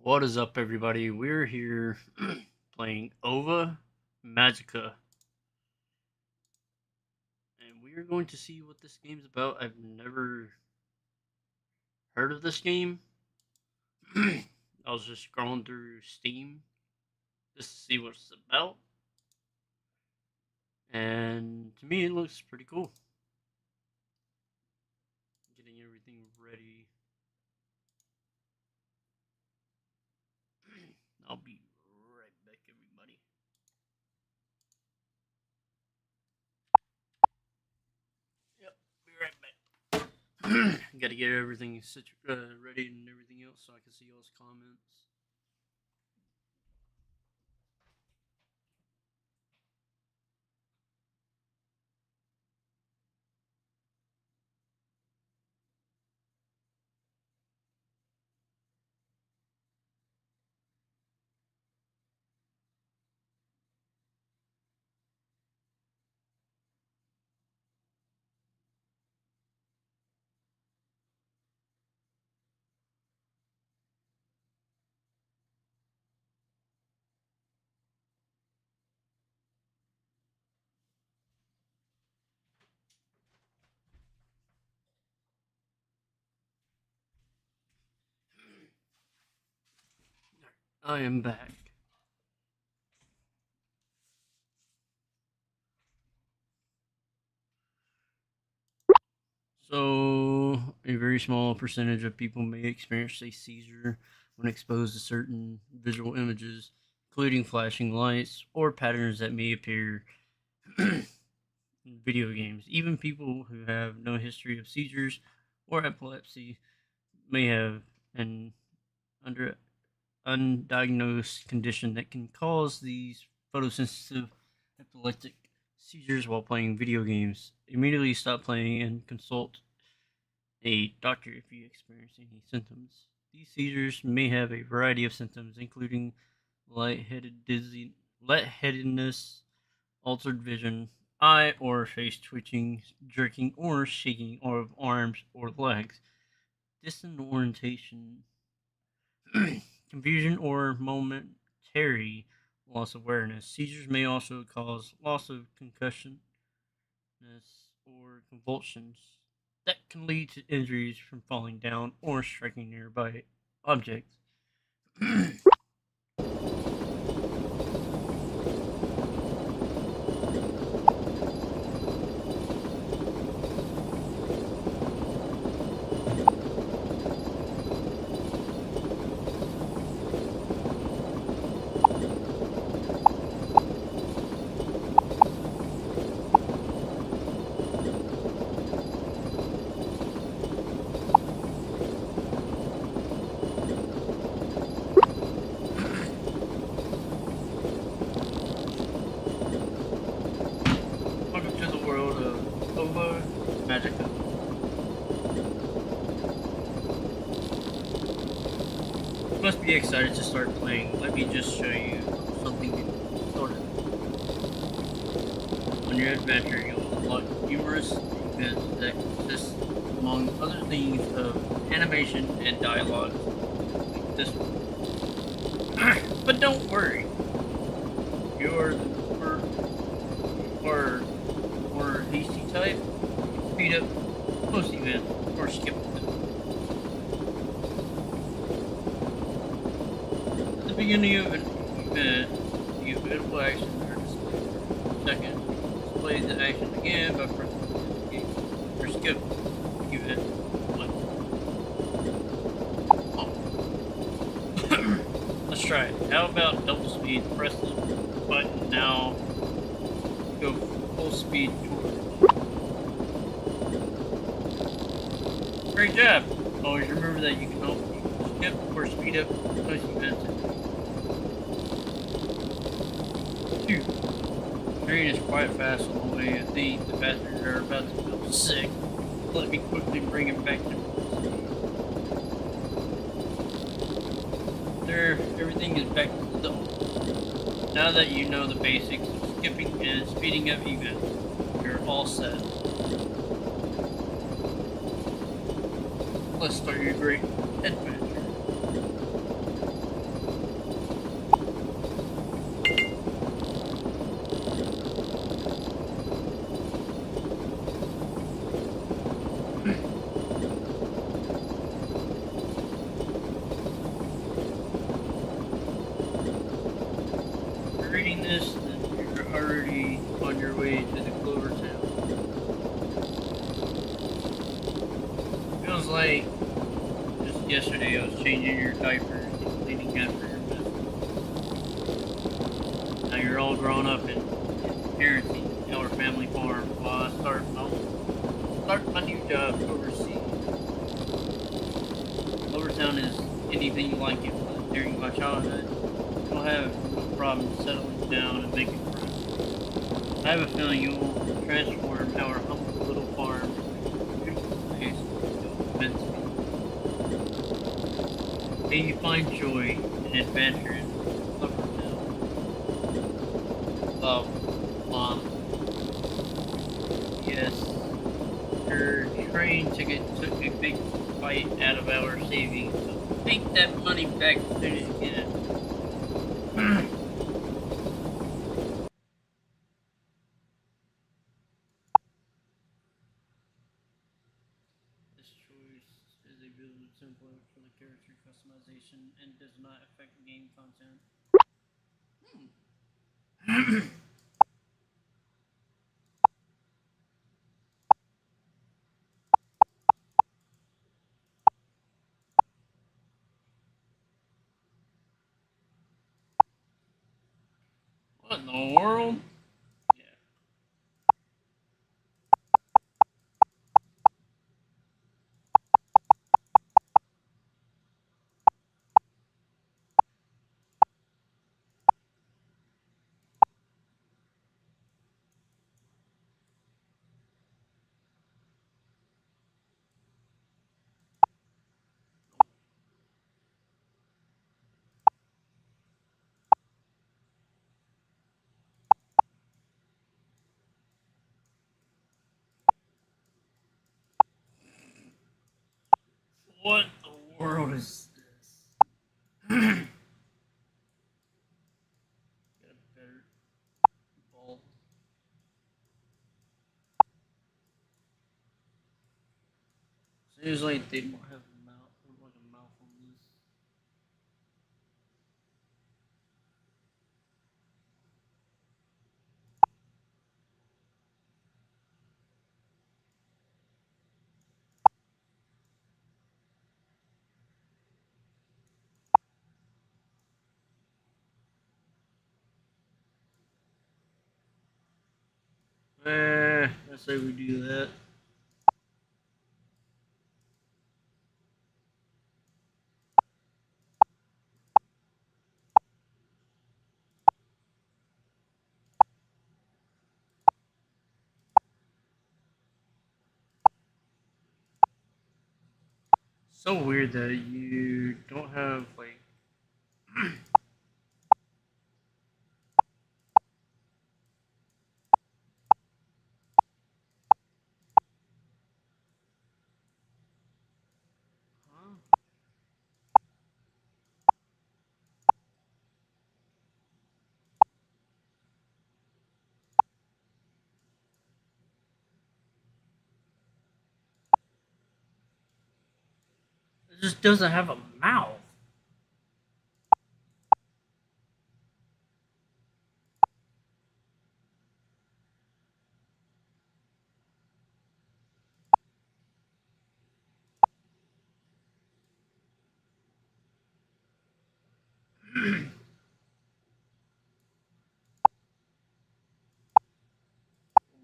What is up, everybody? We're here playing Ova Magica, and we are going to see what this game's about. I've never heard of this game. I was just scrolling through Steam just to see what it's about, and to me, it looks pretty cool. Getting everything ready. I'll be right back, everybody. Yep, be right back. Got to get everything ready and everything else so I can see y'all's comments. I am back. So, a very small percentage of people may experience a seizure when exposed to certain visual images, including flashing lights or patterns that may appear in video games. Even people who have no history of seizures or epilepsy may have an undiagnosed condition that can cause these photosensitive epileptic seizures while playing video games. Immediately stop playing and consult a doctor if you experience any symptoms. These seizures may have a variety of symptoms, including lightheadedness, altered vision, eye or face twitching, jerking or shaking of arms or legs, disorientation, confusion or momentary loss of awareness. Seizures may also cause loss of concussion or convulsions that can lead to injuries from falling down or striking nearby objects. Welcome to the world of Ova Magica. You must be excited to start playing. Let me just show you something to get started. On your adventure, you'll unlock numerous events that consist, among other things, of animation and dialogue, like this one. But don't worry, you're the more hasty type. Speed up most events or skip them. At the beginning of an event, the event will action or display. Second, display the action again by pressing escape or skip event. Oh. Let's try it. How about double speed? Press the button now. Go full speed towards. Great job! Always remember that you can skip or speed up most events. 2. The train is quite fast on the way. I think the passengers are about to feel sick. Let me quickly bring him back to there. Everything is back to the old. Now that you know the basics of skipping and speeding up events, you're all set. Let's start your great adventure. Feels like just yesterday I was changing your diapers and cleaning after your mess. Now you're all grown up and parenting our family farm while start my new job overseas. Overtown is anything like it was during my childhood. You'll have no problem settling down and making friends. I have a feeling you will transform our humble little farm into a beautiful place filled with immensity. May you find joy and adventure in Overtown. Love, Mom. Yes, your train ticket took a big bite out of our savings, so take that money back as soon as you can. This choice is a visual template for the character customization and does not affect game content. What in the world? Yeah. What the world is this? Get a better bulb. Seems like they might have a mouth, like a mouth on this. I say we do that. So weird that you don't have like. Huh? It just doesn't have a mouth.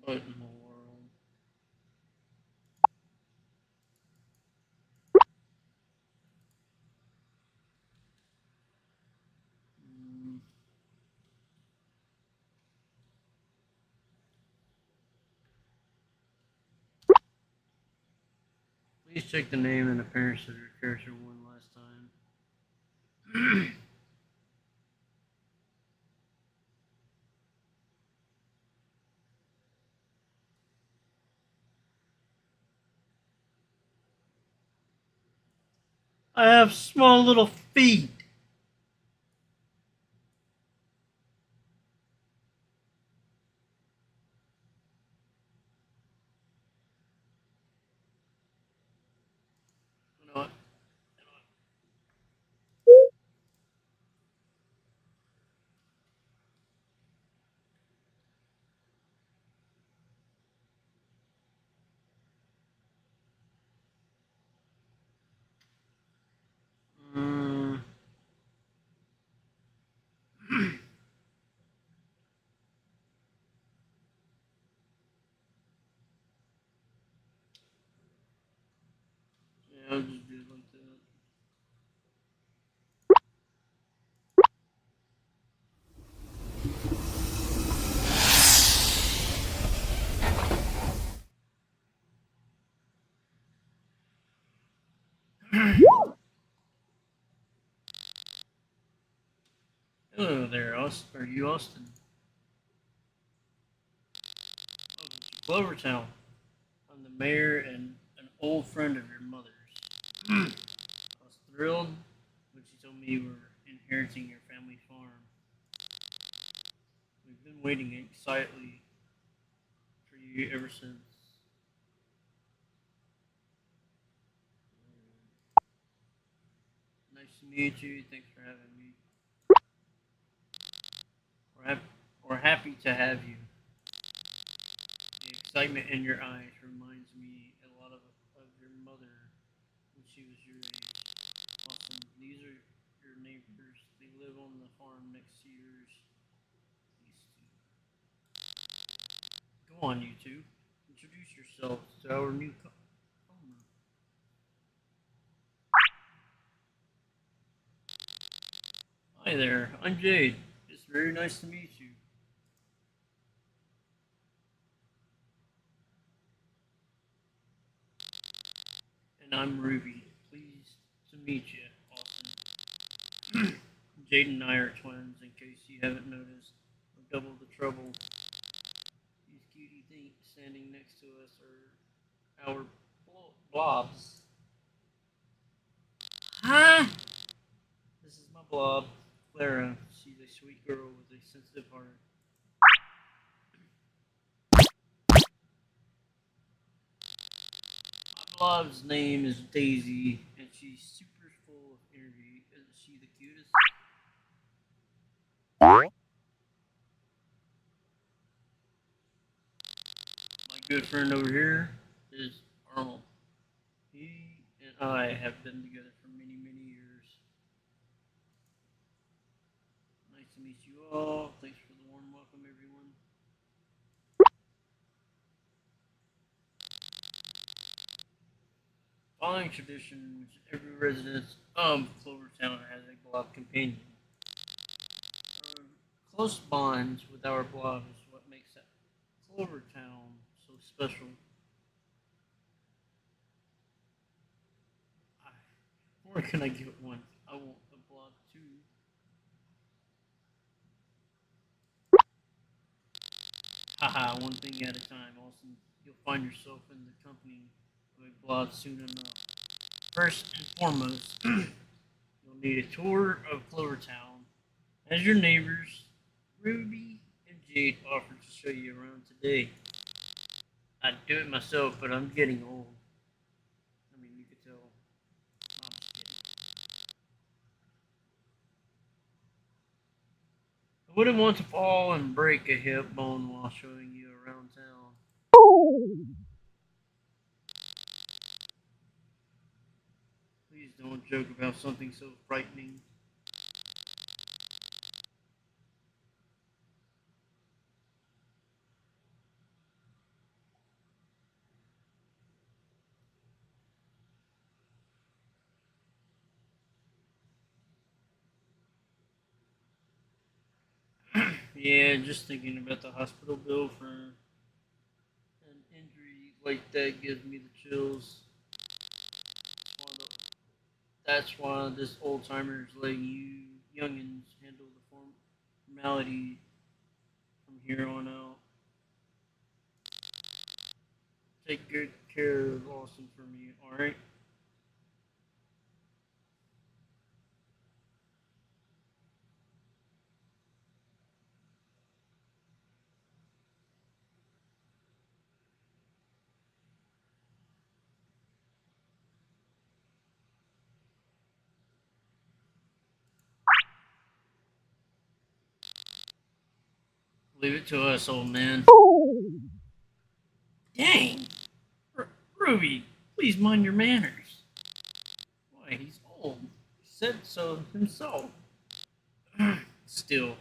What in the world? Mm, please check the name and appearance of your character one last time. I have small little feet. You know what? Hello there, Austin. Are you Austin? Welcome to Clovertown. I'm the mayor and an old friend of your mother's. I was thrilled when she told me you were inheriting your family farm. We've been waiting excitedly for you ever since. Nice to meet you. Thanks for having me. We're happy to have you. The excitement in your eyes reminds me a lot of your mother when she was your age. Awesome. These are your neighbors. They live on the farm next to yours. These two. Go on, you two. Introduce yourselves to our new owner. Hi there. I'm Jade. It's very nice to meet you. And I'm Ruby. Pleased to meet you, Austin. Jade and I are twins, in case you haven't noticed. We're double the trouble. These cutie things standing next to us are our blobs. Huh? This is my blob, Clara. She's a sweet girl with a sensitive heart. My blob's name is Daisy, and she's super full of energy. Isn't she the cutest? My good friend over here is Arnold. He and I have been together for many, many years. Nice to meet you all. Thanks for the warm welcome, everyone. Following tradition, which every resident of Clovertown has a blob companion. Our close bonds with our blob is what makes that Clovertown so special. I, where can I get one? I want a blob too. Haha, one thing at a time, Austin. You'll find yourself in the company of a blob soon enough. First and foremost, you'll need a tour of Clovertown. As your neighbors, Ruby and Jade offered to show you around today. I'd do it myself, but I'm getting old. I mean, you could tell. No, I'm just kidding. I wouldn't want to fall and break a hip bone while showing you around town. Please don't joke about something so frightening. Yeah, just thinking about the hospital bill for an injury like that gives me the chills. That's why this old timer is letting you youngins handle the formality from here on out. Take good care of Austin for me, alright? Leave it to us, old man. Dang! R- Ruby, please mind your manners. Why, he's old. He said so himself. Still,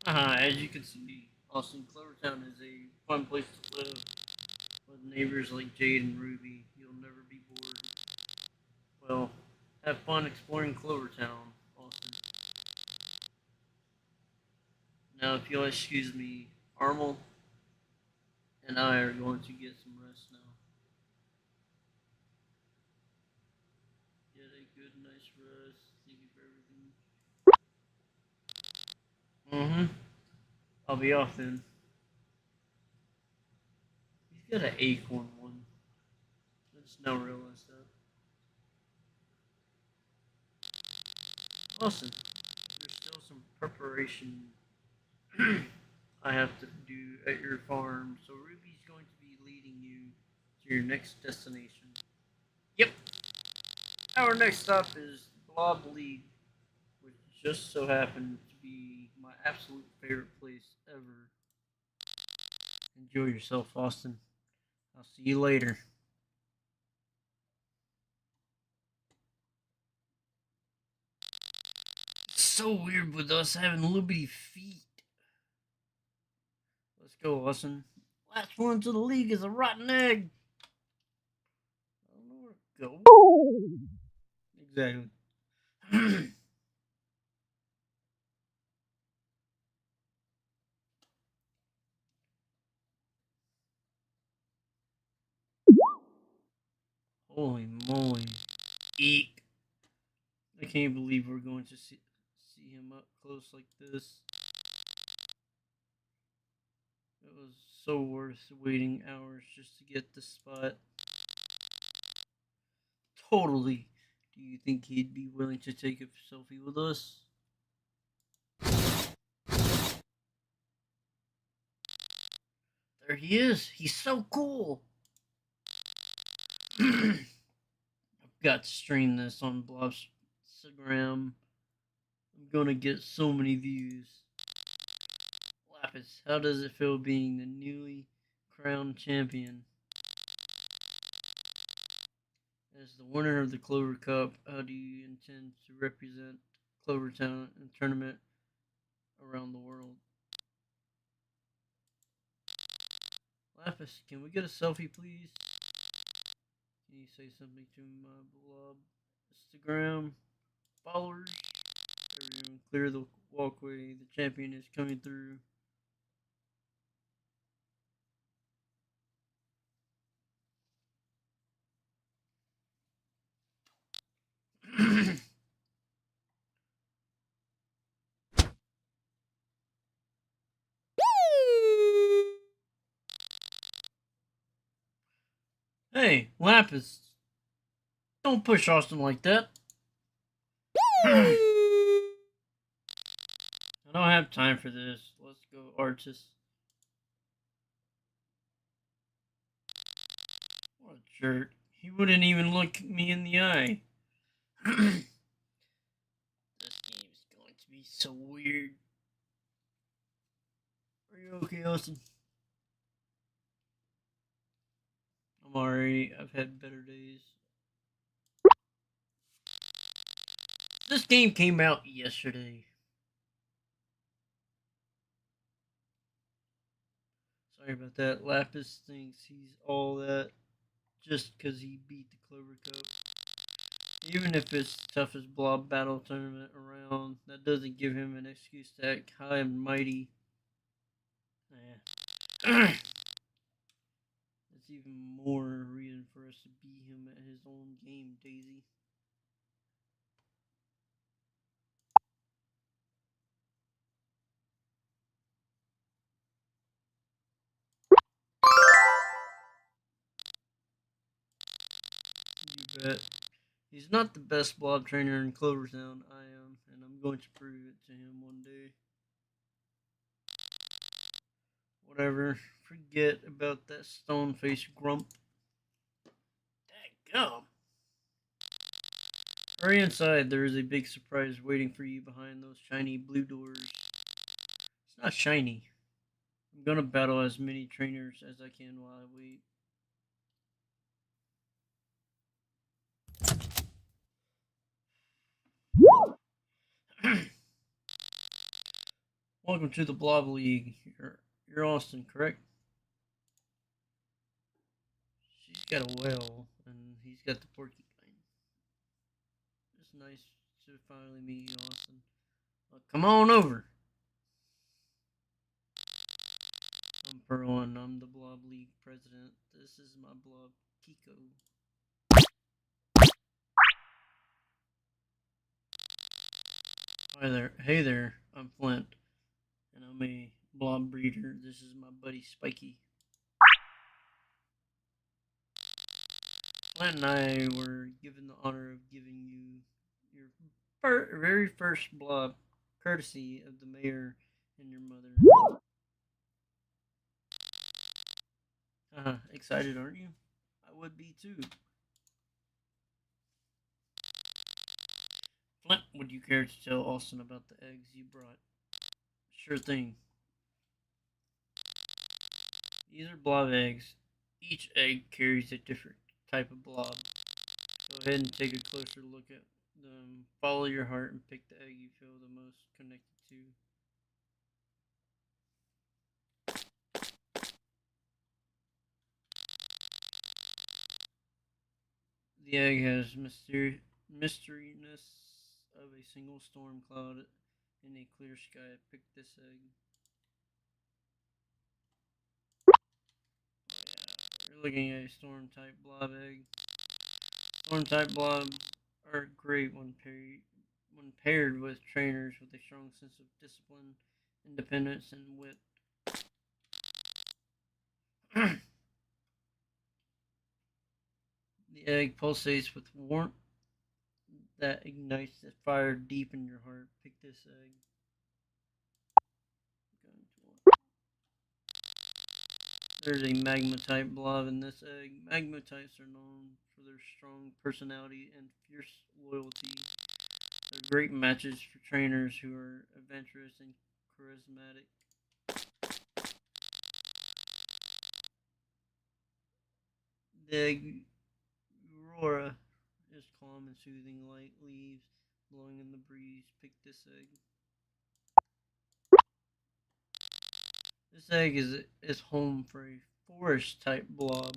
as you can see, Austin Clovertown is a fun place to live. With neighbors like Jade and Ruby, you'll never be bored. Well, have fun exploring Clovertown, Austin. Now, if you'll excuse me, Armel and I are going to get some rest now. Get a good, nice rest. Thank you for everything. I'll be off then. He's got an acorn one. I just now realized that. Listen, there's still some preparation I have to do at your farm, so Ruby's going to be leading you to your next destination. Yep, our next stop is Blob League, which just so happened to be my absolute favorite place ever. Enjoy yourself, Austin. I'll see you later. It's so weird with us having little bitty feet. Let's go, Austin. Last one to the league is a rotten egg. I don't know where to go. Exactly. Holy moly. Eek. I can't believe we're going to see him up close like this. It was so worth waiting hours just to get this spot. Totally. Do you think he'd be willing to take a selfie with us? There he is. He's so cool. I've got to stream this on Blob's Instagram. I'm gonna get so many views. Lapis, how does it feel being the newly crowned champion? As the winner of the Clover Cup, how do you intend to represent Clover Town in tournament around the world? Lapis, can we get a selfie, please? Can you say something to my Blob Instagram followers? Everyone, clear the walkway. The champion is coming through. Hey, Lapis, don't push Austin like that. I don't have time for this. Let's go, artist. What a jerk. He wouldn't even look me in the eye. This game is going to be so weird. Are you okay, Austin? I'm alright. I've had better days. This game came out yesterday. Sorry about that. Lapis thinks he's all that just because he beat the Clover Cup. Even if it's the toughest blob battle tournament around, that doesn't give him an excuse to act high and mighty. Yeah. It's even more reason for us to beat him at his own game, Daisy. You bet. He's not the best blob trainer in Clovertown. I am, and I'm going to prove it to him one day. Whatever. Forget about that stone-faced grump. Dadgum. Hurry inside. There is a big surprise waiting for you behind those shiny blue doors. It's not shiny. I'm gonna battle as many trainers as I can while I wait. Welcome to the Blob League. You're Austin, correct? She's got a whale, and he's got the porcupine. It's nice to finally meet you, Austin. Come on over. I'm Pearl, and I'm the Blob League president. This is my blob, Kiko. Hi there. Hey there. I'm Flint, and I'm a blob breeder. This is my buddy Spiky. Flint and I were given the honor of giving you your very first blob, courtesy of the mayor and your mother. Excited, aren't you? I would be too. Flint, would you care to tell Austin about the eggs you brought? Sure thing. These are blob eggs. Each egg carries a different type of blob. Go ahead and take a closer look at them. Follow your heart and pick the egg you feel the most connected to. The egg has mysteryness of a single storm cloud in a clear sky. Pick this egg. Yeah, you're looking at a storm type blob egg. Storm type blob are great when paired with trainers with a strong sense of discipline, independence, and wit. The egg pulsates with warmth that ignites the fire deep in your heart. Pick this egg. There's a magma type blob in this egg. Magma types are known for their strong personality and fierce loyalty. They're great matches for trainers who are adventurous and charismatic. The egg Aurora is calm and soothing, light leaves blowing in the breeze. Pick this egg. This egg is home for a forest type blob.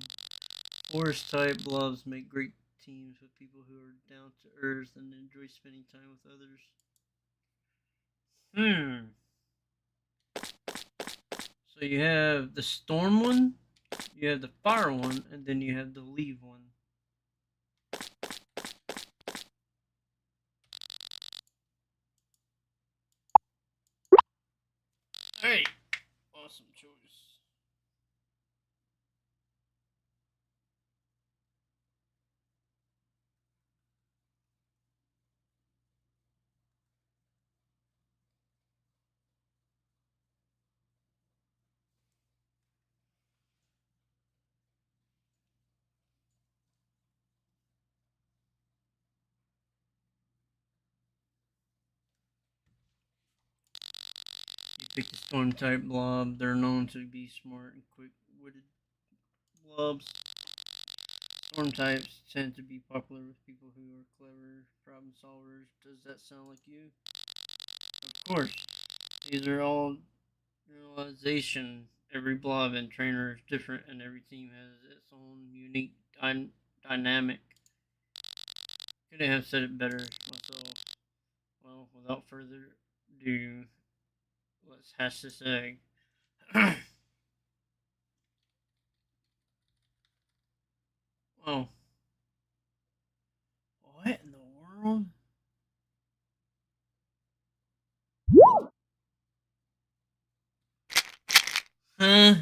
Forest type blobs make great teams with people who are down to earth and enjoy spending time with others. So you have the storm one, you have the fire one, and then you have the leave one. Alright, awesome choice. You picked the storm type blob. They're known to be smart and quick witted blobs. Storm types tend to be popular with people who are clever problem solvers. Does that sound like you? Of course. These are all generalization. Every blob and trainer is different, and every team has its own unique dynamic. Couldn't have said it better myself. Well, without further ado, let's hatch this egg. Oh, what in the world? Huh?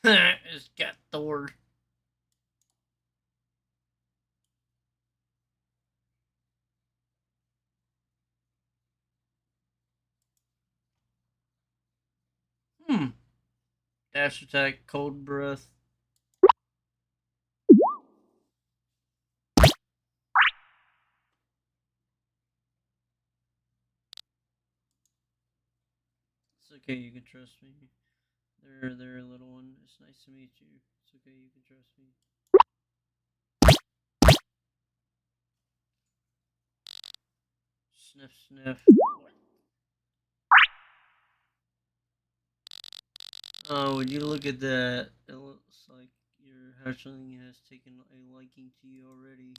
It's got Thor. Dash attack, cold breath. It's okay, you can trust me. They're a little one. It's nice to meet you. It's okay, you can trust me. Sniff, sniff. Oh, when you look at that, it looks like your hatchling has taken a liking to you already.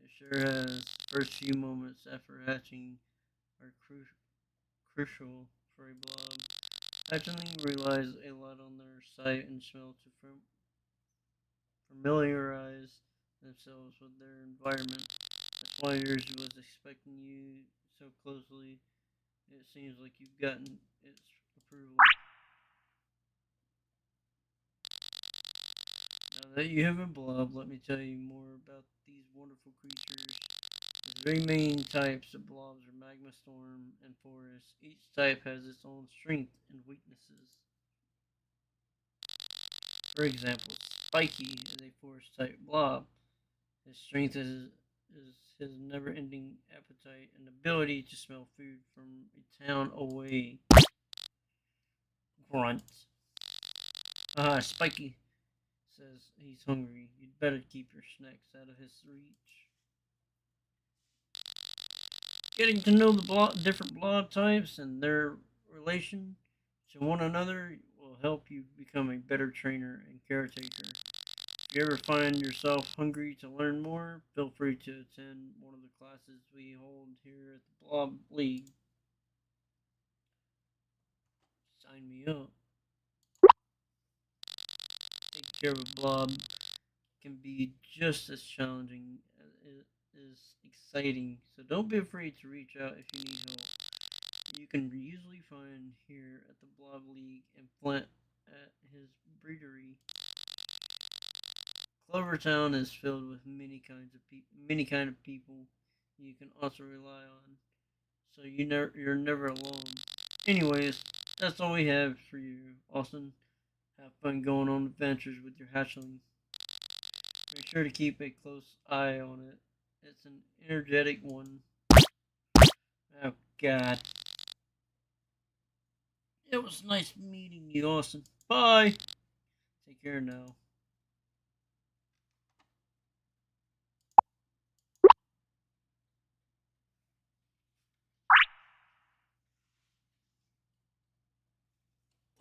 It sure has. The first few moments after hatching are crucial for a blob. Hatchling relies a lot on their sight and smell to familiarize themselves with their environment. That's why yours was expecting you so closely. It seems like you've gotten its approval. Now that you have a blob, let me tell you more about these wonderful creatures. There's three main types of blobs are magma storm and forest. Each type has its own strength and weaknesses. For example, Spiky is a forest type blob. His strength is his never ending appetite and ability to smell food from a town away. Grunt. Spiky says he's hungry. You'd better keep your snacks out of his reach. Getting to know the different blob types and their relation to one another will help you become a better trainer and caretaker. If you ever find yourself hungry to learn more, feel free to attend one of the classes we hold here at the Blob League. Sign me up. Taking care of a blob can be just as challenging as it is exciting, so don't be afraid to reach out if you need help. You can usually find here at the Blob League and Flint at his breedery. Clovertown is filled with many kind of people you can also rely on, so you're never alone. Anyways, that's all we have for you, Austin. Have fun going on adventures with your hatchling. Make sure to keep a close eye on it. It's an energetic one. Oh God. It was nice meeting you, Austin. Bye. Take care now.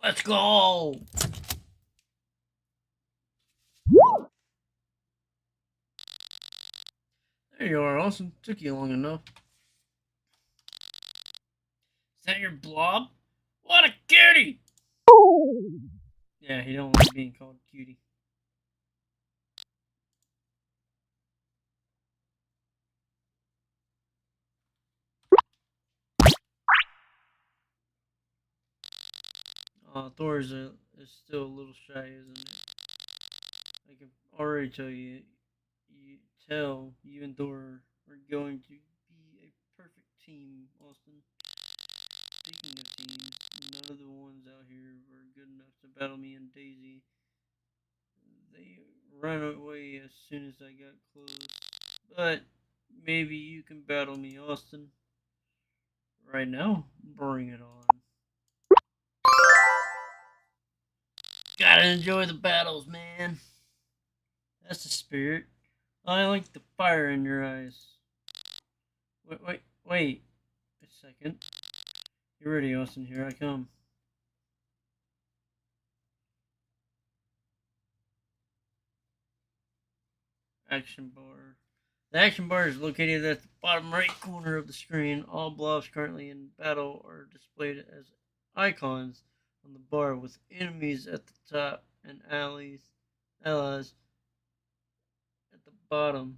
Let's go. There you are, Austin. Took you long enough. Is that your blob? What a cutie! Yeah, he don't like being called cutie. Thor is still a little shy, isn't it? I can already tell you, you and Thor are going to be a perfect team, Austin. Speaking of teams, none of the ones out here were good enough to battle me and Daisy. They ran away as soon as I got close. But maybe you can battle me, Austin. Right now, bring it on. Gotta enjoy the battles, man. That's the spirit. I like the fire in your eyes. Wait a second. You're ready, Austin. Here I come. Action bar. The action bar is located at the bottom right corner of the screen. All blobs currently in battle are displayed as icons on the bar with enemies at the top and allies at the bottom.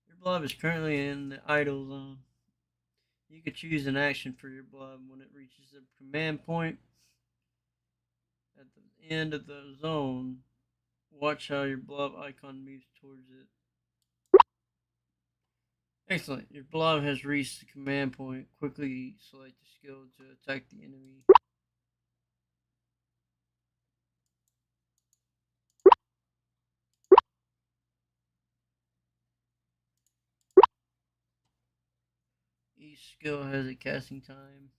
Your blob is currently in the idle zone. You can choose an action for your blob when it reaches the command point at the end of the zone. Watch how your blob icon moves towards it. Excellent. Your blob has reached the command point. Quickly select the skill to attack the enemy. Each skill has a casting time.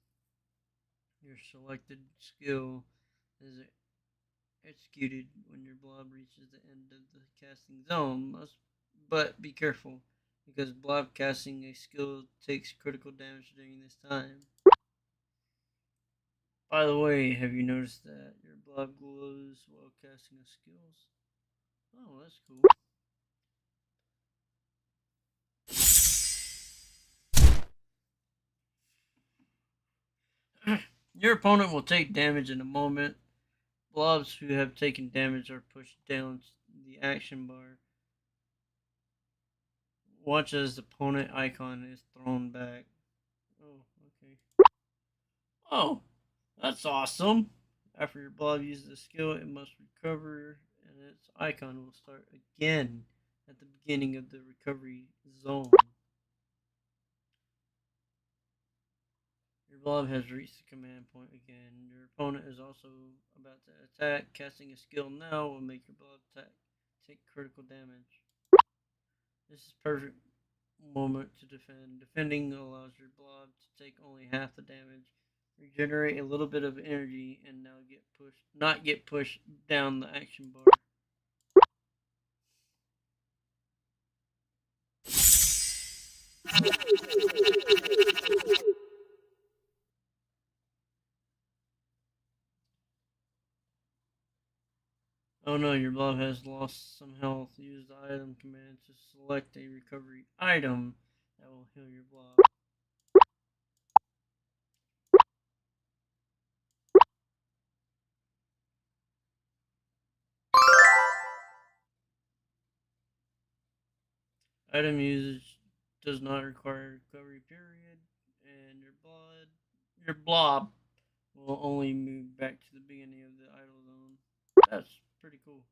Your selected skill is executed when your blob reaches the end of the casting zone. But be careful, because blob casting a skill takes critical damage during this time. By the way, have you noticed that your blob glows while casting a skills? Oh, that's cool. Your opponent will take damage in a moment. Blobs who have taken damage are pushed down the action bar. Watch as the opponent icon is thrown back. Oh, okay. Oh, that's awesome. After your blob uses a skill, it must recover, and its icon will start again at the beginning of the recovery zone. Your blob has reached the command point again. Your opponent is also about to attack. Casting a skill now will make your blob attack take critical damage. This is perfect moment to defend. Defending allows your blob to take only half the damage, regenerate a little bit of energy, and now not get pushed down the action bar. Oh no, your blob has lost some health. Use the item command to select a recovery item that will heal your blob. Item usage does not require recovery period, and your blob will only move back to the beginning of the idle zone. That's pretty cool.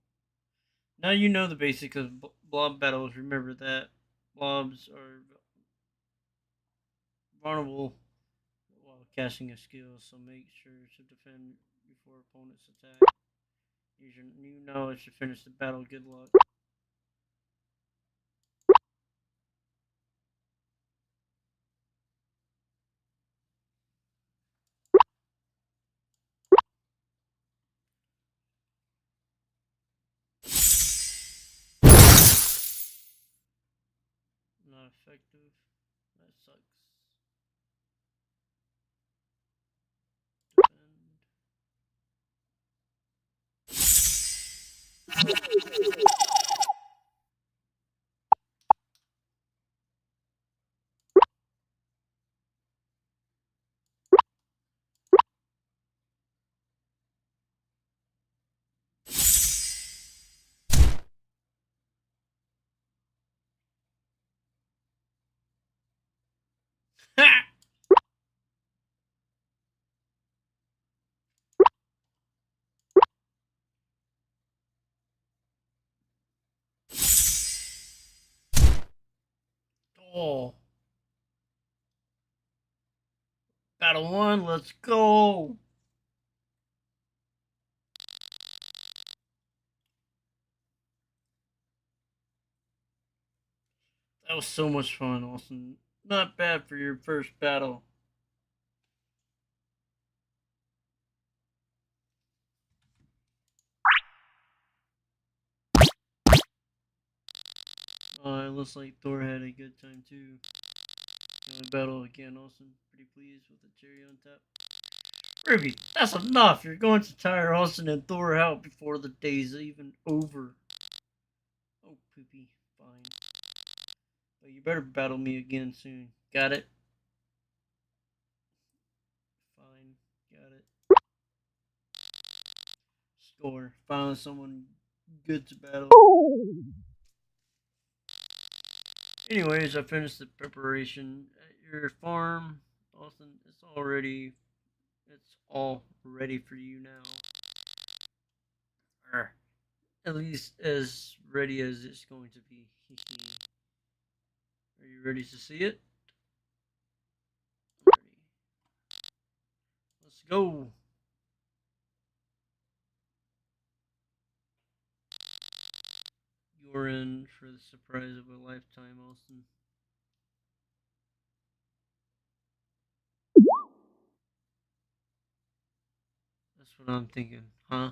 Now you know the basics of blob battles. Remember that blobs are vulnerable while casting a skill, so make sure to defend before opponents attack. Use your new knowledge to finish the battle. Good luck. Not effective. That sucks. Defend. Oh, battle one. Let's go. That was so much fun, Austin. Not bad for your first battle. It looks like Thor had a good time too. Battle again, Austin. Pretty pleased with the cherry on top. Ruby, that's enough. You're going to tire Austin and Thor out before the day's even over. Oh, poopy. Fine. But you better battle me again soon. Got it? Fine. Got it. Score. Finally someone good to battle. Anyways, I finished the preparation at your farm. Austin, it's all ready for you now. At least as ready as it's going to be. Are you ready to see it? Ready. Let's go. You're in for the surprise of a lifetime, Austin. That's what I'm thinking, huh?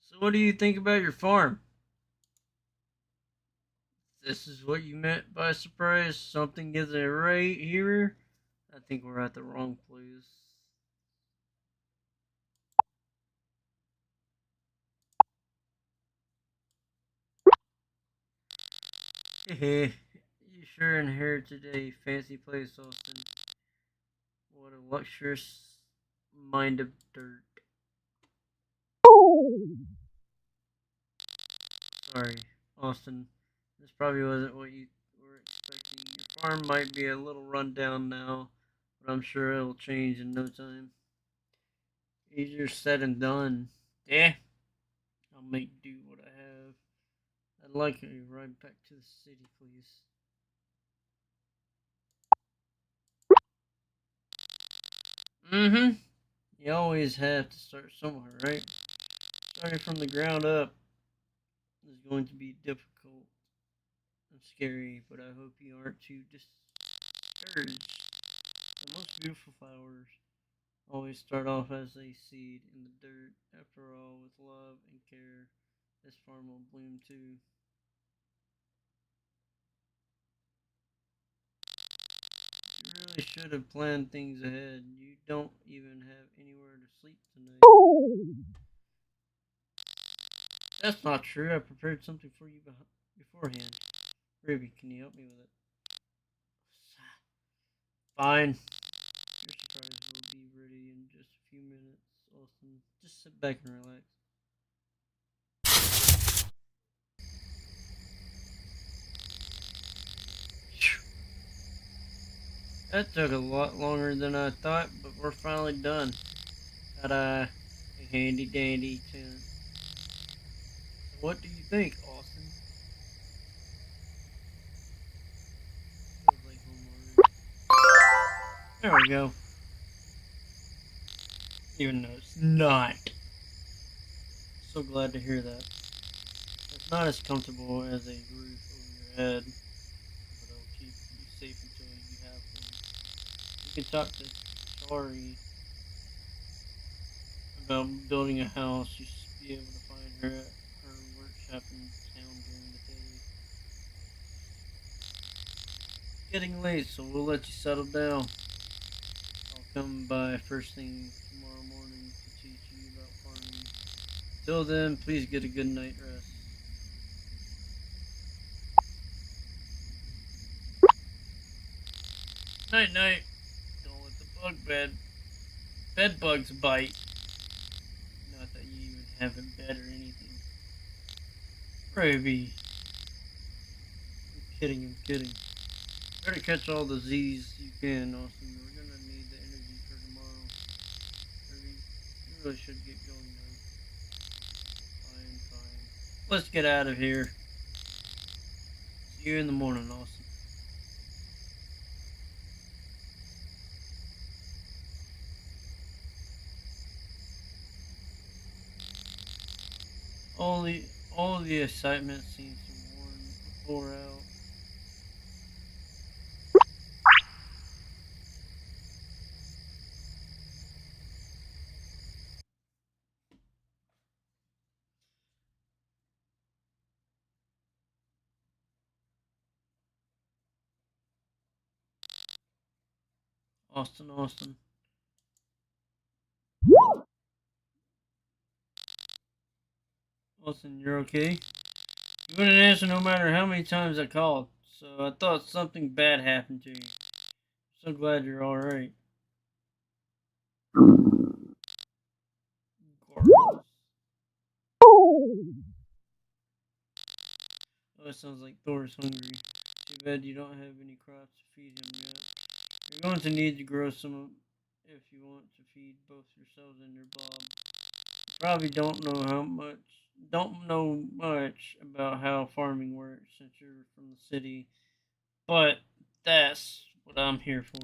So, what do you think about your farm? This is what you meant by surprise? Something isn't right here? I think we're at the wrong place. You sure inherited a fancy place, Austin. What a luxurious mind of dirt. Sorry, Austin. This probably wasn't what you were expecting. Your farm might be a little run down now, but I'm sure it'll change in no time. Easier said than done. Yeah, I'll make do what I have. I'd like you right back to the city, please. Mm-hmm. You always have to start somewhere, right? Starting from the ground up is going to be difficult and scary, but I hope you aren't too discouraged. The most beautiful flowers always start off as a seed in the dirt. After all, with love and care, this farm will bloom too. You really should have planned things ahead. You don't even have anywhere to sleep tonight. That's not true. I prepared something for you beforehand. Ruby, can you help me with it? Fine. Your surprise will be ready in just a few minutes, Austin. Just sit back and relax. That took a lot longer than I thought, but we're finally done. Ta-da! A handy dandy tent. So what do you think, Austin? Feels like home already. There we go. Even though it's not. So glad to hear that. It's not as comfortable as a roof over your head, but it'll keep you safe until you have one. You can talk to Shari about building a house. You should be able to find her at her workshop in town during the day. It's getting late, so we'll let you settle down. I'll come by first thing tomorrow morning to teach you about farming. Till then, please get a good night rest. Night night. Don't let the bed bugs bite. Not that you even have a bed or anything. Ruby. I'm kidding. Try to catch all the Z's you can, Austin. We're gonna need the energy for tomorrow. Ruby, you really should get going now. Fine, fine. Let's get out of here. See you in the morning, Austin. All the all the excitement seems to wore out. Austin. Austin, you're okay? You wouldn't answer no matter how many times I called, so I thought something bad happened to you. So glad you're alright. Oh, it sounds like Thor's hungry. Too bad you don't have any crops to feed him yet. You're going to need to grow some if you want to feed both yourselves and your Bob. You probably don't know much about how farming works since you're from the city, but that's what I'm here for.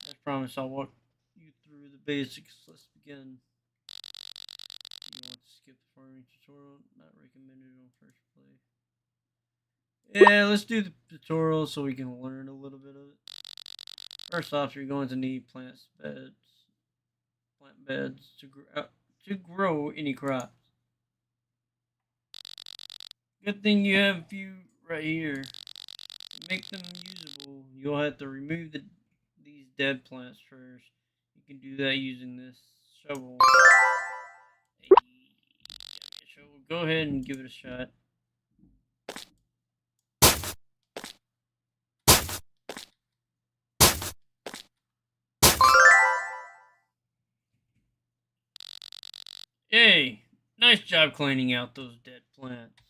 I promise I'll walk you through the basics. Let's begin. You want to skip the farming tutorial? Not recommended on first play. Yeah, let's do the tutorial so we can learn a little bit of it. First off, you're going to need plant beds to grow any crops. Good thing you have a few right here. To make them usable, you'll have to remove these dead plants first. You can do that using this shovel. Hey, shovel. Go ahead and give it a shot. Hey, nice job cleaning out those dead plants.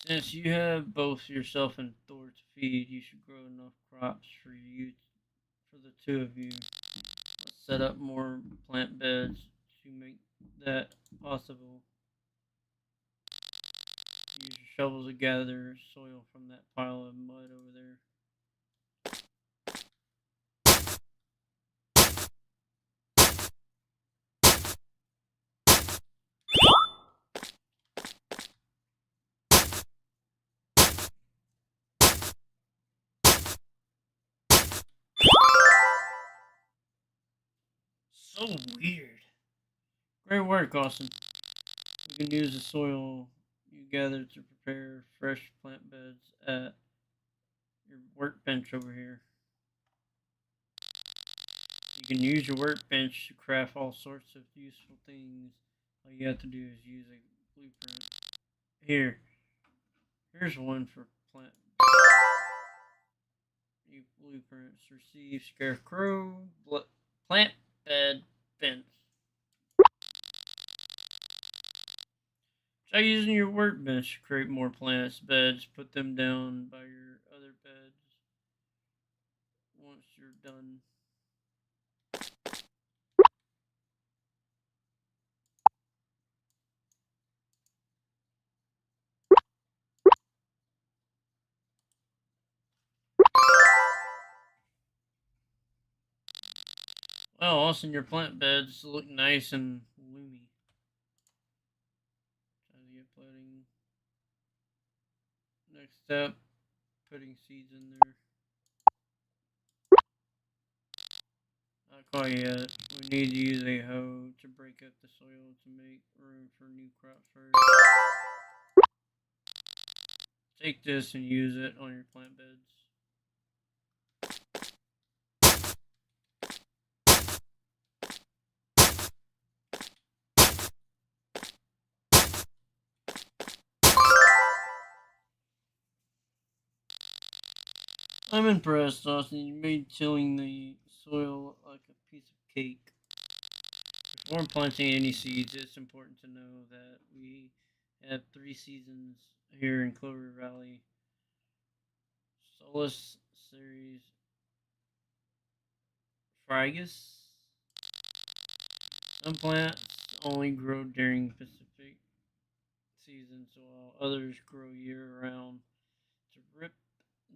Since you have both yourself and Thor to feed, you should grow enough crops for the two of you. Let's set up more plant beds to make that possible. Use your shovels to gather soil from that pile of mud over there. So weird. Great work, Austin. We can use the soil you gathered to prepare fresh plant beds at your workbench over here. You can use your workbench to craft all sorts of useful things. All you have to do is use a blueprint. Here's one for plant. New blueprints. Receive scarecrow, plant bed fence. Try using your workbench to create more plants beds. Put them down by your other beds once you're done. Well, Austin, your plant beds look nice and loomy. Try to get planting. Next step, putting seeds in there. Not quite yet. We need to use a hoe to break up the soil to make room for new crops first. Take this and use it on your plant beds. I'm impressed, Austin. You made tilling the soil look like a piece of cake. Before planting any seeds, it's important to know that we have 3 seasons here in Clover Valley. Solus series Fragus. Some plants only grow during Pacific seasons, while others grow year round. To rip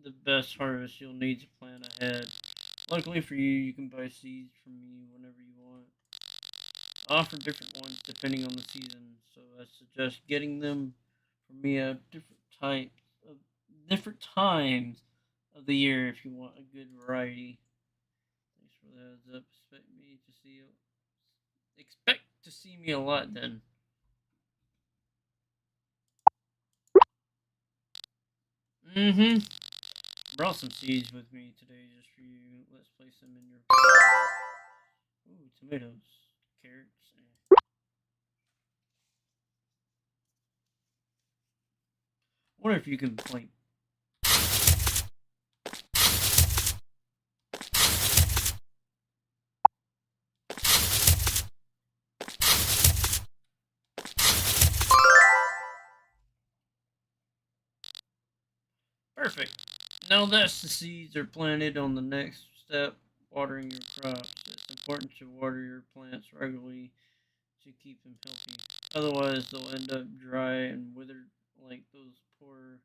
the best harvest, you'll need to plan ahead. Luckily for you, you can buy seeds from me whenever you want. I offer different ones depending on the season, so I suggest getting them from me at different times of the year if you want a good variety. Thanks for the heads up. Expect to see me a lot then. Mm-hmm. Brought some seeds with me today just for you. Let's place them in your. Ooh, tomatoes, carrots. Wonder if you can plant. Perfect. Now that the seeds are planted on the next step, watering your crops. It's important to water your plants regularly to keep them healthy. Otherwise, they'll end up dry and withered like those poor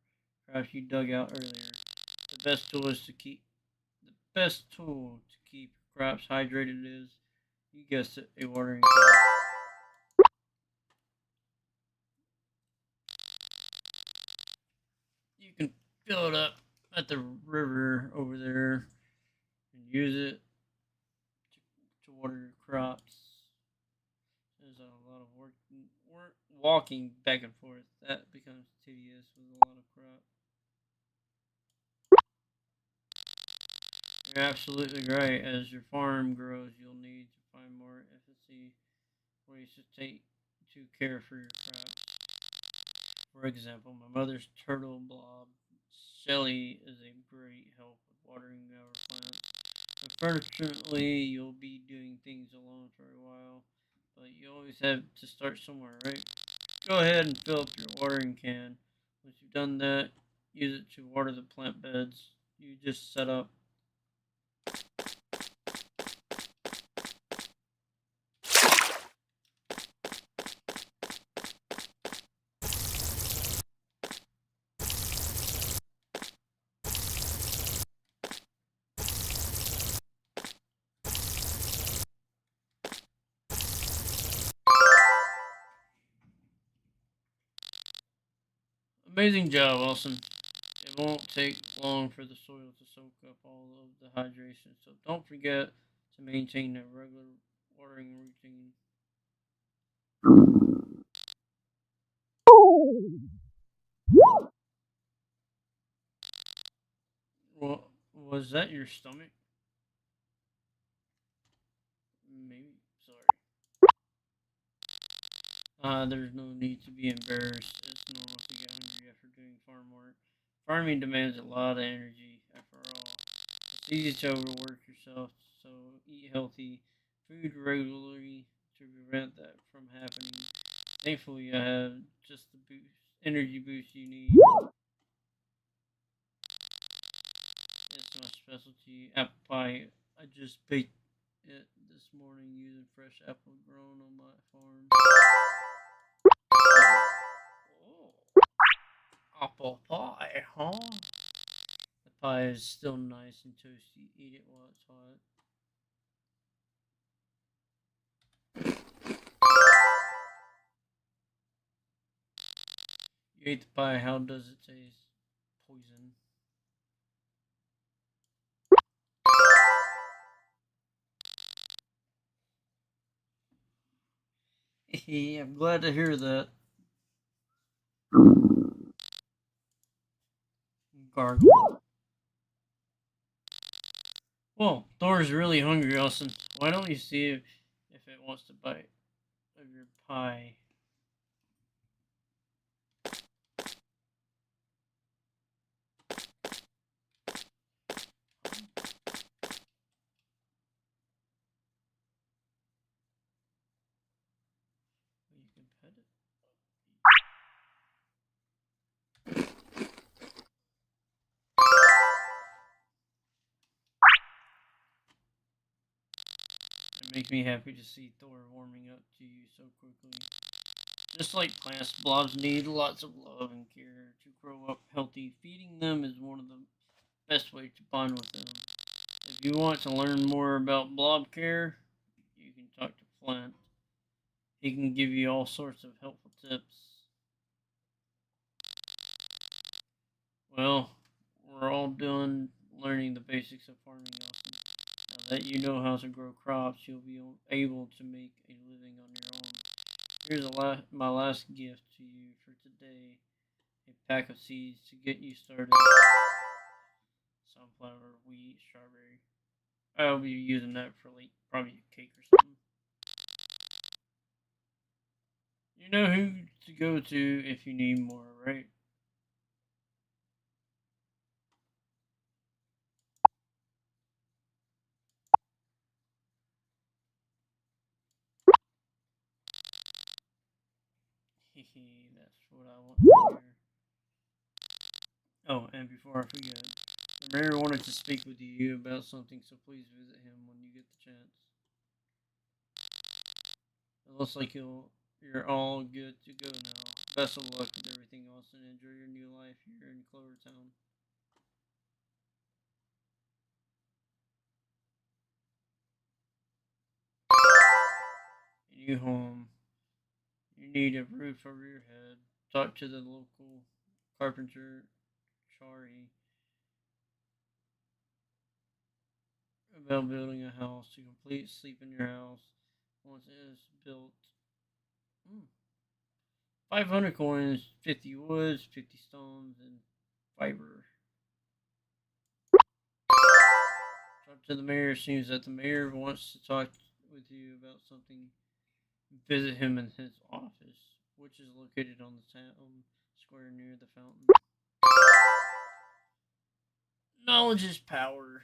crops you dug out earlier. The best tool is to keep the best tool to keep crops hydrated is, you guessed it, a watering can. You can fill it up at the river over there and use it to water your crops. There's a lot of walking back and forth. That becomes tedious with a lot of crop. You're absolutely right. As your farm grows, you'll need to find more efficiency ways to take to care for your crops. For example, my mother's turtle blob, Shelly, is a great help with watering our plants. Unfortunately, you'll be doing things alone for a while. always have to start somewhere, right? Go ahead and fill up your watering can. Once you've done that, use it to water the plant beds you just set up. Amazing job, Wilson. It won't take long for the soil to soak up all of the hydration, so don't forget to maintain a regular watering routine. Well, was that your stomach? Maybe. Sorry. There's no need to be embarrassed. It's normal to get hungry after doing farm work. Farming demands a lot of energy, after all. It's easy to overwork yourself, so eat healthy food regularly to prevent that from happening. Thankfully, I have just the energy boost you need. It's my specialty, apple pie. I just baked it this morning using fresh apple grown on my farm. Oh, apple pie, huh? The pie is still nice and toasty. Eat it while it's hot. You ate the pie. How does it taste? Poison. I'm glad to hear that. Gargle. Well, Thor's really hungry, Austin. Why don't you see if it wants to bite of your pie? You can pet it. It makes me happy to see Thor warming up to you so quickly. Just like plants, blobs need lots of love and care to grow up healthy. Feeding them is one of the best ways to bond with them. If you want to learn more about blob care, you can talk to Flint. He can give you all sorts of helpful tips. Well, we're all done learning the basics of farming, Austin. Now that you know how to grow crops, you'll be able to make a living on your own. Here's my last gift to you for today, a pack of seeds to get you started. Sunflower, wheat, strawberry. I'll be using that for like probably a cake or something. You know who to go to if you need more, right? Hehe, that's what I want to hear. Oh, and before I forget, the mayor wanted to speak with you about something, so please visit him when you get the chance. It looks like you're all good to go now. Best of luck with everything else and enjoy your new life here in Clovertown. Your new home. You need a roof over your head. Talk to the local carpenter, Chari, about building a house to complete sleep in your house once it is built. Mm. 500 coins, 50 woods, 50 stones, and fiber. Talk to the mayor. Seems that the mayor wants to talk with you about something. Visit him in his office, which is located on the town square near the fountain. Knowledge is power.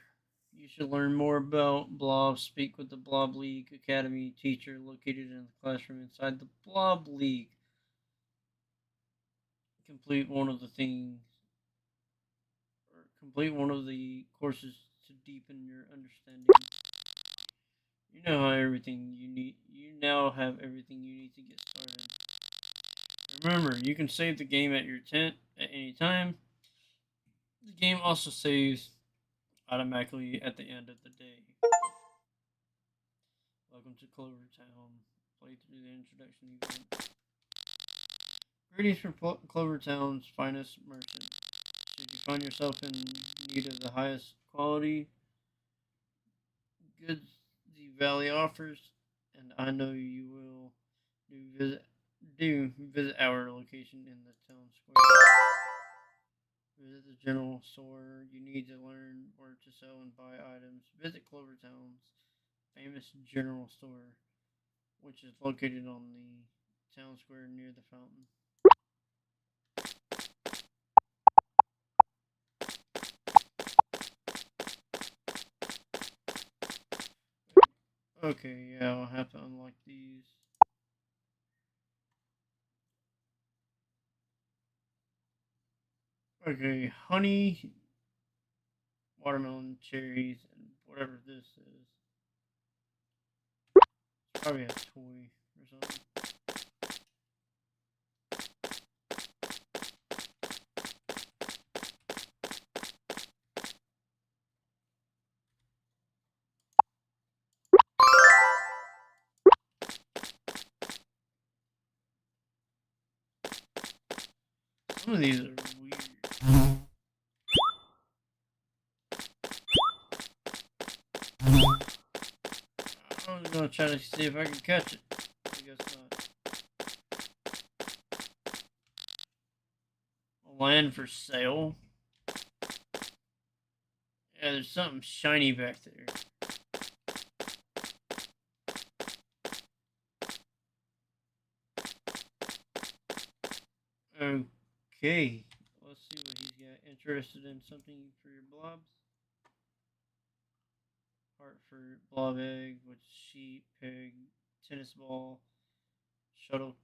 You should learn more about Blob. Speak with the Blob League Academy teacher located in the classroom inside the Blob League. Complete one of the things, or complete one of the courses to deepen your understanding. You know how everything you need. You now have everything you need to get started. Remember, you can save the game at your tent at any time. The game also saves automatically at the end of the day. Welcome to Clover Town. Play through the introduction event. Greetings from Clover Town's finest merchant. Should you find yourself in need of the highest quality goods the valley offers, and I know you will, do visit our location in the town square. Visit the general store. You need to learn where to sell and buy items. Visit Clover Town's famous general store, which is located on the town square near the fountain. Okay, yeah, I'll have to unlock these. Okay, honey, watermelon, cherries, and whatever this is. It's probably a toy or something. Some of these are weird. I was gonna try to see if I can catch it. I guess not. Land for sale. Yeah, there's something shiny back there. Okay, let's see what he's got. Interested in something for your blobs? Heart for blob egg with sheep, pig, tennis ball, shuttle,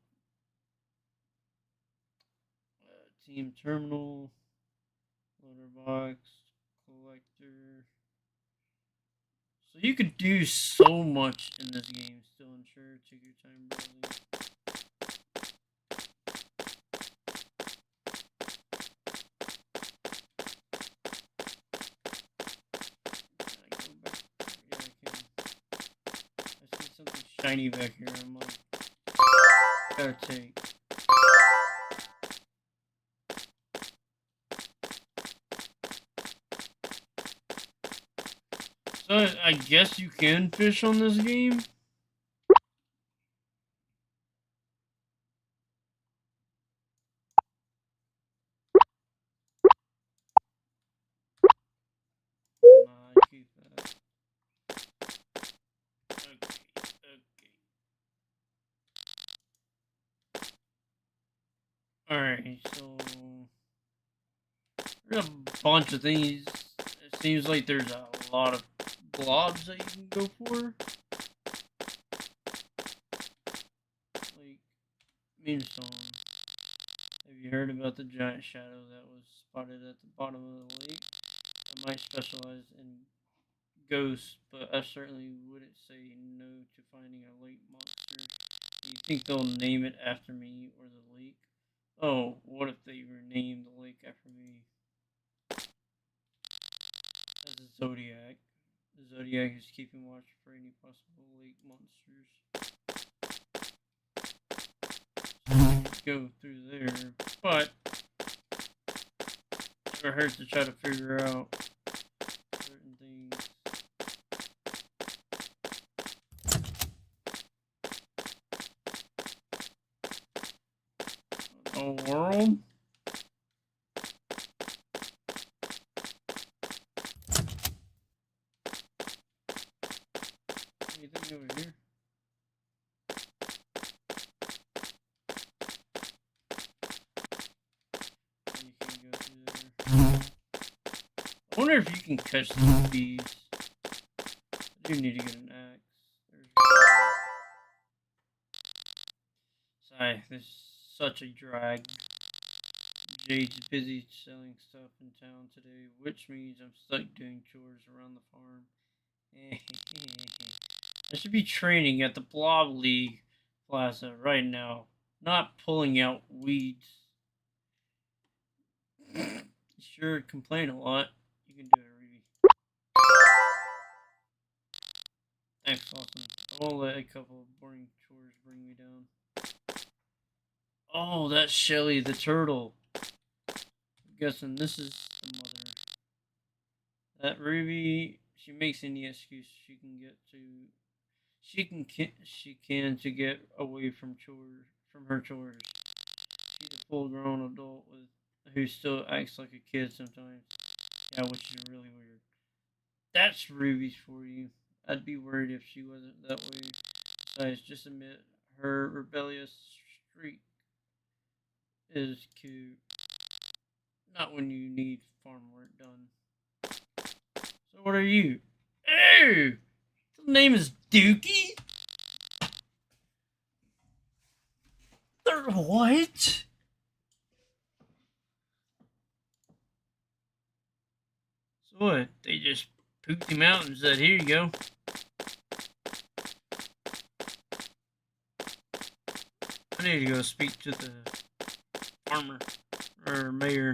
team terminal, loader box, collector. So you could do so much in this game. Still unsure. Take your time browsing. Shiny back here. I'm like, gotta take. So I guess you can fish on this game. Nah, I keep that. Okay. Alright, so there's a bunch of things. It seems like there's a lot of blobs that you can go for. Like, Moonstone. Have you heard about the giant shadow that was spotted at the bottom of the lake? I might specialize in ghosts, but I certainly wouldn't say no to finding a lake monster. Do you think they'll name it after me or the lake? Oh, what if they renamed the lake after me? As a Zodiac. The Zodiac is keeping watch for any possible lake monsters. Go through there, but it never hurts to try to figure out certain things. The world? Anything over here? You can go through there. I wonder if you can catch these bees. I do need to get an axe. There's Sigh, this is such a drag. Jade's busy selling stuff in town today, which means I'm stuck doing chores around the farm. I should be training at the Blob League Plaza right now, not pulling out weeds. Sure, complain a lot. You can do it, Ruby. Thanks, Austin. I won't let a couple of boring chores bring me down. Oh, that's Shelly the turtle. I'm guessing this is the mother. That Ruby, she makes any excuse she can get to. She can to get away from her chores. She's a full-grown adult who still acts like a kid sometimes. Yeah, which is really weird. That's Ruby's for you. I'd be worried if she wasn't that way. Besides, just admit her rebellious streak is cute. Not when you need farm work done. So what are you? Ew! His name is Dookie? What? So what? They just pooped him out and said, here you go. I need to go speak to the farmer or mayor.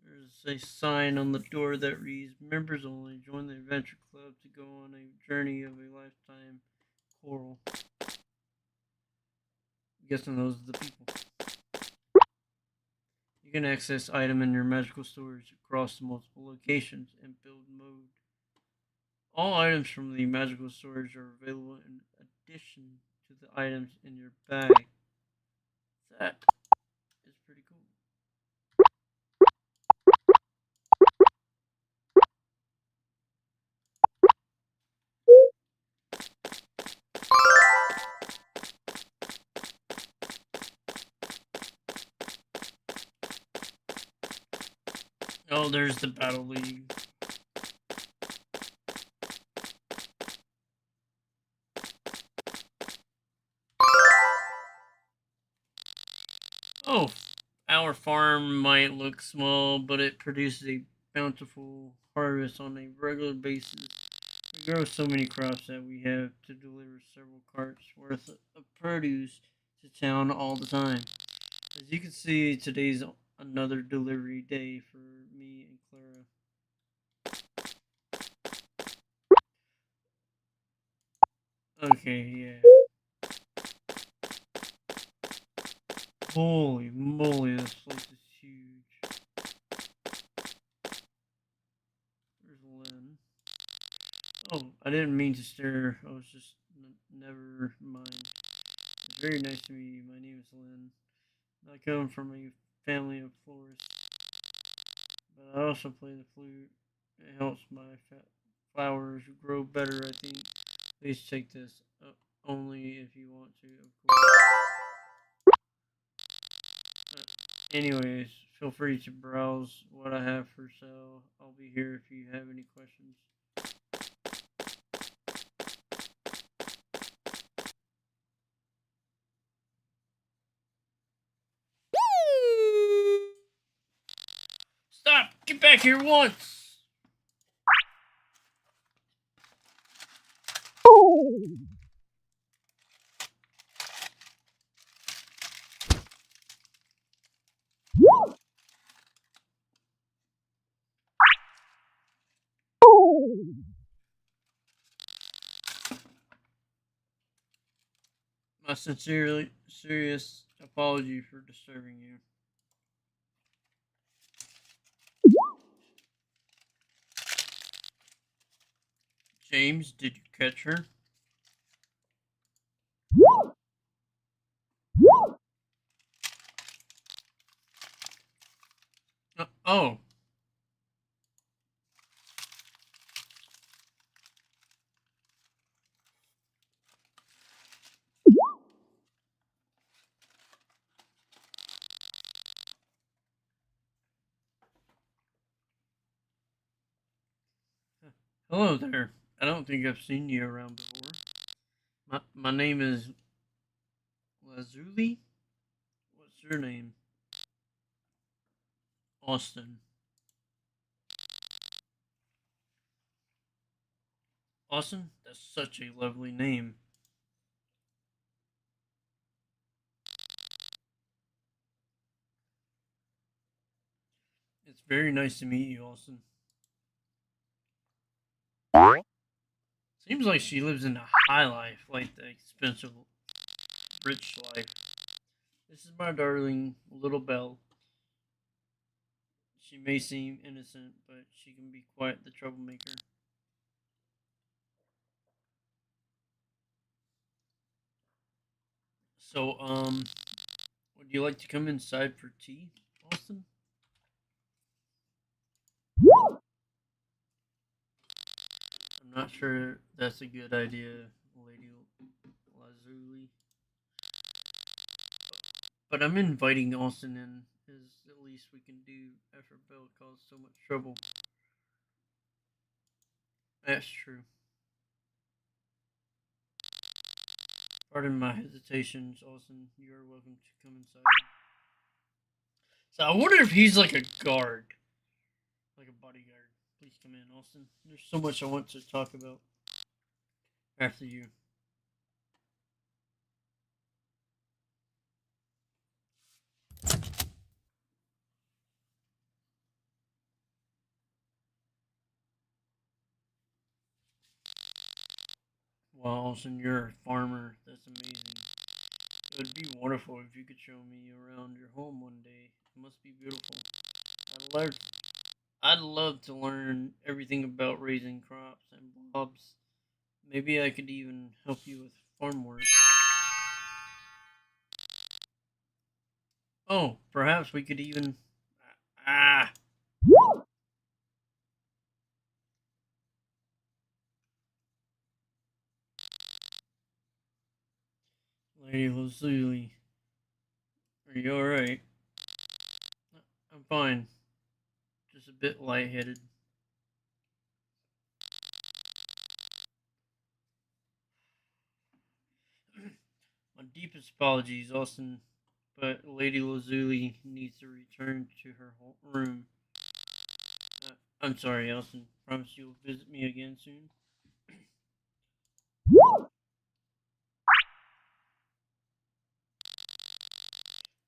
There's a sign on the door that reads, members only, join the adventure club to go on a journey of a lifetime. Coral. I'm guessing those are the people. You can access item in your magical storage across multiple locations and build mode. All items from the magical storage are available in addition to the items in your bag. That is pretty cool. Oh, there's the Battle League. Oh, our farm might look small, but it produces a bountiful harvest on a regular basis. We grow so many crops that we have to deliver several carts worth of produce to town all the time. As you can see, today's another delivery day for me and Clara. Okay, yeah. Holy moly, this place is huge. Where's Lynn? Oh, I didn't mean to stare. I was just... never mind. It's very nice to meet you. My name is Lynn. I come from a family of florists, but I also play the flute. It helps my flowers grow better, I think. Please take this. Only if you want to, of course. Anyways, feel free to browse what I have for sale. I'll be here if you have any questions. Stop! Get back here once! My sincerely serious apology for disturbing you. James, did you catch her? Oh. Hello there. I don't think I've seen you around before. My name is Lazuli. What's your name? Austin. Austin? That's such a lovely name. It's very nice to meet you, Austin. Seems like she lives in a high life, like the expensive, rich life. This is my darling little Belle. She may seem innocent, but she can be quite the troublemaker. So, would you like to come inside for tea, Austin? I'm not sure that's a good idea, Lady Lazuli. But I'm inviting Austin in, is at least we can do after Belle caused so much trouble. That's true. Pardon my hesitations, Austin. You are welcome to come inside. So I wonder if he's like a guard, like a bodyguard. Please come in, Austin. There's so much I want to talk about after you. Wow, Austin, you're a farmer. That's amazing. It would be wonderful if you could show me around your home one day. It must be beautiful. I'd love, I'd love to learn everything about raising crops and blobs. Maybe I could even help you with farm work. Oh, perhaps we could even. Ah! Lady Lazuli, are you alright? I'm fine. Just a bit lightheaded. My deepest apologies, Austin, but Lady Lazuli needs to return to her room. I'm sorry, Austin. Promise you'll visit me again soon.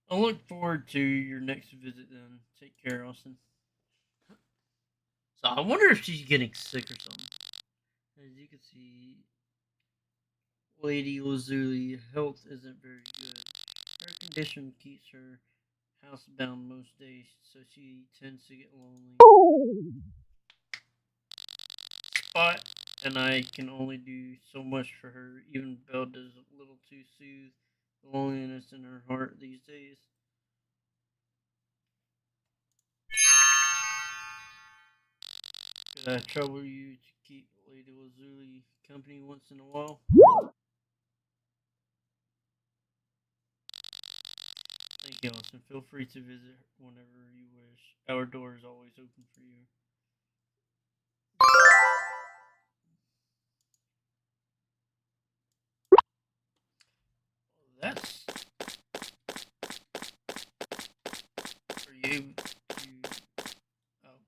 I look forward to your next visit then. Take care, Austin. So I wonder if she's getting sick or something. As you can see, Lady Lazuli' health isn't very good. Her condition keeps her housebound most days, so she tends to get lonely. Spot and I can only do so much for her. Even Belle does a little to soothe the loneliness in her heart these days. Could I trouble you to keep Lady Lazuli company once in a while? Thank you, Austin. Feel free to visit whenever you wish. Our door is always open for you. That's. Are you able to. Oh.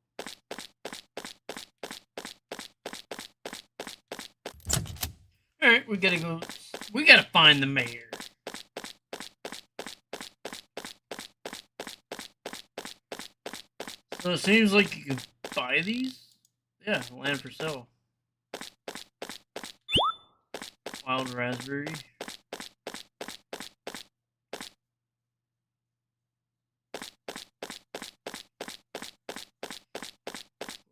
Alright, we gotta go. We gotta find the mayor. So it seems like you can buy these? Yeah, land for sale. Wild raspberry.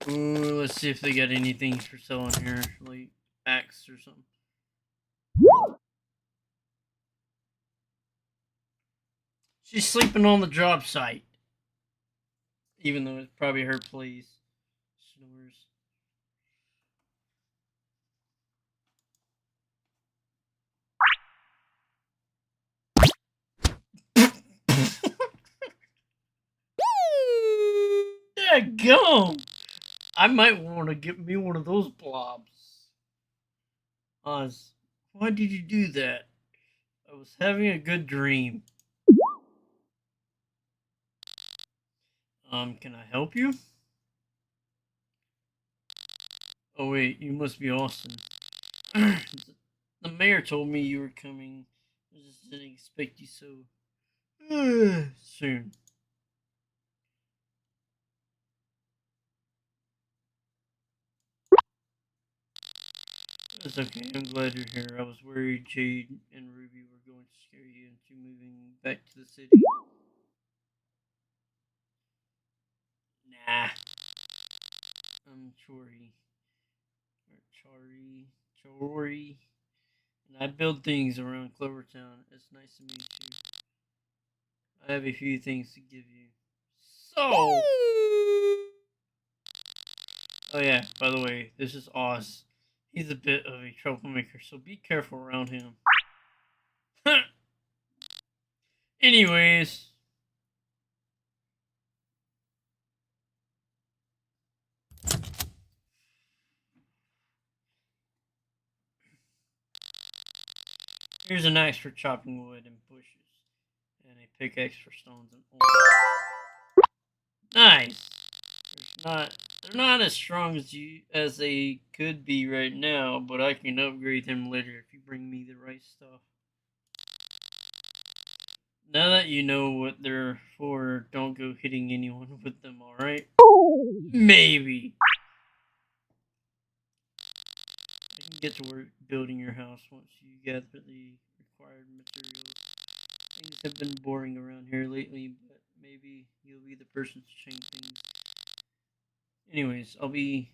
Ooh, let's see if they got anything for sale in here, like axe or something. She's sleeping on the job site, even though it's probably her place. Snores. That gum! I might want to get me one of those blobs. Oz, why did you do that? I was having a good dream. Can I help you? Oh wait, you must be Austin. The mayor told me you were coming. I just didn't expect you so soon. It's okay. I'm glad you're here. I was worried Jade and Ruby were going to scare you into moving back to the city. Nah, I'm Chori. Or Chori. And I build things around Clovertown. It's nice to meet you. I have a few things to give you. So, oh yeah, by the way, this is Oz. He's a bit of a troublemaker, so be careful around him. Anyways, here's an axe for chopping wood and bushes, and a pickaxe for stones and ore. Nice. They're not as strong as they could be right now, but I can upgrade them later if you bring me the right stuff. Now that you know what they're for, don't go hitting anyone with them, alright? Maybe. I can get to work building your house once you gather the required materials. Things have been boring around here lately, but maybe you'll be the person to change things. Anyways, I'll be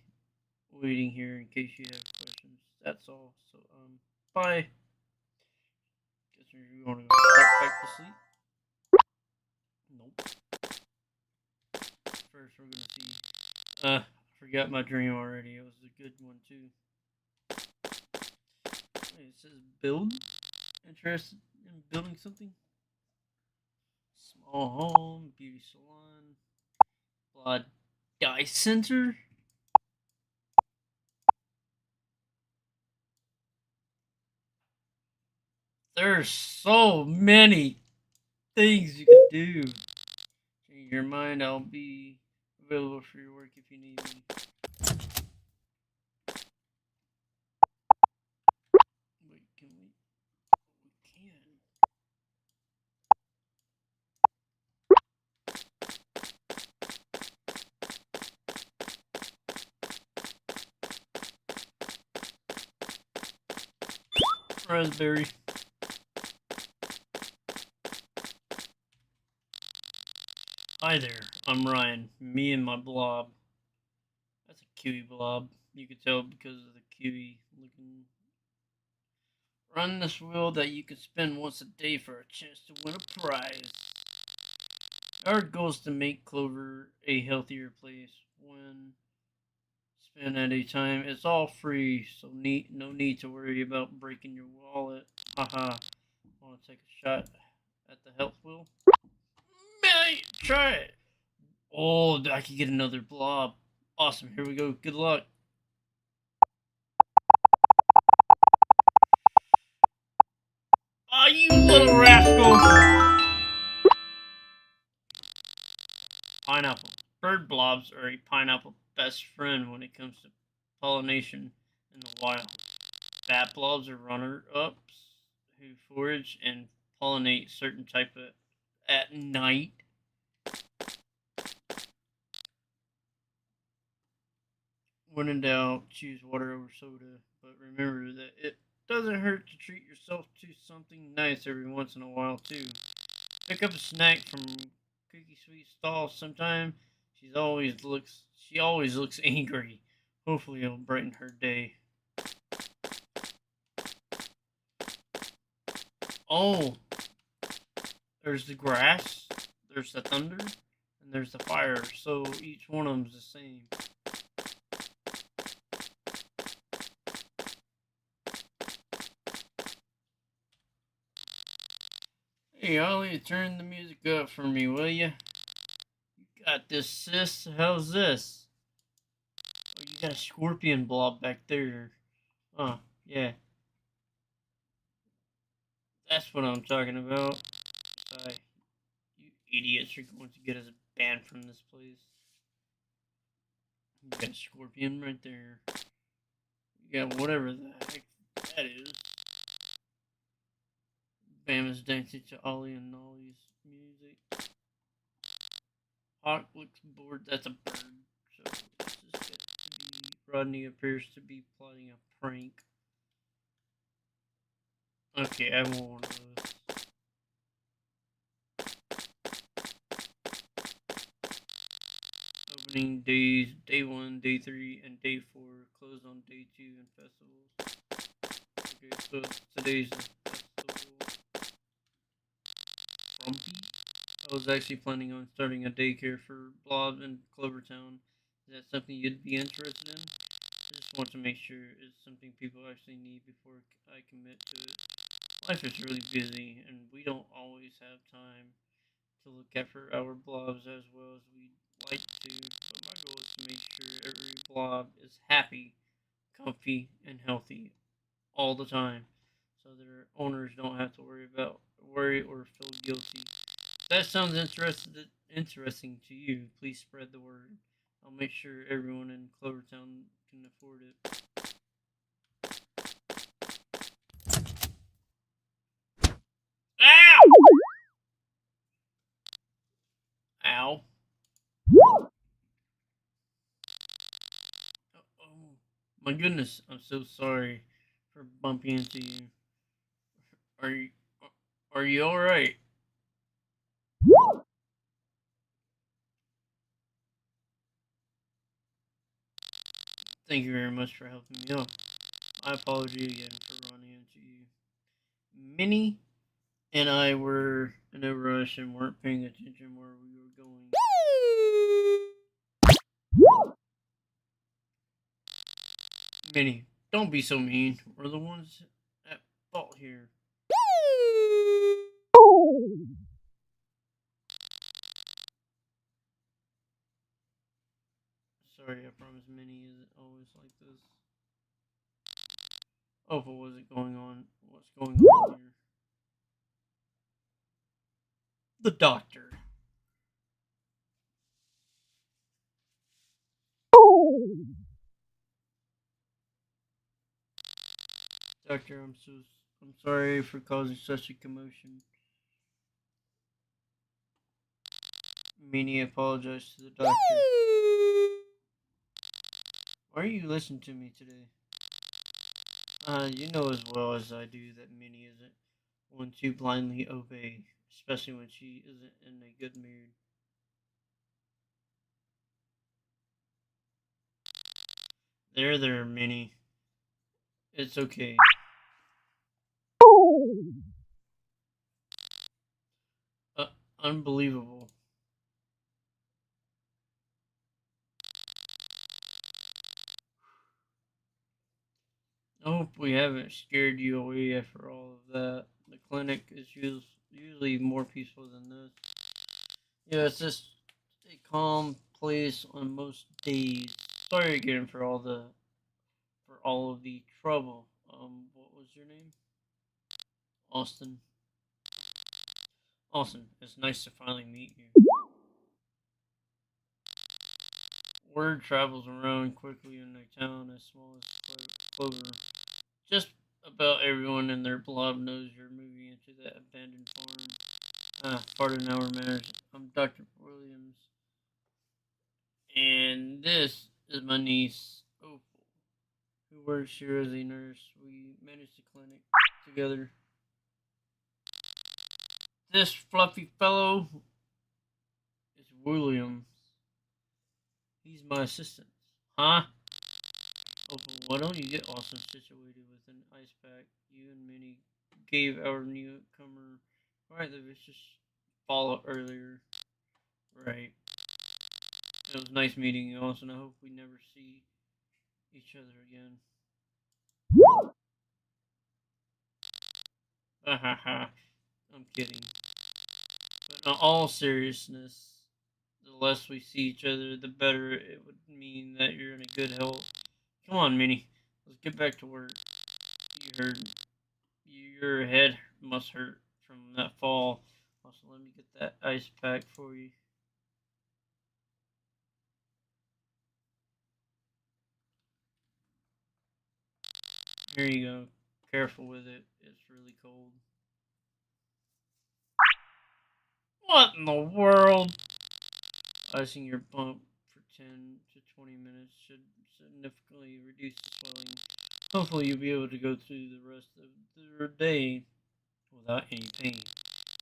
waiting here in case you have questions. That's all. So, bye. Guess we're going to go right back to sleep. Nope. First, we're gonna see. I forgot my dream already. It was a good one too. Wait, it says build. Interested in building something? Small home, beauty salon, blood dye center. There's so many things you can do. Change your mind. I'll be available for your work if you need me. Wait, can we? We can. Raspberry. Hi there, I'm Ryan. Me and my blob. That's a kiwi blob. You could tell because of the kiwi looking. Run this wheel that you can spin once a day for a chance to win a prize. Our goal is to make Clover a healthier place. One spin at a time. It's all free, so no need to worry about breaking your wallet. Haha. Want to take a shot at the health wheel? Man, try it. Oh, I can get another blob. Awesome. Here we go. Good luck. Ah, you little rascal! Pineapple. Bird blobs are a pineapple best friend when it comes to pollination in the wild. Bat blobs are runner-ups who forage and pollinate certain type of at night. When in doubt, choose water over soda, but remember that it doesn't hurt to treat yourself to something nice every once in a while too. Pick up a snack from Cookie Sweet stall sometime. She always looks angry. Hopefully it'll brighten her day. Oh, there's the grass, there's the thunder, and there's the fire. So each one of them's the same. Hey Ollie, turn the music up for me, will ya? You got this, sis. How's this? got a scorpion blob back there. Oh, yeah. That's what I'm talking about. You idiots are going to get us banned from this place. You got a scorpion right there. You got whatever the heck that is. Bam is dancing to Ollie and Nolly's music. Hawk looks bored. That's a bird. So this is good to be. Rodney appears to be plotting a prank. Okay, I won't want those. Opening days, day 1, day 3, and day 4. Closed on day 2 and festivals. Okay, so today's festival. Frumpy? I was actually planning on starting a daycare for Blob in Clovertown. Is that something you'd be interested in? I just want to make sure it's something people actually need before I commit to it. Life is really busy, and we don't always have time to look after our blobs as well as we'd like to, but my goal is to make sure every blob is happy, comfy, and healthy all the time, so their owners don't have to worry or feel guilty. If that sounds interesting to you, please spread the word. I'll make sure everyone in Clovertown can afford it. Ow! Ow. Oh, my goodness, I'm so sorry for bumping into you. Are you are you all right? Thank you very much for helping me out. I apologize again for running into you. Minnie and I were in a rush and weren't paying attention where we were going. Minnie, don't be so mean. We're the ones at fault here. Sorry, I promise Minnie isn't always like this. Oh, but what's going on? What's going on here? The doctor. Doctor, I'm sorry for causing such a commotion. Minnie apologized to the doctor. Why are you listening to me today? You know as well as I do that Minnie isn't one to blindly obey, especially when she isn't in a good mood. There, Minnie. It's okay. Uh, Unbelievable. I hope we haven't scared you away after all of that. The clinic is usually more peaceful than this. Yeah, it's just a calm place on most days. Sorry again for all of the trouble. What was your name? Austin. Austin, it's nice to finally meet you. Word travels around quickly in a town as small as Clover. Just about everyone and their blob knows you're moving into that abandoned farm. Pardon our manners. I'm Dr. Williams, and this is my niece, Opal, who works here as a nurse. We manage the clinic together. This fluffy fellow is Williams. He's my assistant. Huh? Opal, why don't you get Austin situated with an ice pack? You and Minnie gave our newcomer quite the vicious follow earlier. Right. It was nice meeting you, Austin. I hope we never see each other again. Ha ha ha. I'm kidding. But in all seriousness, the less we see each other, the better it would mean that you're in a good health. Come on, Minnie. Let's get back to work. You heard. Your head must hurt from that fall. Also, let me get that ice pack for you. Here you go. Careful with it. It's really cold. What in the world? Icing your bump for 10 to 20 minutes should significantly reduce the swelling. Hopefully, you'll be able to go through the rest of the day without any pain.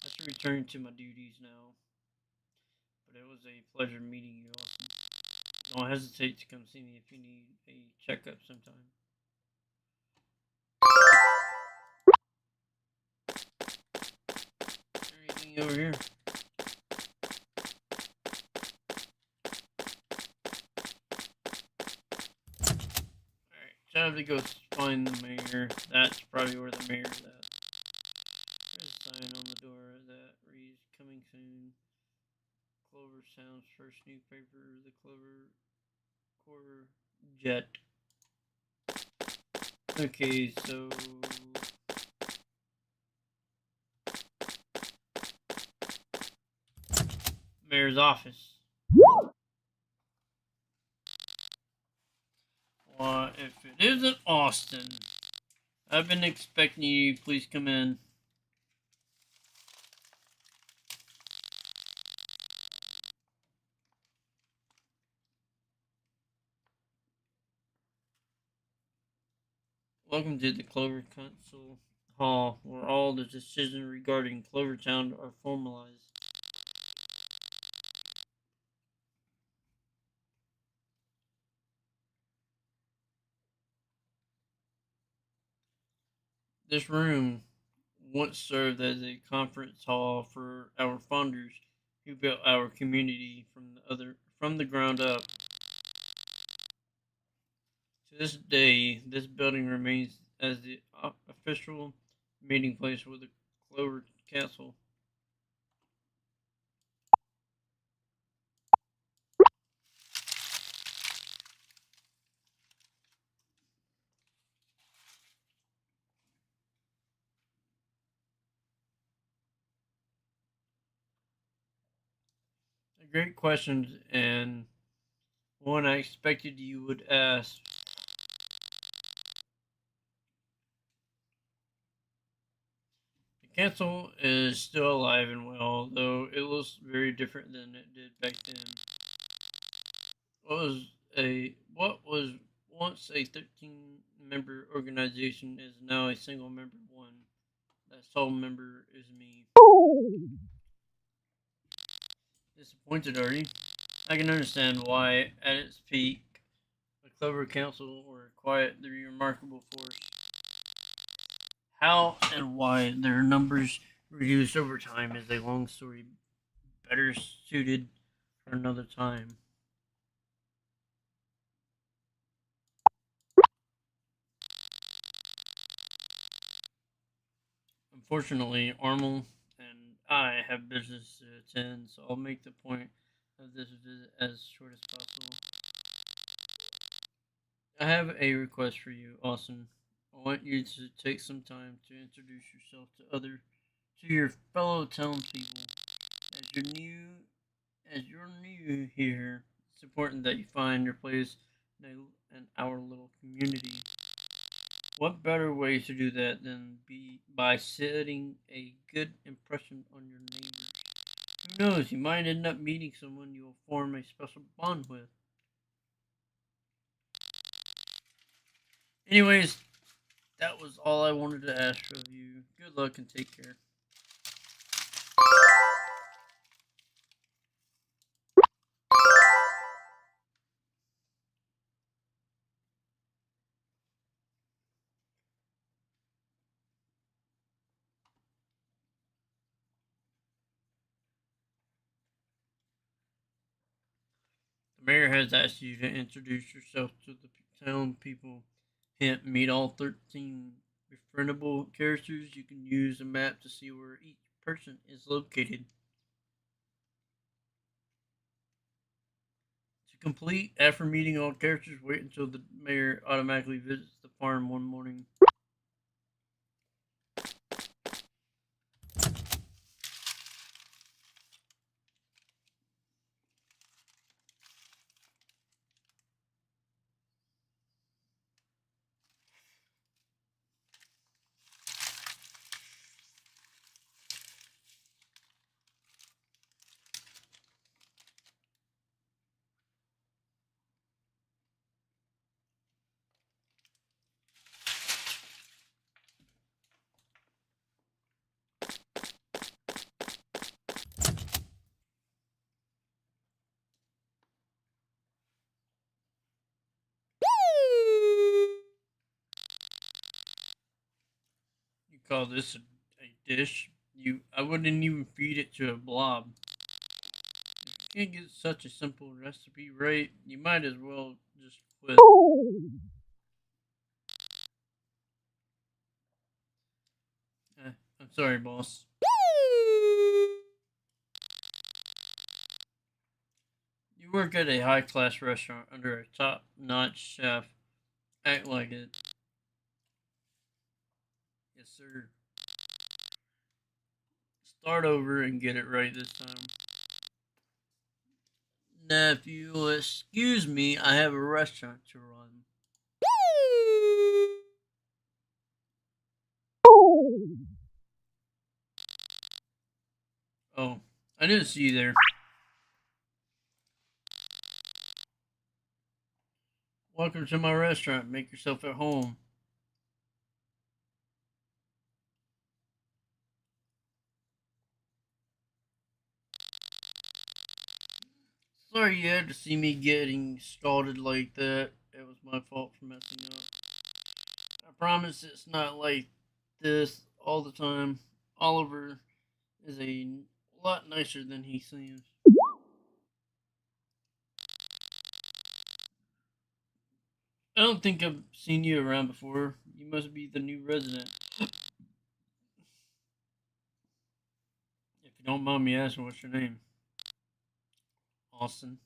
I should return to my duties now, but it was a pleasure meeting you, Austin. Don't hesitate to come see me if you need a checkup sometime. Is there anything over here? Alright, time to go find the mayor. That's probably where the mayor's at. There's a sign on the door that reads, "Coming soon. Clover Sound's first newspaper, the Clover Quarter Jet." Okay, so mayor's office. Why, if it isn't Austin, I've been expecting you. Please come in. Welcome to the Clover Council Hall, where all the decisions regarding Clovertown are formalized. This room once served as a conference hall for our founders who built our community from the ground up. To this day, this building remains as the official meeting place for the Clover Castle. A great question, and one I expected you would ask. The castle is still alive and well, though it looks very different than it did back then. What was once a 13-member organization is now a single member one. That sole member is me. Disappointed, are you? I can understand why, at its peak, the Clover Council were quite the remarkable force. How and why their numbers reduced over time is a long story, better suited for another time. Unfortunately, Armel and I have business to attend, so I'll make the point of this visit as short as possible. I have a request for you, Austin. I want you to take some time to introduce yourself to your fellow townspeople. As you're new here, it's important that you find your place in our little community. What better way to do that than by setting a good impression on your neighbors? Who knows, you might end up meeting someone you'll form a special bond with. Anyways, that was all I wanted to ask of you. Good luck and take care. The mayor has asked you to introduce yourself to the town people. Hint, meet all 13 befriendable characters. You can use a map to see where each person is located. To complete. After meeting all characters, wait until the mayor automatically visits the farm one morning. You call this a dish? I wouldn't even feed it to a blob. If you can't get such a simple recipe right, you might as well just quit. I'm sorry, boss. You work at a high class restaurant under a top notch chef. Act like it. Yes, sir. Start over and get it right this time. Nephew, excuse me, I have a restaurant to run. Oh, I didn't see you there. Welcome to my restaurant. Make yourself at home. Sorry you had to see me getting scalded like that. It was my fault for messing up. I promise it's not like this all the time. Oliver is a lot nicer than he seems. I don't think I've seen you around before. You must be the new resident. If you don't mind me asking, what's your name? Austin.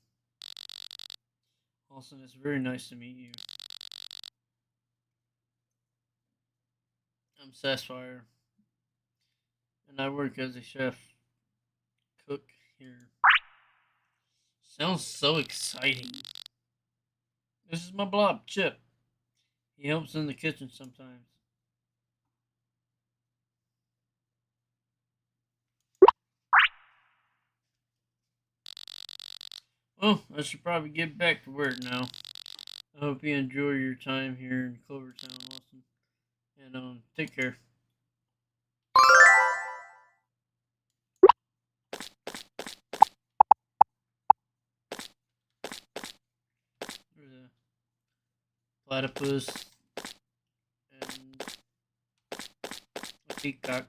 Austin, it's very nice to meet you. I'm Sassfire, and I work as a chef cook here. Sounds so exciting. This is my blob, Chip. He helps in the kitchen sometimes. Well, I should probably get back to work now. I hope you enjoy your time here in Clovertown, Austin. And take care. There's a platypus and a peacock.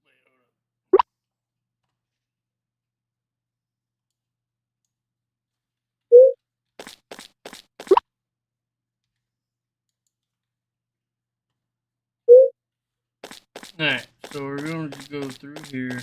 Wait, hold up. Alright, so we're going to go through here.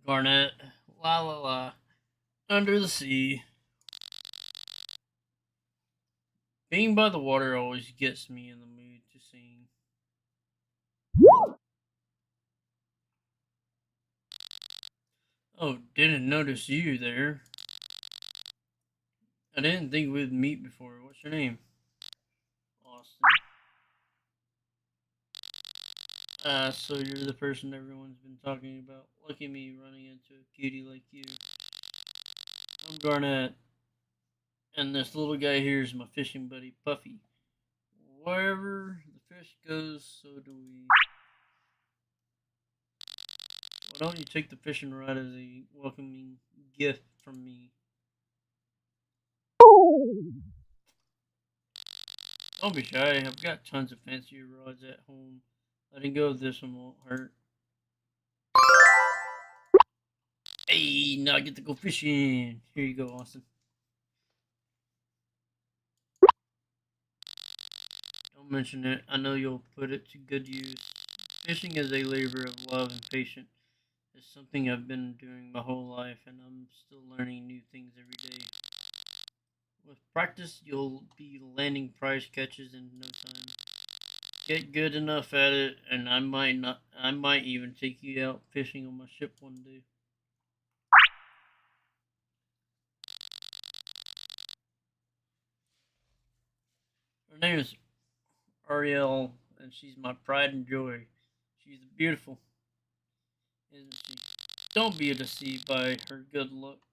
Garnet, la la la, under the sea. Being by the water always gets me in the mood to sing. Oh, didn't notice you there. I didn't think we'd meet before. What's your name? Austin. So you're the person everyone's been talking about. Look at me running into a cutie like you. I'm Garnet, and this little guy here is my fishing buddy, Puffy. Wherever the fish goes, so do we. Why don't you take the fishing rod as a welcoming gift from me? Don't be shy. I've got tons of fancier rods at home. Letting go of this one won't hurt. Hey, now I get to go fishing. Here you go, Austin. Don't mention it. I know you'll put it to good use. Fishing is a labor of love and patience. It's something I've been doing my whole life, and I'm still learning new things every day. With practice, you'll be landing prize catches in no time. Get good enough at it, and I might even take you out fishing on my ship one day. Her name is Ariel, and she's my pride and joy. She's beautiful, isn't she? Don't be deceived by her good looks,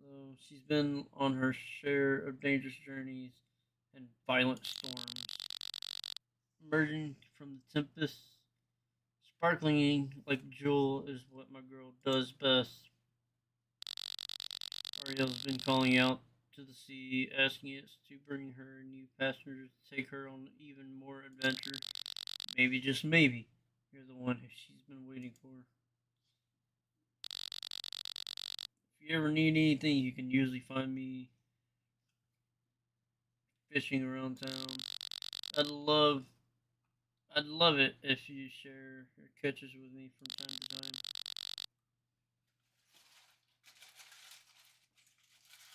though she's been on her share of dangerous journeys and violent storms. Emerging from the tempest, sparkling like a jewel is what my girl does best. Ariel's been calling out to the sea, asking it to bring her new passengers to take her on even more adventure. Maybe, just maybe, you're the one she's been waiting for. If you ever need anything, you can usually find me fishing around town. I'd love I'd love it if you share your catches with me from time to time.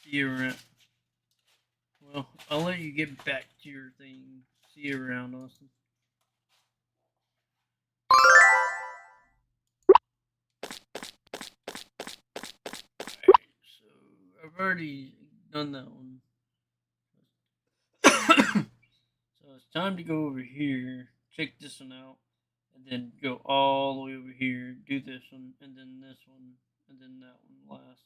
See you around. Well, I'll let you get back to your thing. See you around, Austin. Alright, so I've already done that one. So it's time to go over here, check this one out, and then go all the way over here, do this one, and then this one, and then that one last.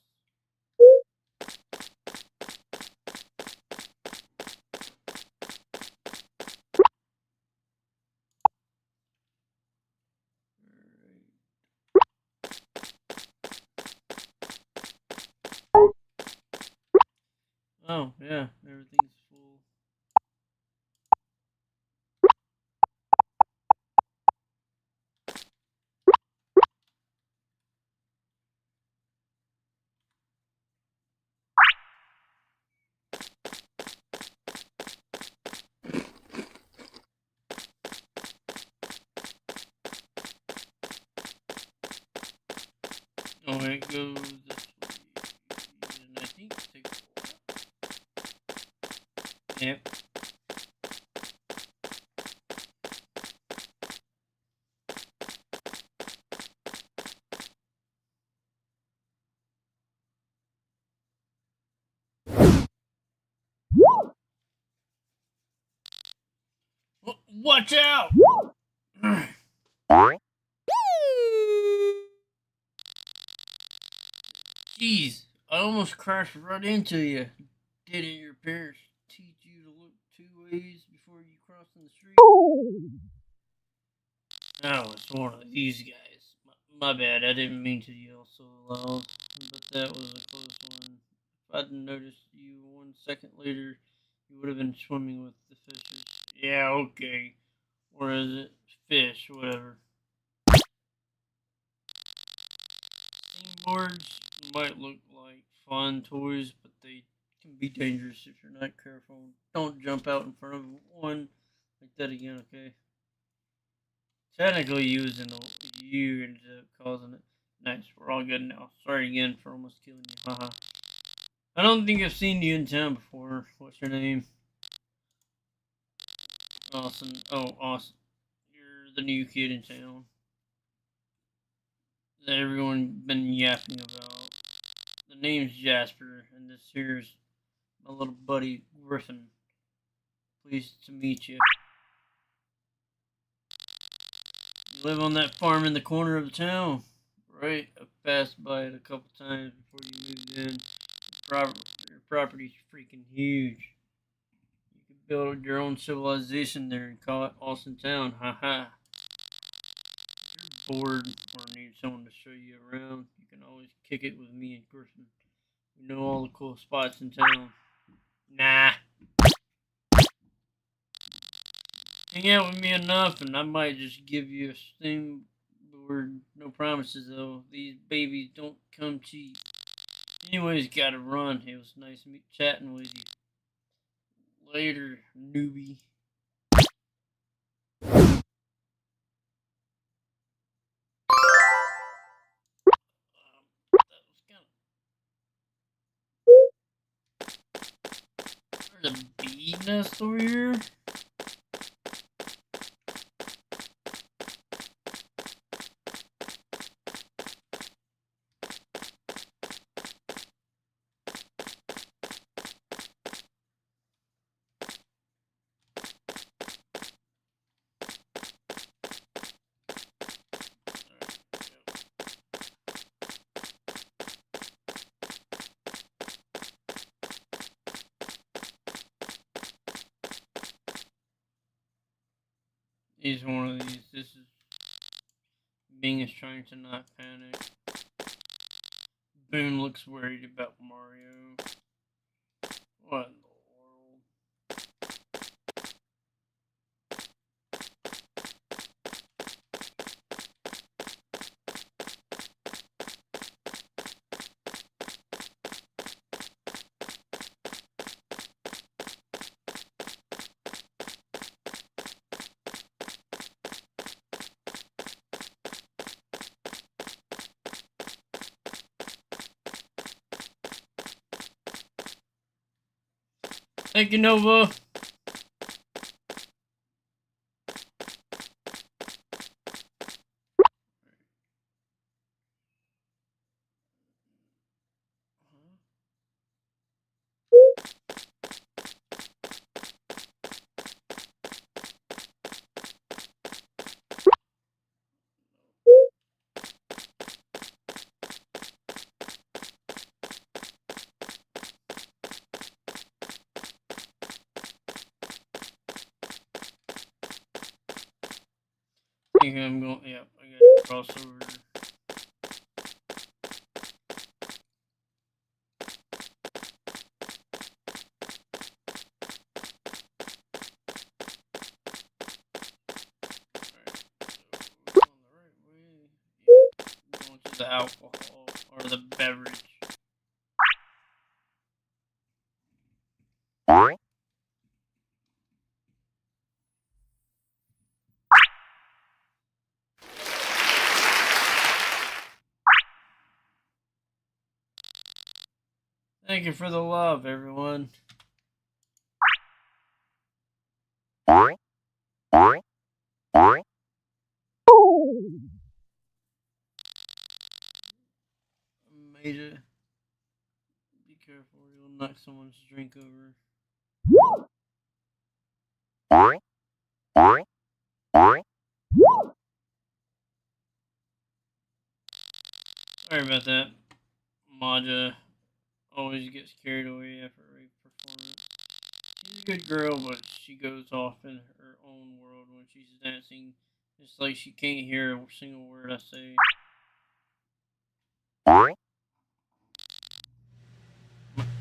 Oh, yeah, everything's full. Oh, it goes this way. And I think it takes a while. Yep. Watch out! Jeez, I almost crashed right into you. Didn't your parents teach you to look two ways before you cross in the street? Oh, it's one of these guys. My bad, I didn't mean to yell so loud, but that was a close one. If I'd noticed you 1 second later, you would have been swimming with the fishes. Yeah, okay. Or is it fish, whatever. Steamboards might look like fun toys, but they can be dangerous if you're not careful. Don't jump out in front of one like that again, okay? Technically, you ended up causing it. Nice, we're all good now. Sorry again for almost killing you. Haha. I don't think I've seen you in town before. What's your name? Austin. Oh, Austin. You're the new kid in town that everyone been yapping about. The name's Jasper, and this here's my little buddy Griffin. Pleased to meet you. You live on that farm in the corner of the town, right? I passed by it a couple times before you moved in. Your property's freaking huge. You could build your own civilization there and call it Austin Town. Haha. If you're bored or need someone to show you around, you can always kick it with me and Griffin. We know all the cool spots in town. Nah. Hang out with me enough and I might just give you a steam board. No promises though. These babies don't come cheap. Anyways, gotta run. It was nice chatting with you. Later, newbie. That was kind of. There's a bee nest over here. He's one of these. This is. Bing is trying to not panic. Boone looks worried about Mario. What in the world? Thank you, Nova. I think I'm going. Yep, I gotta cross over. Going to the alcohol or the beverage. Thank you for the love, everyone. Major, be careful, you'll knock someone's drink over. Sorry about that. Maja always gets carried away after a performance. She's a good girl, but she goes off in her own world when she's dancing. It's like she can't hear a single word I say.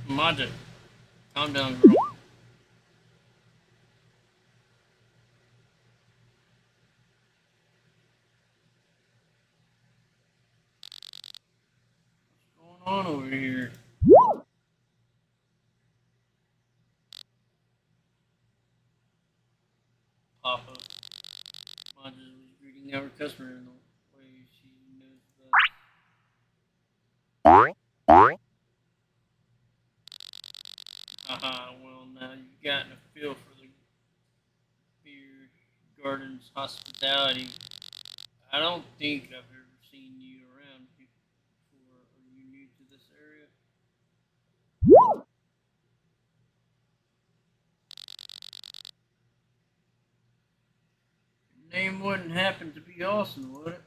Maja, calm down, girl. What's going on over here? Papa. Maja was greeting our customer in the way she knows best. Haha, well now you've gotten a feel for the beer garden's hospitality. I don't think I've ever seen you around before. Are you new to this area? Your name wouldn't happen to be Austin, would it?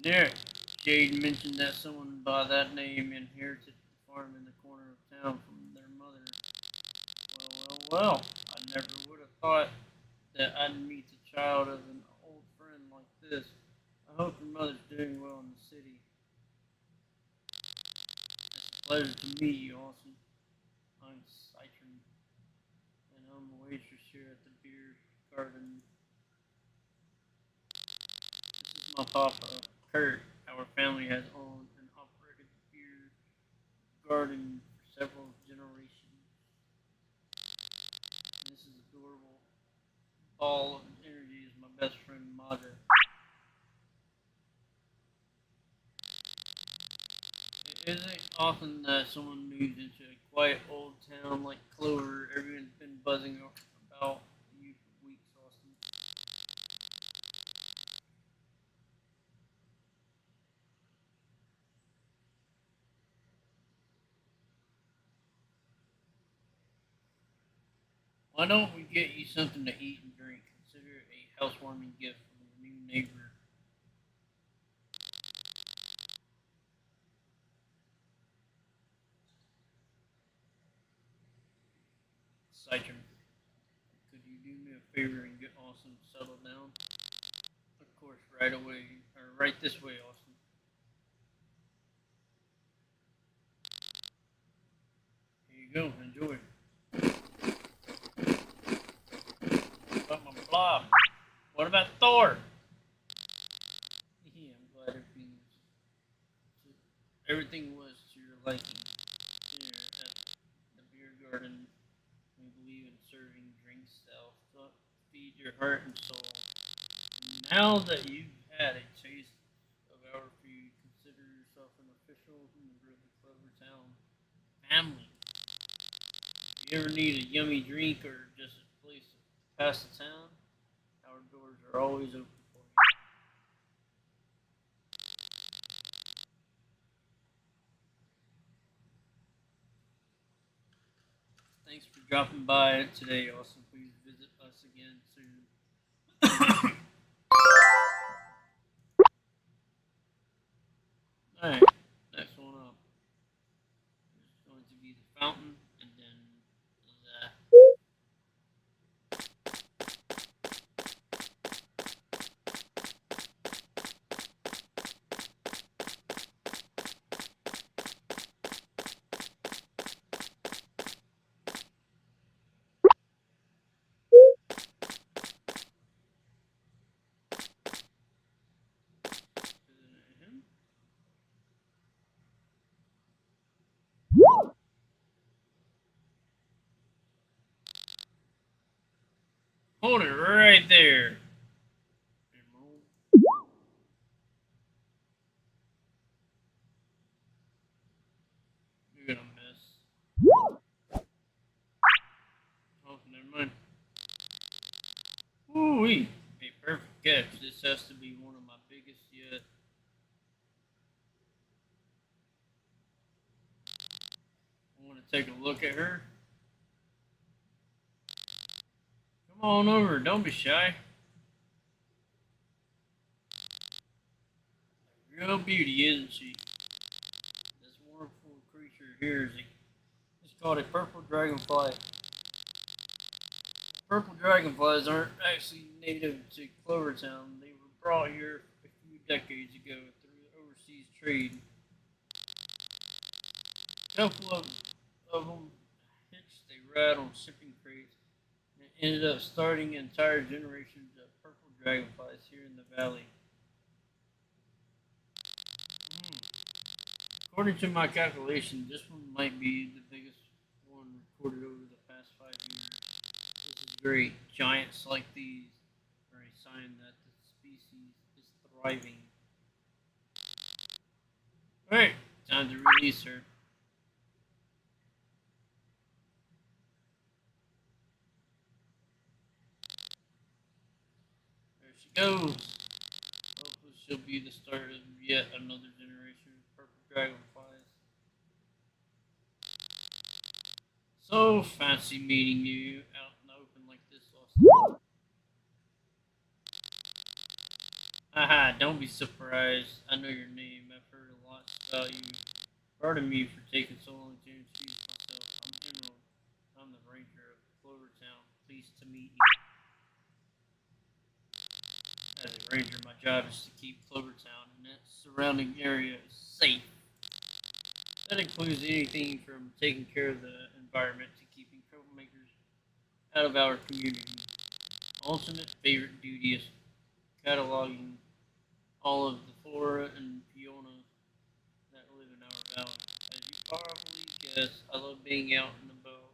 Yeah, Jade mentioned that someone by that name inherited the farm in the corner of town from their mother. Well. I never would have thought that I'd meet the child of an old friend like this. I hope your mother's doing well in the city. It's a pleasure to meet you, Austin. I'm Citron, and I'm a waitress here at the beer garden. This is my papa, Kurt. Our family has owned and operated the beer garden for several generations. And this is adorable ball of energy is my best friend Maja. It isn't often that someone moves into a quiet old town like Clover. Everyone's been buzzing about you for weeks, Austin. Why don't we get you something to eat and drink? Consider it a housewarming gift from your new neighbor, Citron. Could you do me a favor and get Austin settled down? Of course, right away, or right this way, Austin. Here you go, enjoy. But my blob. What about Thor? Yeah, I'm glad everything was to your liking. Here at the beer garden, we believe in serving drinks that will feed your heart and soul. Now that you've had a taste of our food, consider yourself an official member of the Clover Town family. If you ever need a yummy drink or just a place to pass the town, our doors are always open for you. Thanks for dropping by today. Also, please visit us again soon. All right, next one up is going to be the fountain, and then the. Hold it right there. You're gonna miss. Oh, never mind. Ooh-wee. A perfect catch. This has to be one of my biggest yet. I want to take a look at her. Come on over. Don't be shy. Real beauty, isn't she? This wonderful creature here is called a purple dragonfly. Purple dragonflies aren't actually native to Clovertown. They were brought here a few decades ago through overseas trade. A couple of them hitched a ride on shipping crates and ended up starting entire generations of purple dragonflies here in the valley. Hmm. According to my calculation, this one might be the biggest one recorded over the past 5 years. This is great. Giants like these are a sign that the species is thriving. Alright, time to release her. There she goes. Hopefully she'll be the start of yet another generation of purple dragonflies. So fancy meeting you out in the open like this, Austin. Haha, don't be surprised. I know your name. I've heard a lot about you. Pardon me for taking so long to introduce myself. I'm the ranger of Clovertown. Pleased to meet you. As a ranger, my job is to keep Clovertown and its surrounding area safe. That includes anything from taking care of the environment to keeping troublemakers out of our community. Alternate favorite duty is cataloging all of the flora and fauna that live in our valley. As you probably guess, I love being out and about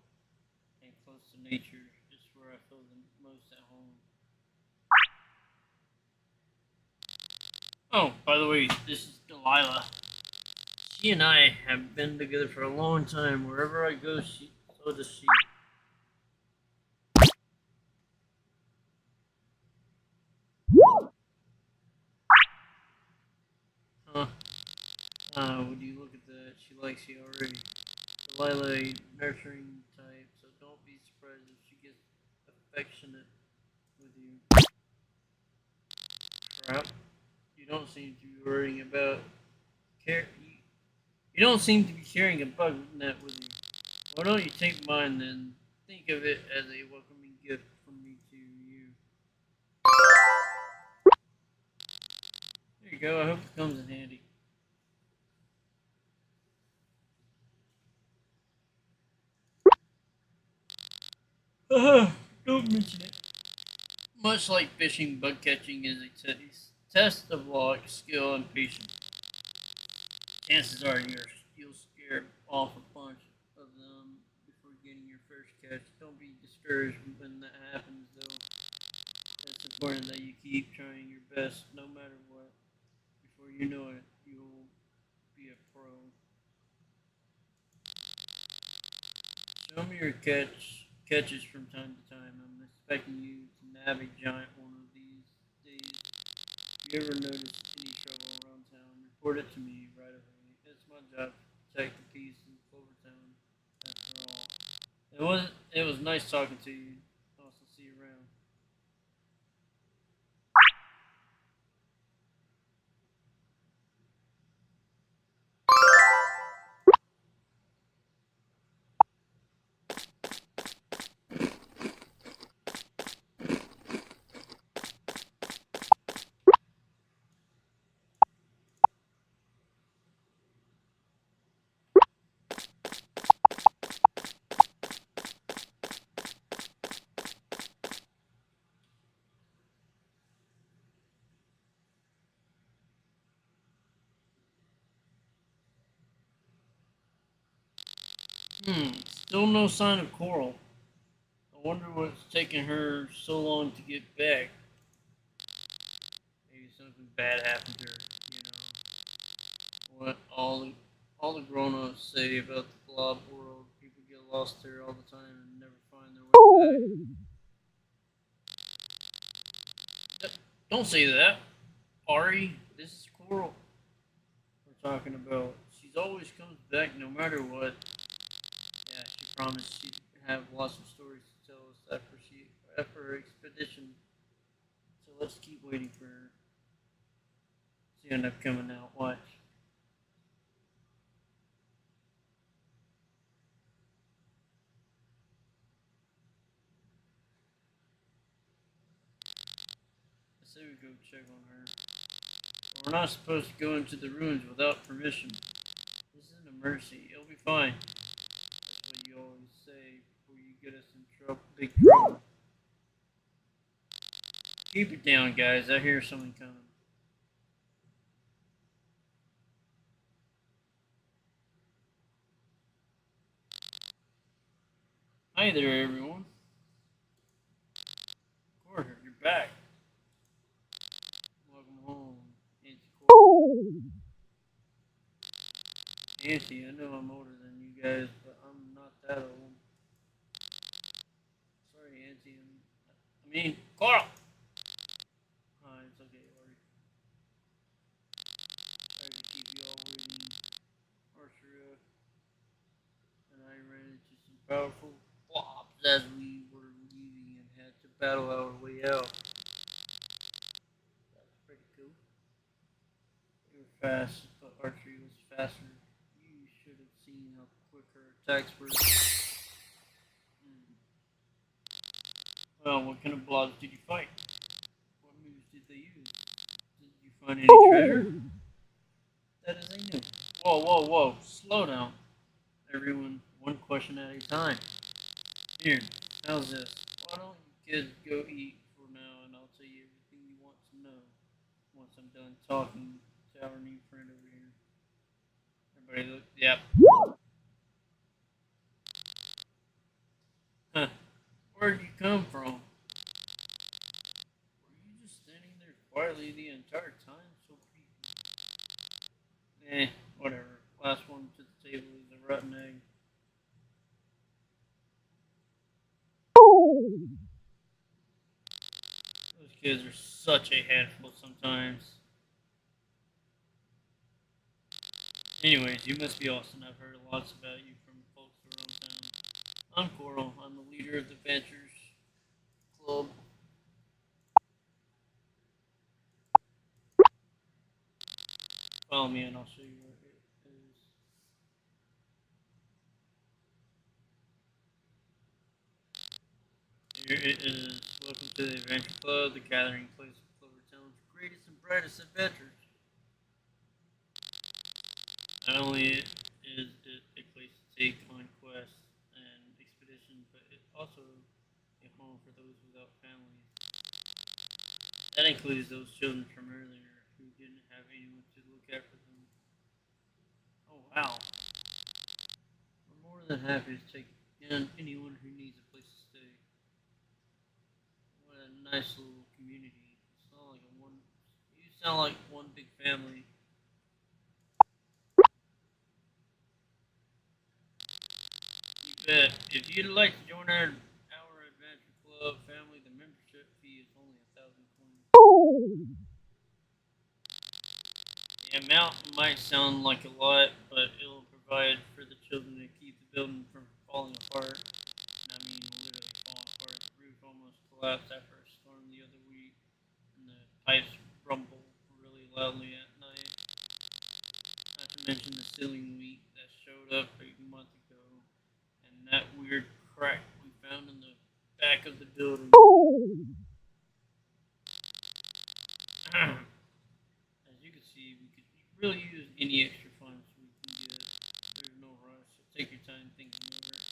and close to nature, just where I feel the most at home. Oh, by the way, this is Delilah. She and I have been together for a long time. Wherever I go, so does she. Huh? Would you look at that? She likes you already. Delilah, a nurturing type, so don't be surprised if she gets affectionate with you. Crap. You don't seem to be worrying about care. You don't seem to be carrying a bug net with you. Why don't you take mine then? Think of it as a welcoming gift from me to you. There you go. I hope it comes in handy. Don't mention it. Much like fishing, bug catching is a test of luck, skill, and patience. Chances are you'll scare off a bunch of them before getting your first catch. Don't be discouraged when that happens, though. It's important that you keep trying your best, no matter what. Before you know it, you'll be a pro. Show me your catches from time to time. I'm expecting you to nab a giant one of these days. If you ever notice any trouble around town, report it to me right away. It's my job to protect the peace in Clovertown. After all, it was nice talking to you. Also, see you around. Still no sign of Coral. I wonder what's taking her so long to get back. Maybe something bad happened to her. You know what all the grown-ups say about the blob world. People get lost there all the time and never find their way back. Don't say that, Ari. This is Coral we're talking about. She's always comes back no matter what. Yeah, she promised she'd have lots of stories to tell us after her expedition. So let's keep waiting for her. She end up coming out. Watch. I say we go check on her. But we're not supposed to go into the ruins without permission. This isn't a mercy. It'll be fine. That's what you always say before you get us in trouble, big trouble. Keep it down, guys. I hear someone coming. Hi there, everyone. Corker, you're back. Welcome home, Auntie Corker. Auntie, I know I'm older than you guys, but I'm not that old. Sorry, Auntie. I mean, Carl. It's okay, Ori. Sorry to keep you all waiting. Archeria and I ran into some powerful blobs as we were leaving and had to battle our way out. That was pretty cool. attacks were. Well, what kind of blobs did you fight? What moves did they use? Did you find any treasure? That is a new. Whoa, whoa, whoa! Slow down, everyone. One question at a time. Here, how's this? Why don't you kids go eat for now, and I'll tell you everything you want to know once I'm done talking to our new friend over here. Everybody look. Yep. Huh. Where'd you come from? Were you just standing there quietly the entire time? So creepy. Whatever. Last one to the table is a rotten egg. Those kids are such a handful sometimes. Anyways, you must be Austin. I've heard lots about you from folks around town. I'm Coral. I'm the leader of the Ventures Club. Follow me and I'll show you where it is. Here it is. Welcome to the Adventure Club, the gathering place of Clovertown's greatest and brightest adventures. Not only is it a place to take on quests and expeditions, but it's also a home for those without families. That includes those children from earlier who didn't have anyone to look after them. Oh wow. We're more than happy to take in anyone who needs a place to stay. What a nice little community. You sound like one big family. You bet. If you'd like to join our adventure club family, the membership fee is only 1,000 coins. The amount might sound like a lot, but it'll provide for the children to keep the building from falling apart. And I mean, literally falling apart. The roof almost collapsed after a storm the other week, and the pipes rumble really loudly at night. Not to mention the ceiling leak that showed up a month ago, and that weird crack we found in the back of the building. As you can see, we could really use any extra funds we can get. There's no rush, so take your time thinking over it.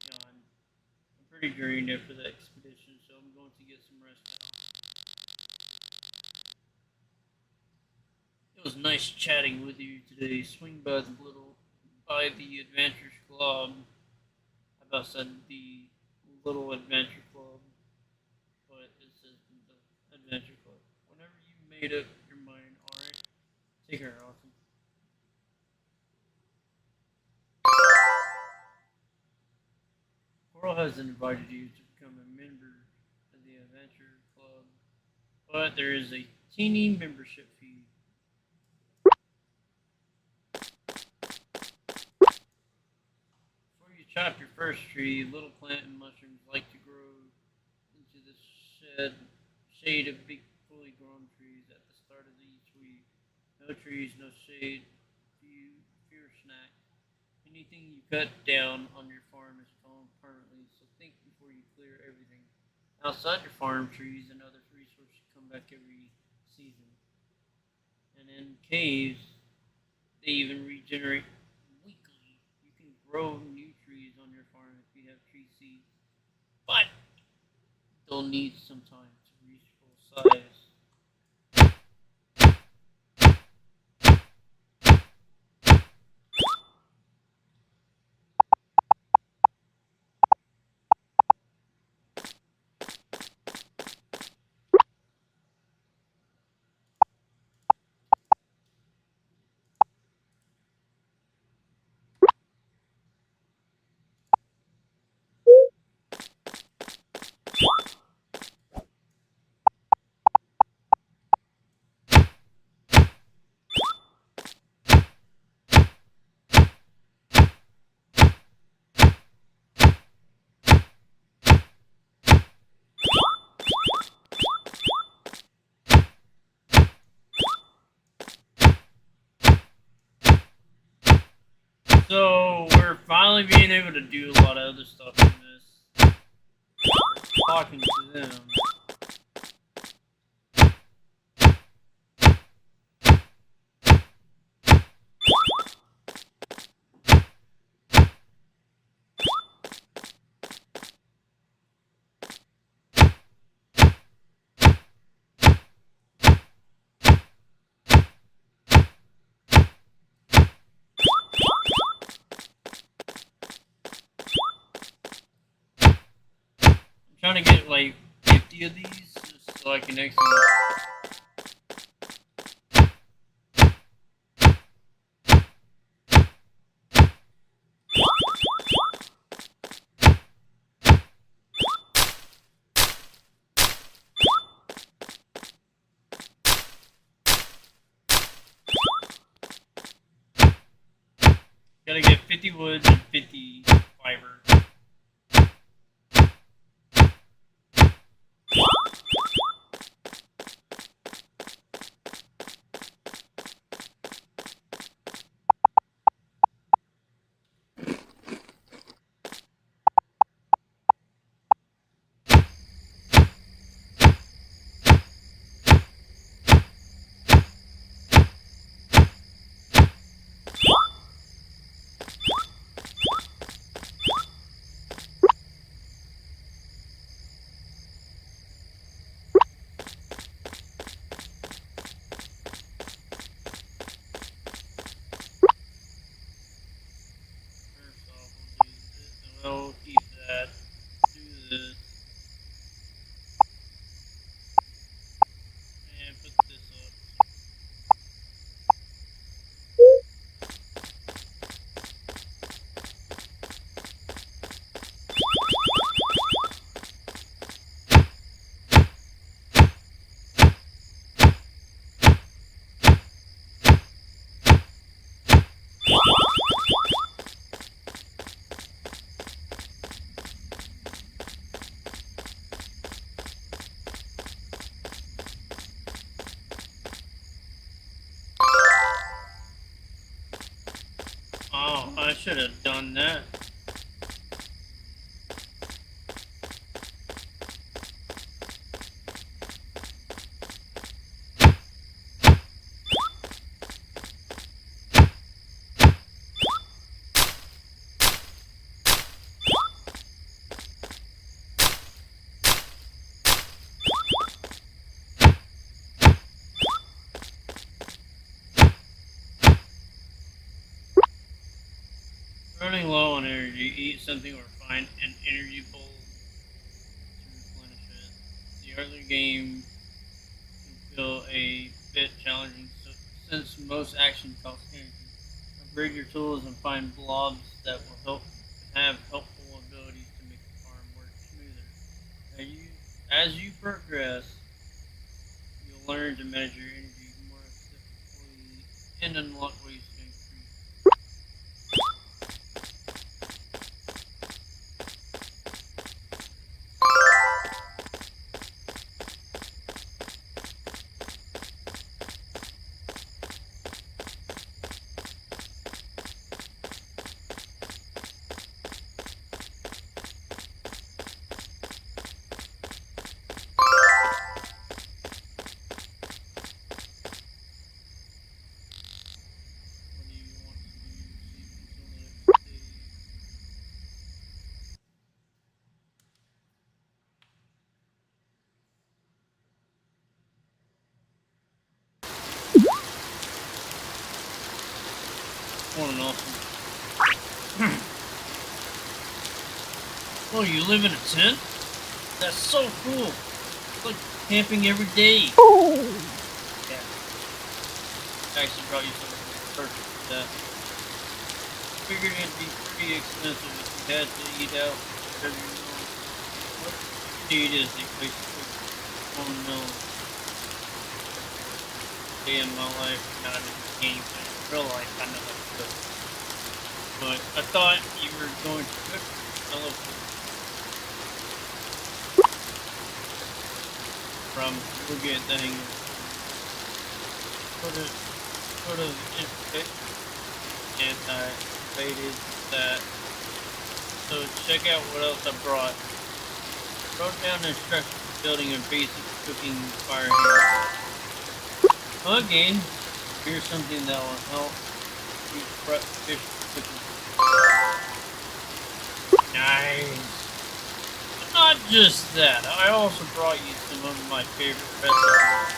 John, I'm pretty drained after that expedition, so I'm going to get some rest now. It was nice chatting with you today. Swing by the Adventures Club. I about said the Little Adventure Club, but it says the Adventure Club. Whenever you made up your mind, alright? Take care, Austin. Coral has invited you to become a member of the Adventure Club, but there is a teeny membership fee. Before you chop your first tree, little plant and mushrooms like to grow into the shade of big, fully grown trees at the start of each week. No trees, no shade, fewer snacks. Anything you cut down on your farm is gone permanently, so think before you clear everything. Outside your farm, trees and other resources come back every season. And in caves, they even regenerate weekly. You can grow new trees on your farm if you have tree seeds, but they'll need some time to reach full size. So we're finally only being able to do a lot of other stuff in this, talking to them. I'm trying to get like 50 of these just so I can actually. Gotta get 50 wood and 50 fiber. I'll keep that. Do this. And put this up. Oh, I should have done that. Running low on energy, eat something or find an energy bowl to replenish it. The early game can feel a bit challenging since most action costs energy. Upgrade your tools and find blobs that will have helpful abilities to make the farm work smoother. As you progress, you'll learn to manage your energy more effectively and unlock ways to increase. What an awesome. Oh, you live in a tent? That's so cool. It's like camping every day. Yeah. I actually brought you something perfect for that. Figured it'd be pretty expensive if you had to eat out every meal. What you need is a place to cook your own meal. Day in my life, not in the game, but in real life, I know how to cook. But I thought you were going to cook. I love cooking. We'll get the hang of it. Sort of intricate, anti-faded that So check out what else I brought. Wrote down the instructions for building a basic cooking fire here. Again, here's something that will help you prep fish cooking. Nice. But not just that, I also brought you some of my favorite recipes.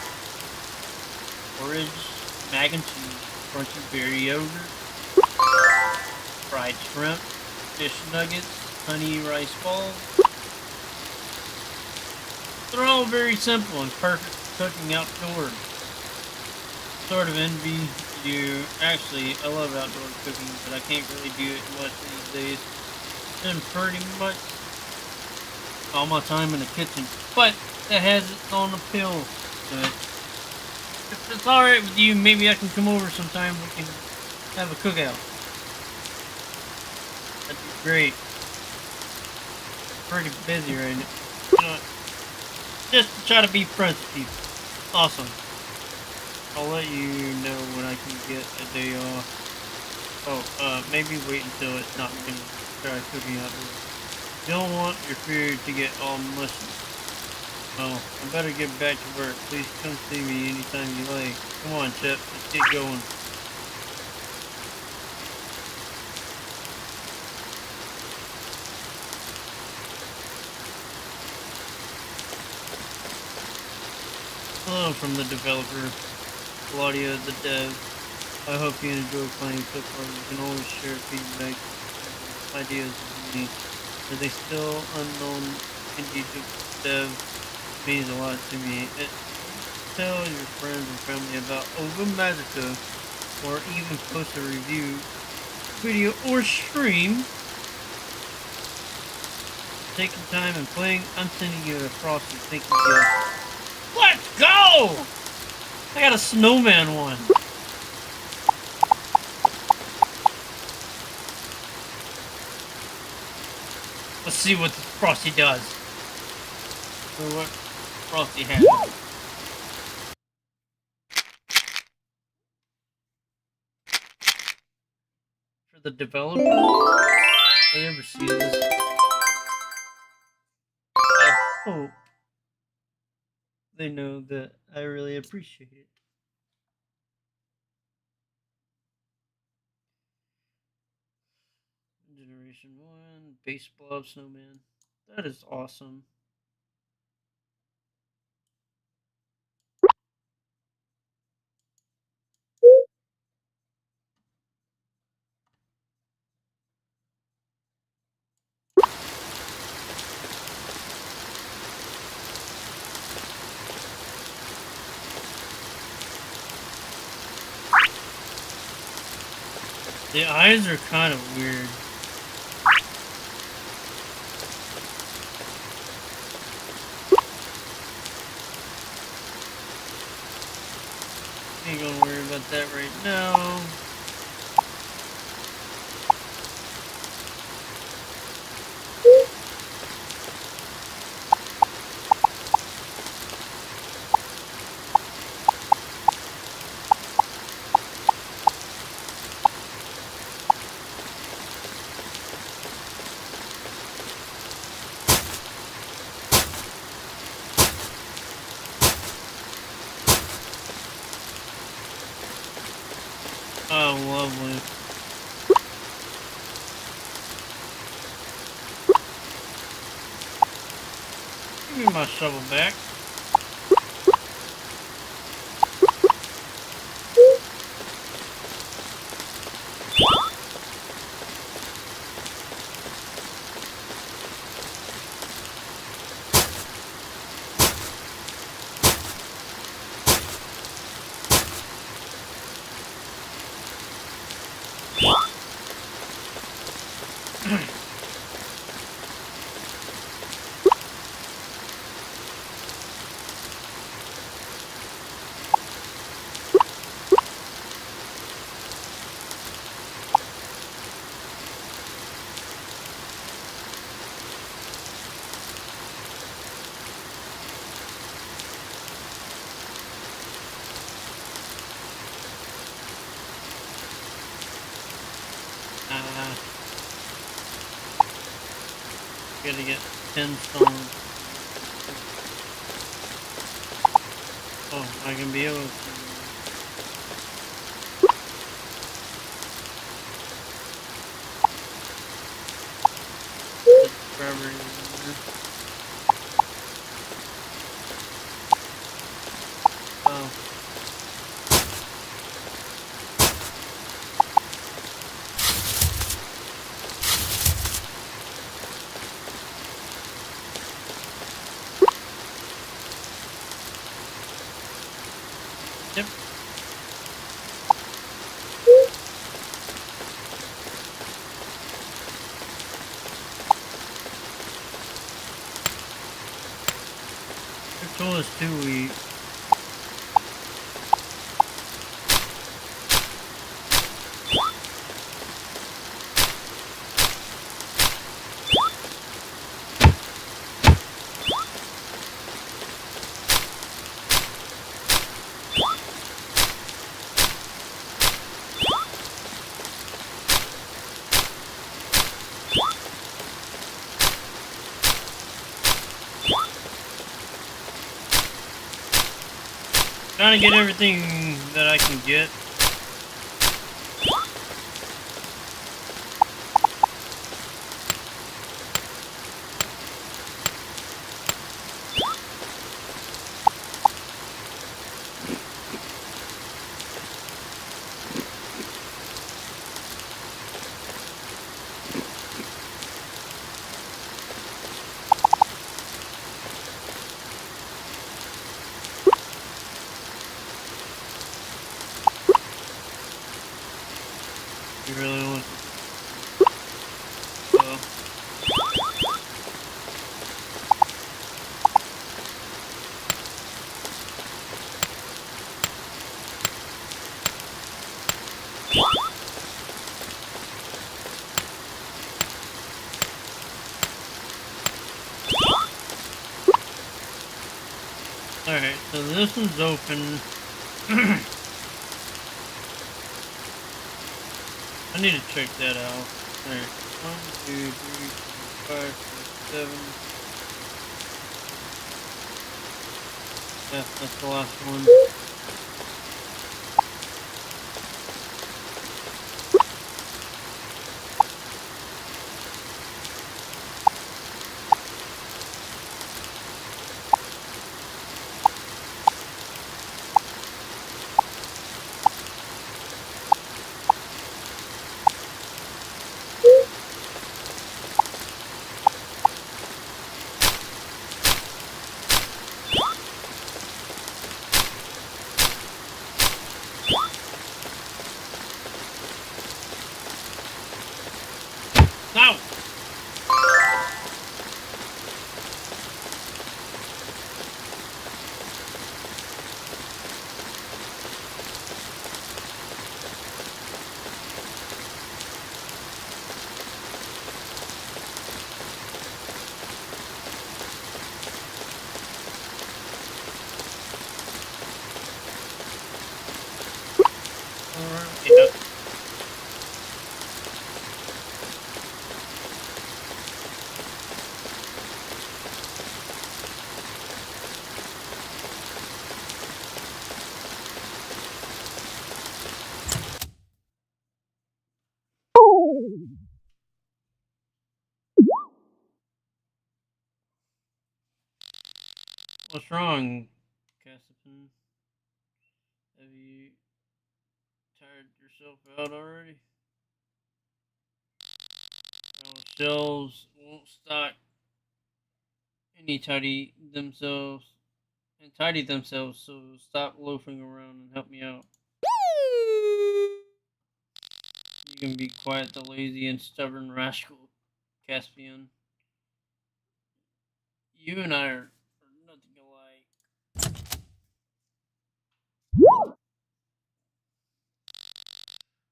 Porridge, mac and cheese, crunchy berry yogurt, fried shrimp, fish nuggets, honey rice balls. They're all very simple and perfect for cooking outdoors. Sort of envy you. Actually, I love outdoor cooking, but I can't really do it much these days. Spend pretty much all my time in the kitchen, but that has its own appeal to it. If it's alright with you, maybe I can come over sometime. We can have a cookout. That'd be great. Pretty busy right now. You know, just to try to be friends with people. Awesome. I'll let you know when I can get a day off. Oh, maybe wait until it's not raining to try cooking outdoors. You don't want your food to get all mushy. Oh, I better get back to work. Please come see me anytime you like. Come on, Chip. Let's get going. Hello from the developer, Claudia the dev. I hope you enjoy playing so far. You can always share feedback and ideas with me. Are they still unknown indie dev? Means a lot to me. Tell your friends and family about Ova Magica, or even post a review, video, or stream. Taking time and playing, I'm sending you a frosty. Thank you, guys. Let's go! I got a snowman one. Let's see what this frosty does. Or what frosty has. For the developer, they ever see this? I hope they know that I really appreciate it. Generation 1, base blob snowman. That is awesome. The eyes are kind of weird. Ain't gonna worry about that right now. Oh, lovely. Give me my shovel back. Gotta get 10 stone. Oh, I can be able to. Put strawberries in there. Oh. Yep. Your tool is too weak. Trying to get everything that I can get. You really want to. Alright, so this one's open. I need to check that out. Alright, 1, 2, 3, 4, 5, 6, 7. Yeah, that's the last one. No! Yep. What's wrong, Cassipin? Have you tired yourself out already? Shelves won't stock any tidy themselves, so stop loafing around and help me out. You can be quite the lazy and stubborn rascal, Caspian. You and I are nothing alike.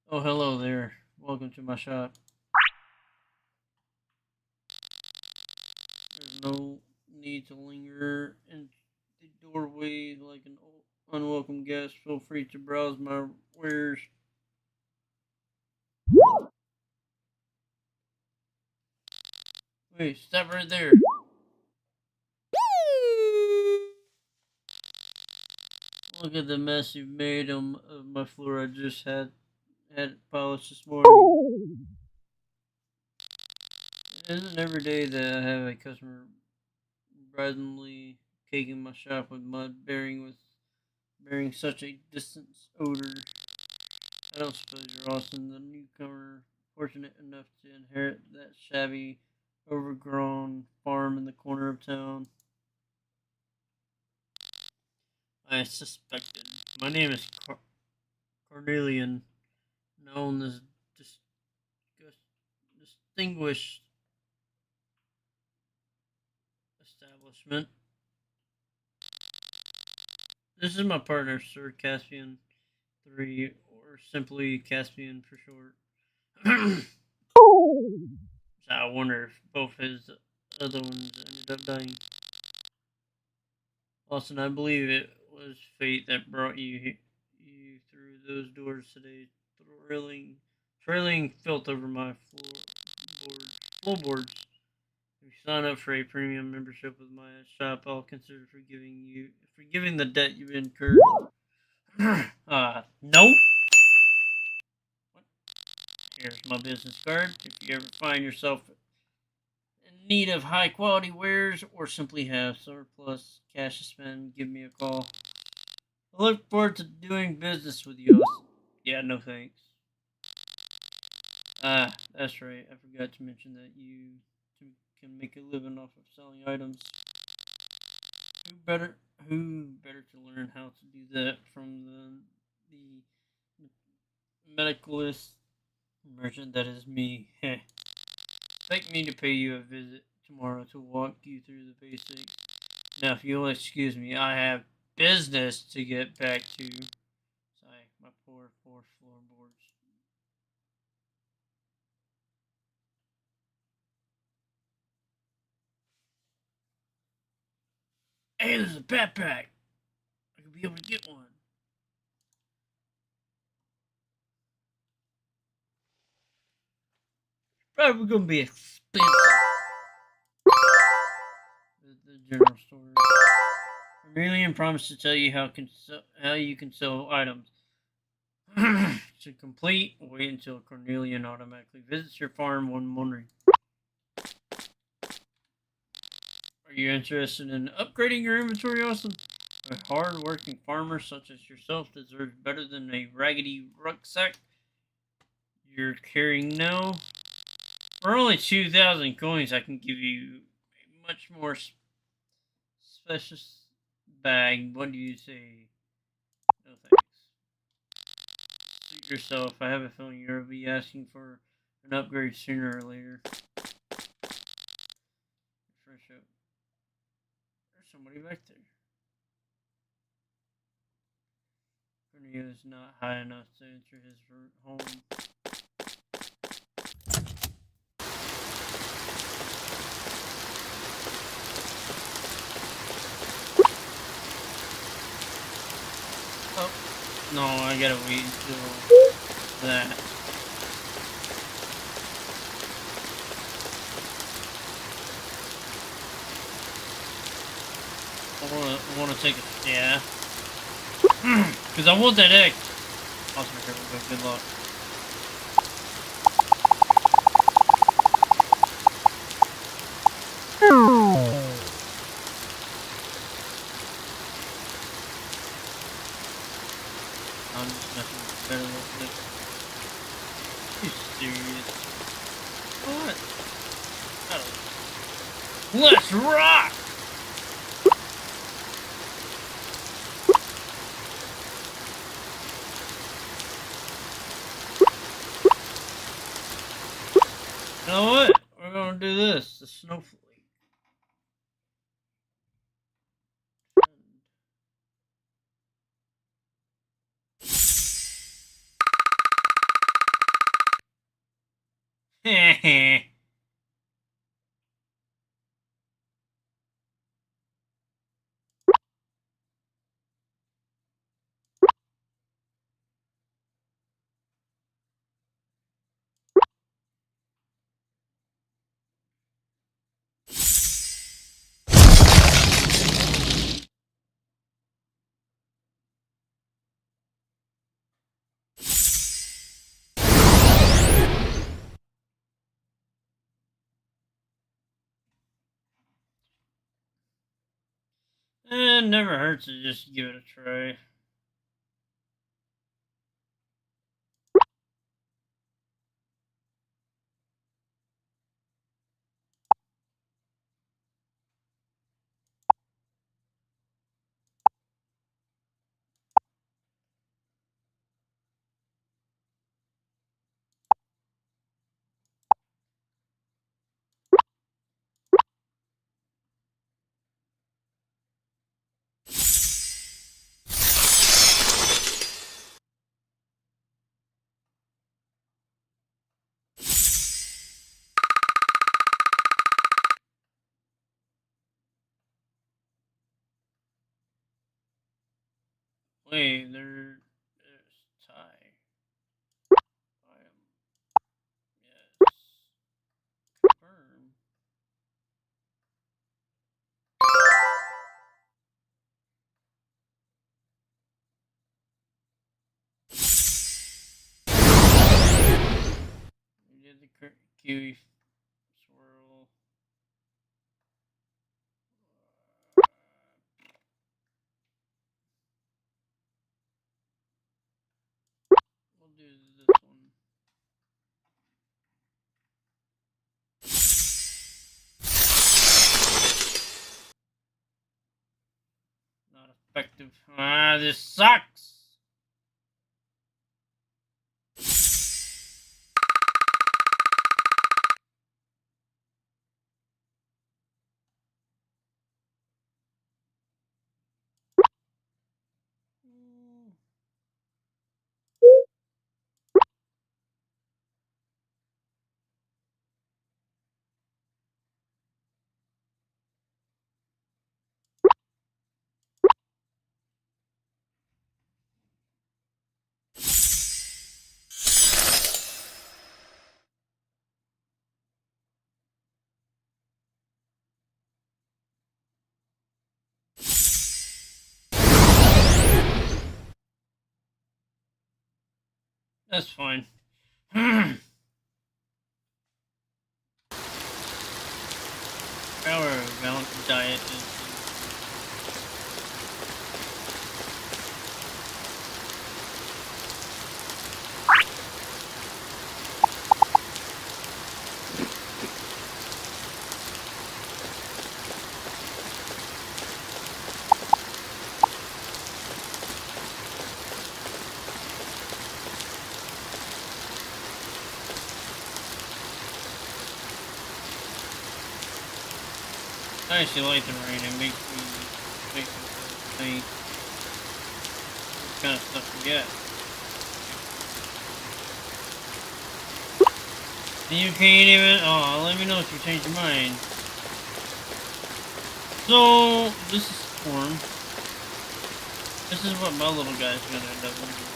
Oh, hello there. Welcome to my shop. There's no need to linger in the doorway like an unwelcome guest. Feel free to browse my wares. Wait, stop right there. Look at the mess you've made of my floor. I just had it polished this morning. It isn't every day that I have a customer brazenly caking my shop with mud, bearing such a distant odor. I don't suppose you're Austin, the newcomer, fortunate enough to inherit that shabby, overgrown farm in the corner of town. I suspected. My name is Cornelian, known as distinguished establishment. This is my partner, Sir Caspian 3, or simply Caspian for short. I wonder if both his other ones ended up dying. Austin, I believe it was fate that brought you through those doors today, trailing filth over my floorboards. If you sign up for a premium membership with my shop, I'll consider forgiving the debt you've incurred. No. Here's my business card. If you ever find yourself in need of high quality wares or simply have surplus cash to spend, give me a call. I look forward to doing business with you. Yeah, no thanks. Ah, that's right. I forgot to mention that you can make a living off of selling items. Who better who better to learn how to do that from the medicalist merchant that is me. Expect me to pay you a visit tomorrow to walk you through the basics. Now, if you'll excuse me, I have business to get back to. Sorry, my poor floorboards. Hey, there's a backpack. I could be able to get one. Probably gonna be expensive. The general store. Aurelian promised to tell you how you can sell items. To complete, wait until Cornelian automatically visits your farm one morning. Are you interested in upgrading your inventory, Austin? A hard-working farmer such as yourself deserves better than a raggedy rucksack you're carrying now. For only 2,000 coins, I can give you a much more spacious bag. What do you say? No thanks. Suit yourself. I have a feeling you'll be asking for an upgrade sooner or later. Fresh up. There's somebody back there. Cornelius is not high enough to enter his home. Oh, no, I gotta wait until that. I wanna take it, yeah. Because I want that egg. Awesome, good luck. I'm just messing with better little bit. You serious? What? Let's rock! You know what? We're gonna do this. The snowflake. Heh. It never hurts to just give it a try. Wait, there's tie. I am yes. Confirm. We did the kiwi swirl. We'll do this one. Not effective. Ah, this sucks. That's fine. Our balanced diet is. I actually like the rain. It makes me think what kind of stuff to get. And you can't even. Oh, let me know if you change your mind. So this is corn. This is what my little guy's gonna end up with.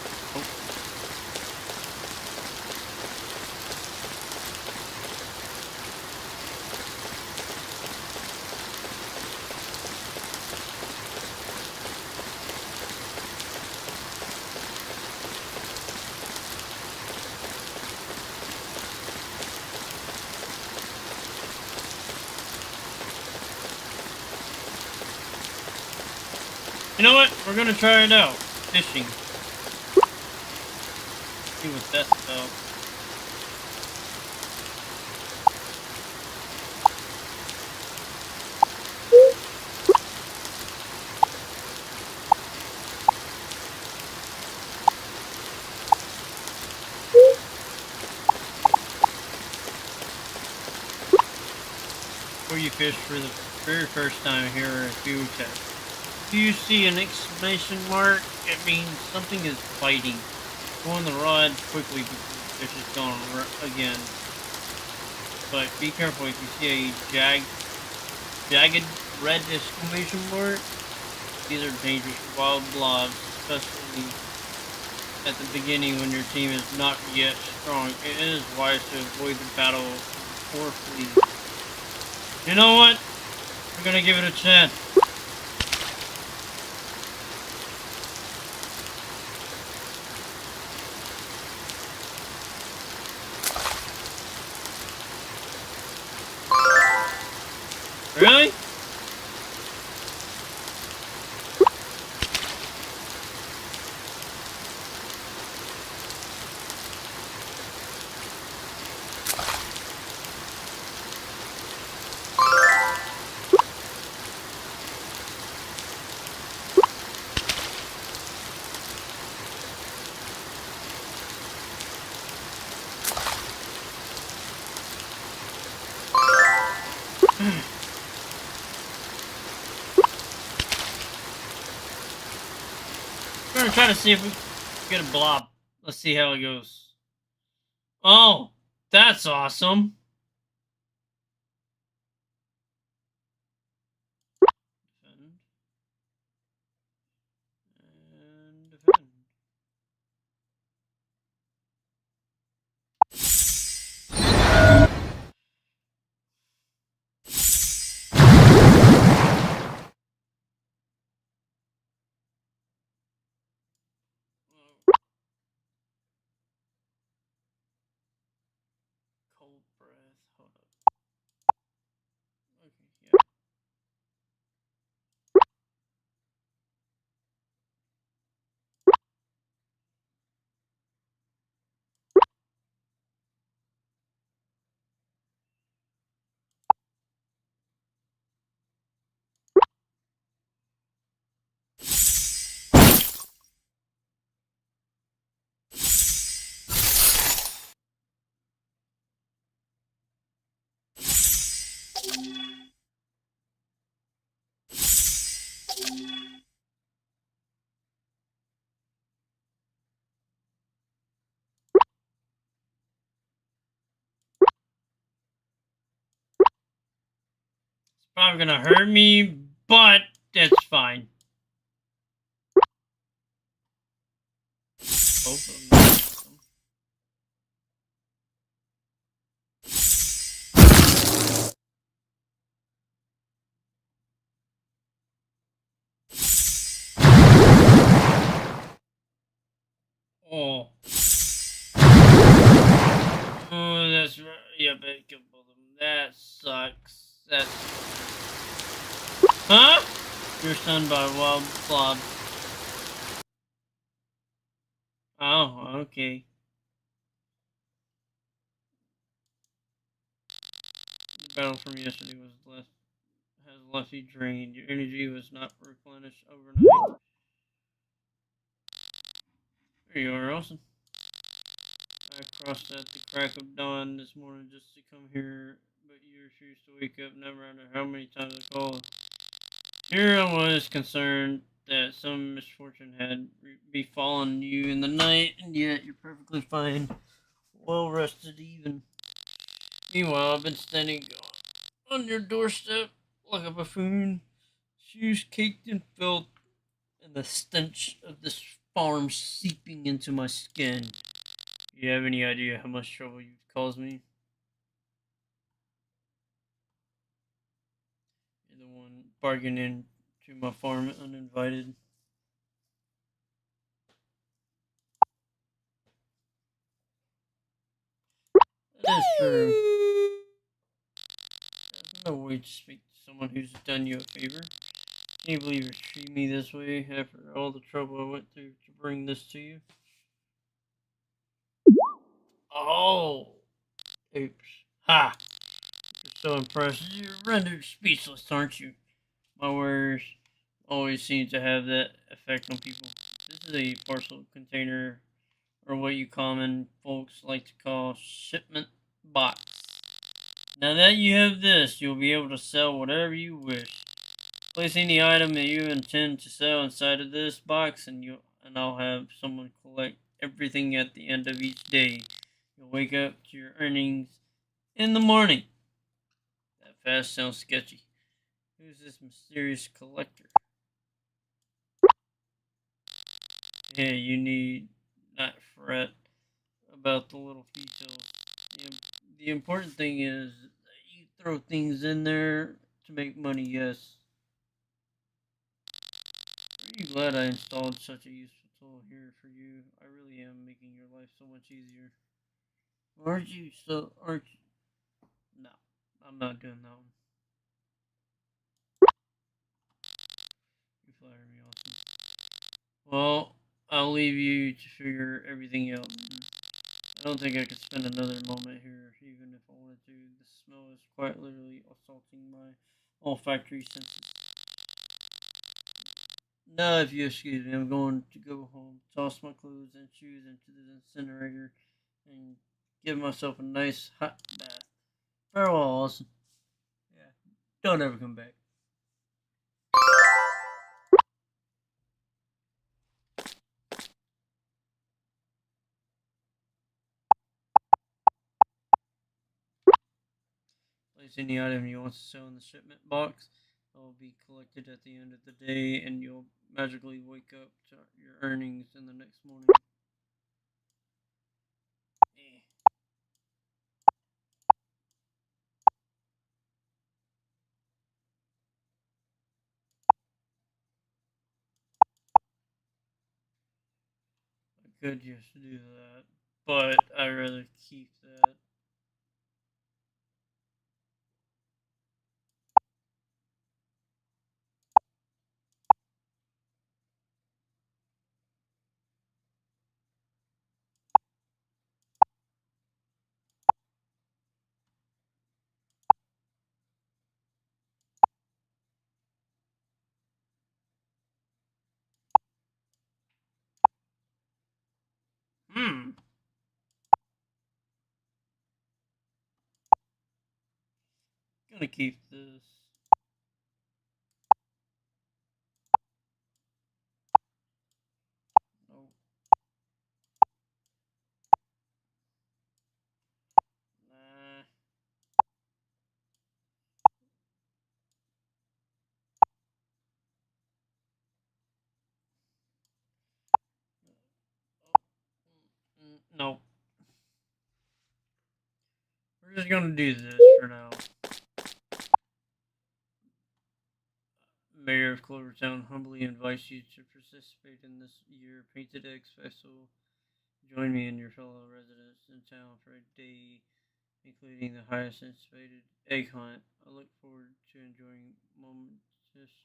You know what? We're gonna try it out. Fishing. See what that's about. Before you fish for the very first time, here are a few tests. If you see an exclamation mark, it means something is biting. Go on the rod quickly before the fish is gone again. But be careful if you see a jagged red exclamation mark. These are dangerous wild blobs, especially at the beginning when your team is not yet strong. It is wise to avoid the battle or flee. You know what? We're gonna give it a chance. Really? gonna try to see if we can get a blob. Let's see how it goes. Oh, that's awesome. Defend. And defend. Cold breath. Hold up. Okay, yeah. It's probably gonna hurt me, but that's fine. Both of them. Oh. Oh, that's right. Yeah, but kill both of them. That sucks. That's. Huh? You're stunned by wild blob. Oh, okay. The battle from yesterday has left you drained. Your energy was not replenished overnight. There you are, Austin. I crossed at the crack of dawn this morning just to come here, but you refused to wake up, no matter how many times I called. Here I was concerned that some misfortune had befallen you in the night, and yet you're perfectly fine, well rested even. Meanwhile, I've been standing on your doorstep like a buffoon, shoes caked in filth, and the stench of this farm seeping into my skin. You have any idea how much trouble you've caused me? You're the one bargaining to my farm uninvited. That is true. There's no way to speak to someone who's done you a favor. Can you believe you treat me this way after all the trouble I went through to bring this to you? Oh! Oops. Ha! You're so impressed. You're rendered speechless, aren't you? My words always seem to have that effect on people. This is a parcel container, or what you common folks like to call shipment box. Now that you have this, you'll be able to sell whatever you wish. Placing the item that you intend to sell inside of this box, and I'll have someone collect everything at the end of each day. You'll wake up to your earnings in the morning. That fast sounds sketchy. Who's this mysterious collector? Yeah, you need not fret about the little details. The important thing is that you throw things in there to make money, yes. Are you glad I installed such a useful tool here for you? I really am making your life so much easier. Aren't you aren't you? No, I'm not doing that one. You flatter me, Austin. Well, I'll leave you to figure everything out. I don't think I could spend another moment here, even if I wanted to. The smell is quite literally assaulting my olfactory senses. Now, if you excuse me, I'm going to go home, toss my clothes and shoes into the incinerator, and give myself a nice hot bath. Farewell, Austin. Yeah, don't ever come back. place any item you want to sell in the shipment box. It will be collected at the end of the day, and you'll magically wake up to your earnings in the next morning. Eh. I could just do that, but I'd rather keep that. Hmm. Gonna keep this. Nope. Nah. Nope. We're just gonna do this for now. Mayor of Clovertown humbly invites you to participate in this year Painted Eggs Festival. Join me and your fellow residents in town for a day, including the highest anticipated egg hunt. I look forward to enjoying momentous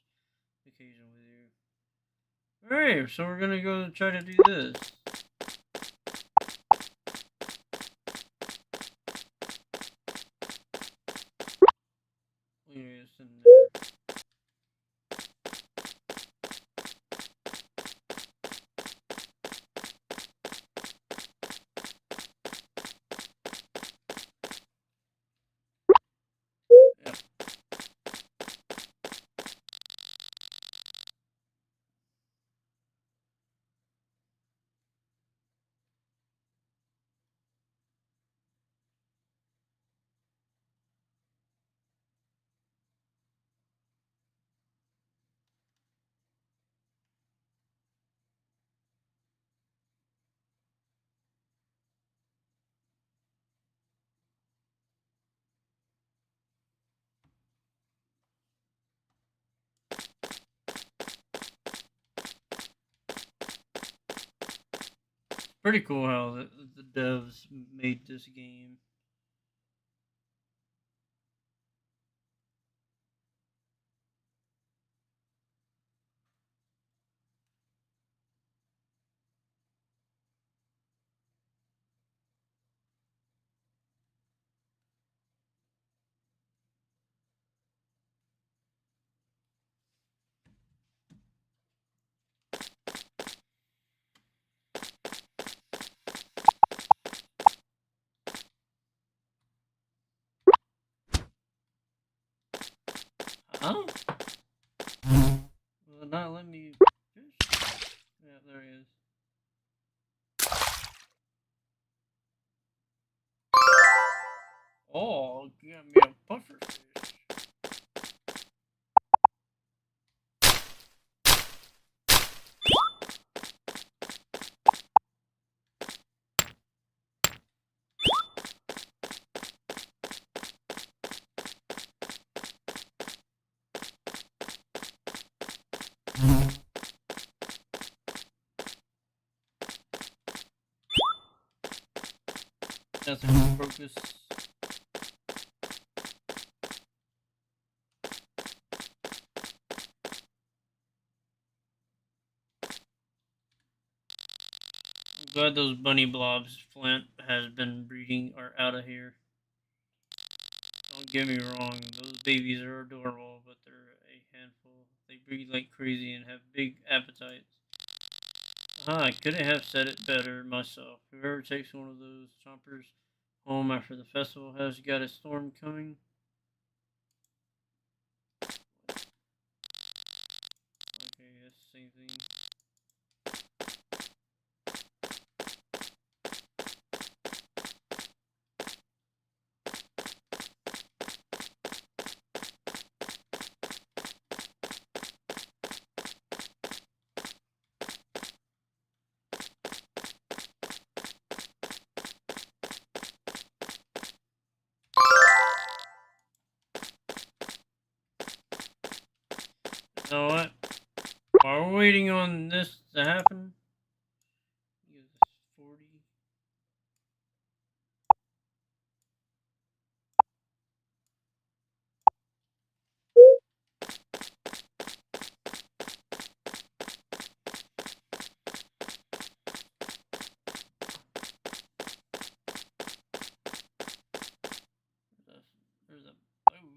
occasion with you. Alright, so we're gonna go try to do this. Leave this in there. Yep. Pretty cool how the devs made this game. Huh? Will it not let me fish? Yeah, there he is. Oh, get me a puffer fish. That's a crocus. I'm glad those bunny blobs Flint has been breeding are out of here. Don't get me wrong, those babies are adorable, but they're a handful. They breed like crazy and have big appetites. I couldn't have said it better myself. Whoever takes one of those chompers home after the festival has got a storm coming. Okay, that's the same thing. know what? While we're waiting on this to happen, use 40. There's a boat.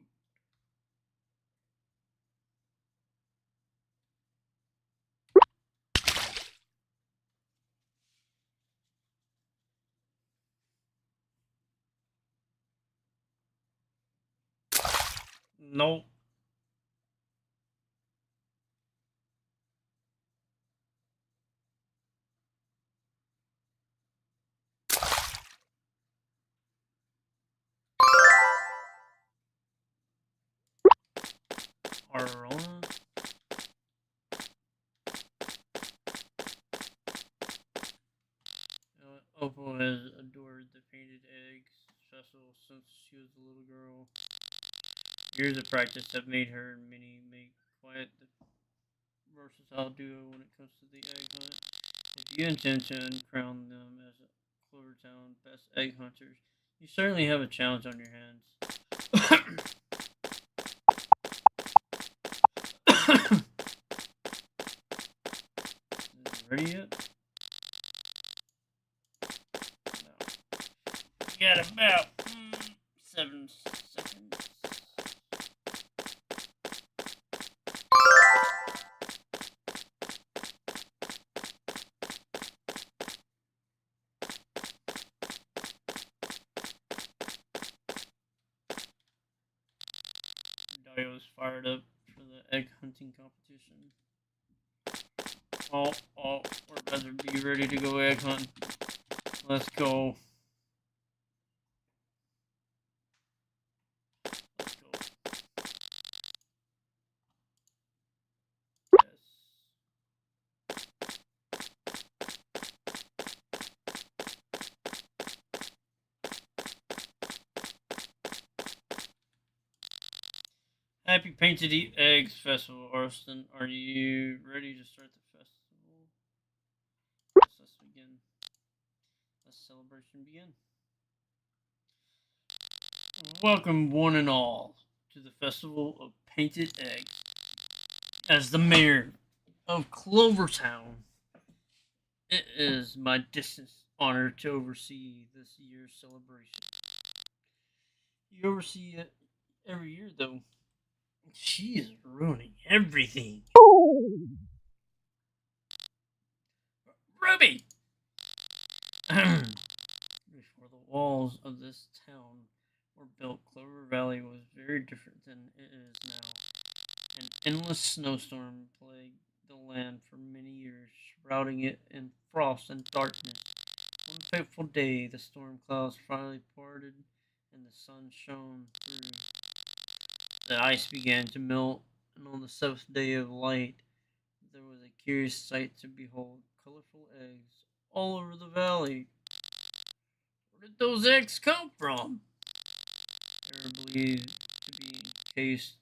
Nope. Arona. Opal has adored the painted eggs festival since she was a little girl. Years of practice have made her and Minnie make quite the versatile duo when it comes to the egg hunt. If you intend to crown them as Clovertown best egg hunters, you certainly have a challenge on your hands. Is it ready yet? No. You got about 7 seconds. Dio's fired up for the egg hunting competition. We're better be ready to go egg hunt. Let's go. Let's go. Yes. Happy Painted Eat Eggs Festival, Arston. Are you ready to start the festival? Yes, let's begin. Let's celebration begin. Welcome, one and all, to the Festival of Painted Eggs. As the mayor of Clovertown, it is my distant honor to oversee this year's celebration. You oversee it every year, though. She is ruining everything. Ruby! Before the walls of this town were built, Clover Valley was very different than it is now. An endless snowstorm plagued the land for many years, shrouding it in frost and darkness. One fateful day, the storm clouds finally parted and the sun shone through. The ice began to melt, and on the seventh day of light, there was a curious sight to behold: colorful eggs all over the valley. Where did those eggs come from? They were believed to be encased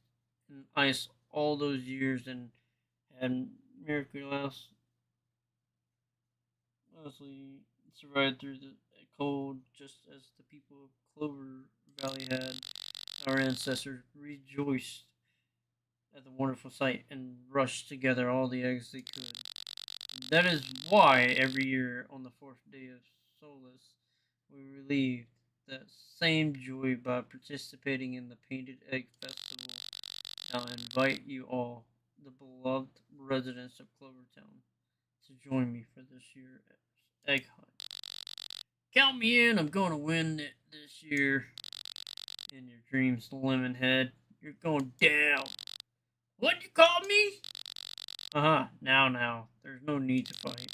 in ice all those years and had miraculously survived through the cold, just as the people of Clover Valley had. Our ancestors rejoiced at the wonderful sight and rushed to gather all the eggs they could. That is why every year on the fourth day of Solstice, we relieve that same joy by participating in the Painted Egg Festival. Now I invite you all, the beloved residents of Clovertown, to join me for this year's egg hunt. Count me in, I'm going to win it this year. In your dreams, Lemonhead, you're going down. What'd you call me? Now, there's no need to fight.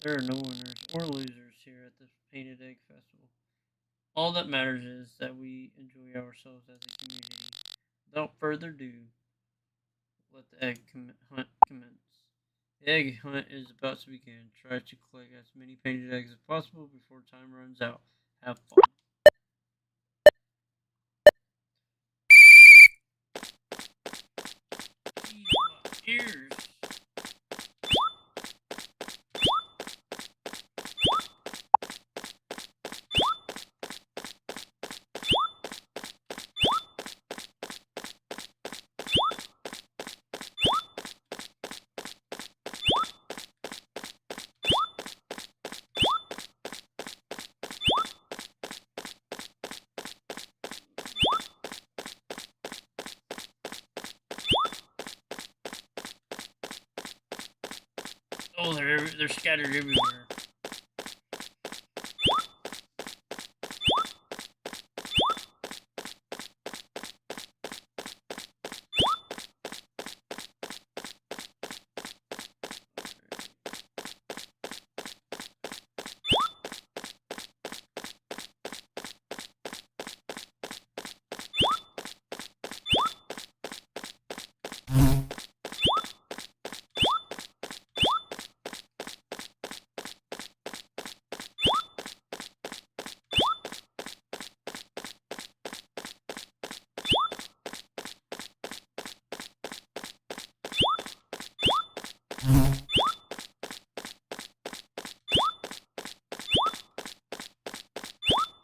There are no winners or losers here at this Painted Egg Festival. All that matters is that we enjoy ourselves as a community. Without further ado, let the egg hunt commence. The egg hunt is about to begin. Try to collect as many painted eggs as possible before time runs out. Have fun. Oh, they're scattered everywhere.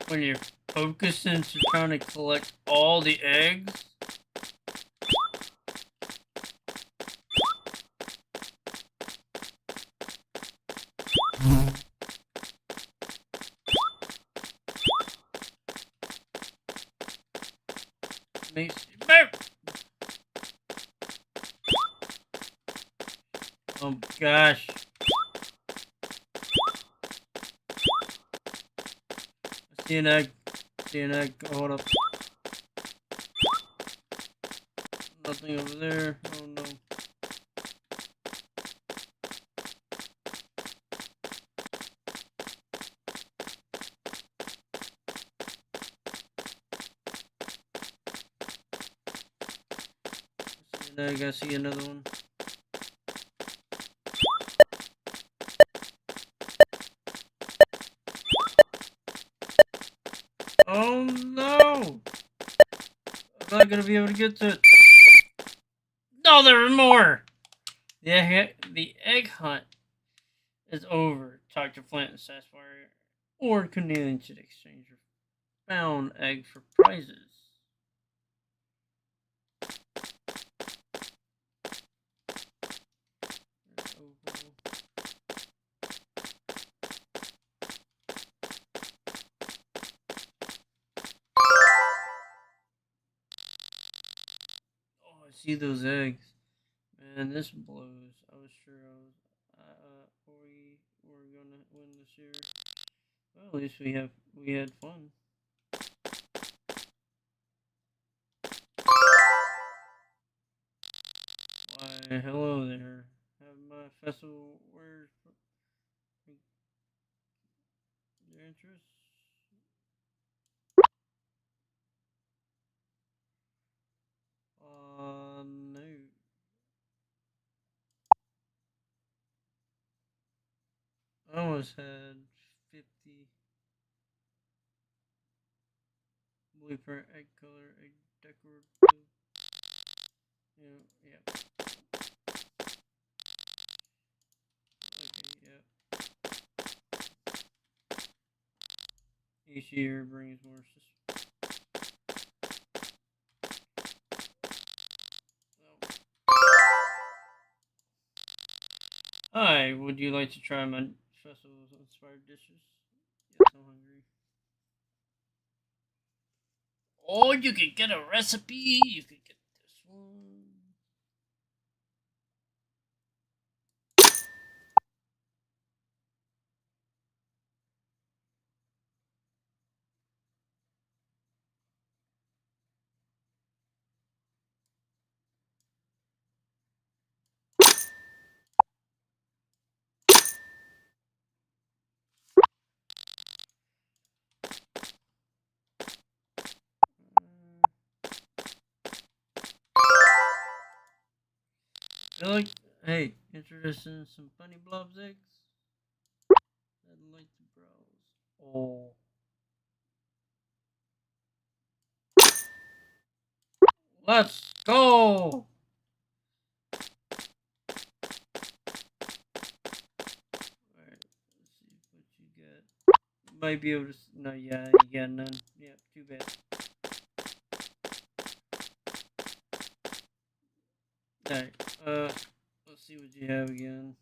When you're focusing to trying to collect all the eggs. Makes oh gosh. I see an egg. I see an egg. Hold up. Nothing over there. Oh no. I see an egg. I see another one. Oh no! I'm not gonna be able to get to it. No, there are more! The egg hunt is over. Talk to Flint and Sassfire or Cornelian to exchange your found egg for prizes. Oh, I see those eggs. Man, this blows. I was sure we were gonna win this year. Well, at least we had fun. Why, hello there. Have my festival. Where's your interest? No. I almost had 50 blueprint egg color egg decorative. Yeah, yeah. Okay, yeah. Each year brings more. Hi, would you like to try my festival's inspired dishes? Yes, I'm hungry. Or you could get a recipe. You could get this one. Feel like, hey, interested in some funny blobs eggs? I'd like to browse. Oh. Let's go! Alright, let's see what you get. You might be able to. No, yeah, you got none. Yeah, too bad. Alright, let's see what you have again.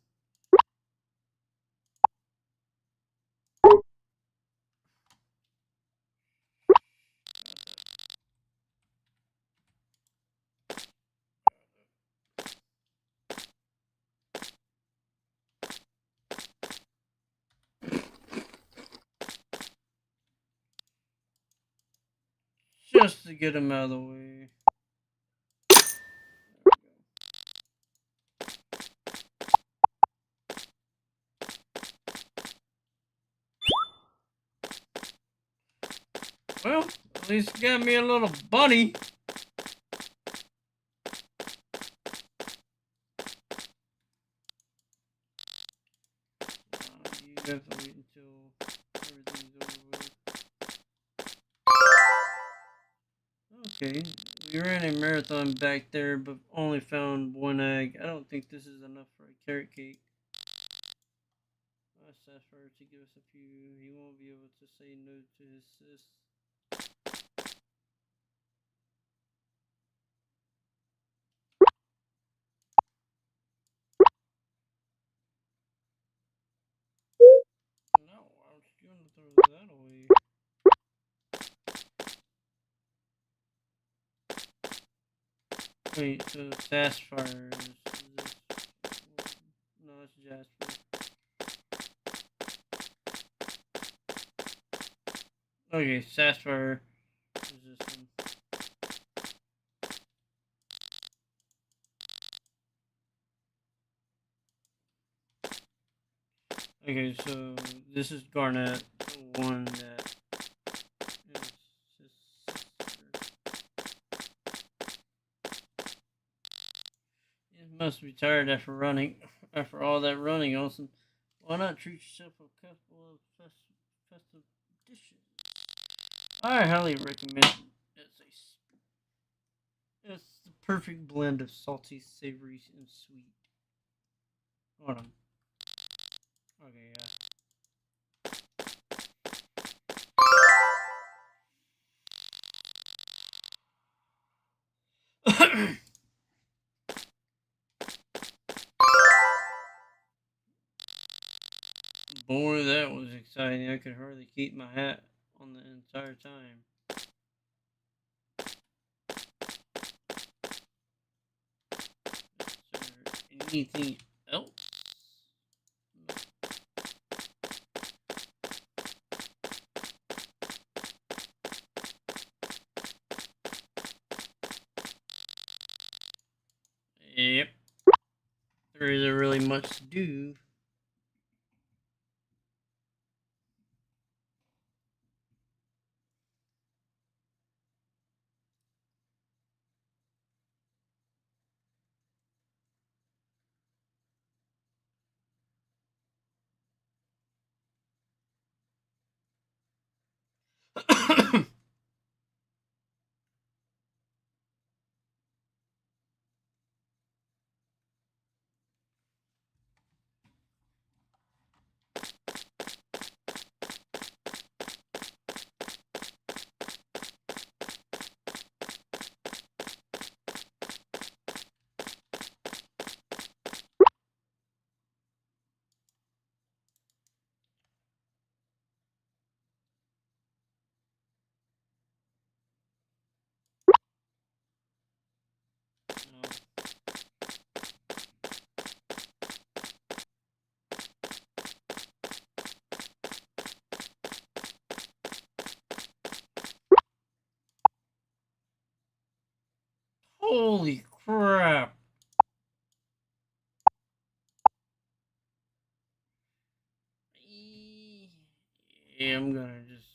just to get them out of the way. Well, at least got me a little bunny. You have to wait until everything's over with. Okay, we ran a marathon back there, but only found one egg. I don't think this is enough for a carrot cake. I asked Sapphire to give us a few. He won't be able to say no to his sis. No, I was going to throw that away. Wait, so Sapphire is this? No, it's Jasper. Okay, Sapphire is this one. Okay, so this is Garnet, the one that is his sister. You must be tired after running. After all that running, Olsen. Why not treat yourself a couple of festive dishes? I highly recommend it. It's the perfect blend of salty, savory, and sweet. Hold on. Okay, yeah. Boy, that was exciting. I could hardly keep my hat on the entire time. Is there anything else? Yep. There isn't really much to do. Holy crap. Yeah, I'm gonna just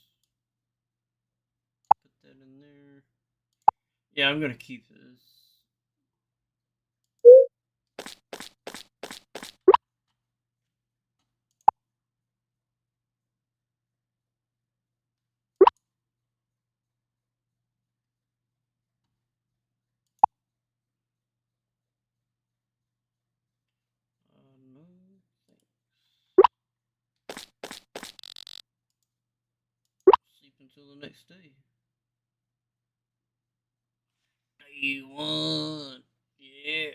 put that in there. Yeah, I'm gonna keep this. No thanks. Sleep until the next day. Day one. Yeah.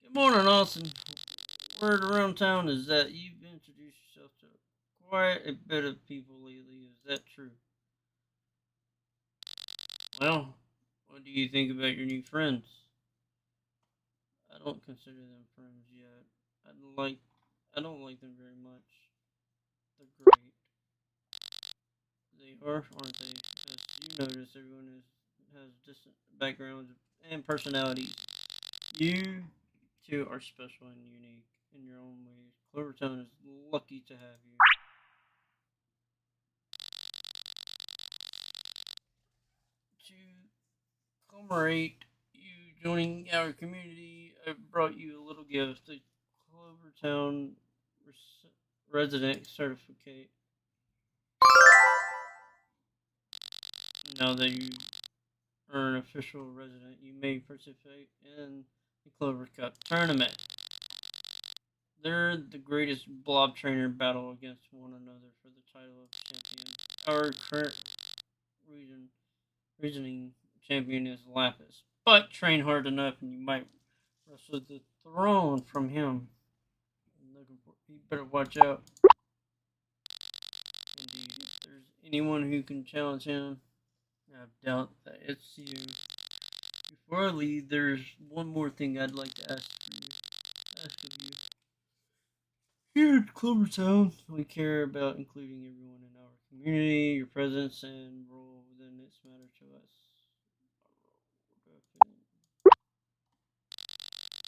Good morning, Austin. Word around town is that you've introduced yourself to quite a bit of people lately. Is that true? Well, what do you think about your new friends? I don't consider them friends yet. I don't like them very much. They're great. They are, aren't they? As you notice, everyone has distant backgrounds and personalities. You two are special and unique in your own ways. Clovertown is lucky to have you. To commemorate you joining our community, I brought you a little gift, a Clovertown resident certificate. Now that you are an official resident, you may participate in the Clover Cup tournament. They're the greatest blob trainer battle against one another for the title of champion. Our current region, reasoning champion is Lapis, but train hard enough and you might wrestle the throne from him. You better watch out. Indeed, if there's anyone who can challenge him, I doubt that it's you. Before I leave, there's one more thing I'd like to ask of you. Here at Clovertown, we care about including everyone in our community. Your presence and role within this matter to us.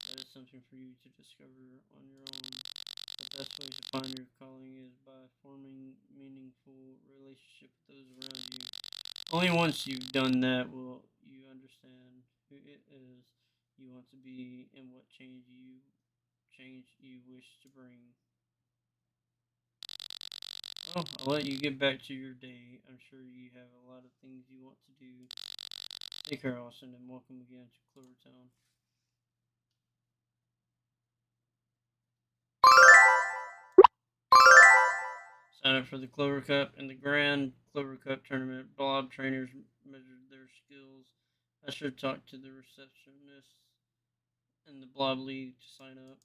That is something for you to discover on your own. The best way to find your calling is by forming meaningful relationship with those around you. Only once you've done that will you understand who it is you want to be and what change you wish to bring. Oh, I'll let you get back to your day. I'm sure you have a lot of things you want to do. Take care, Austin, and welcome again to Clovertown. Sign up for the Clover Cup and the Grand Clover Cup tournament. Blob trainers measured their skills. I should talk to the receptionist in the Blob League to sign up.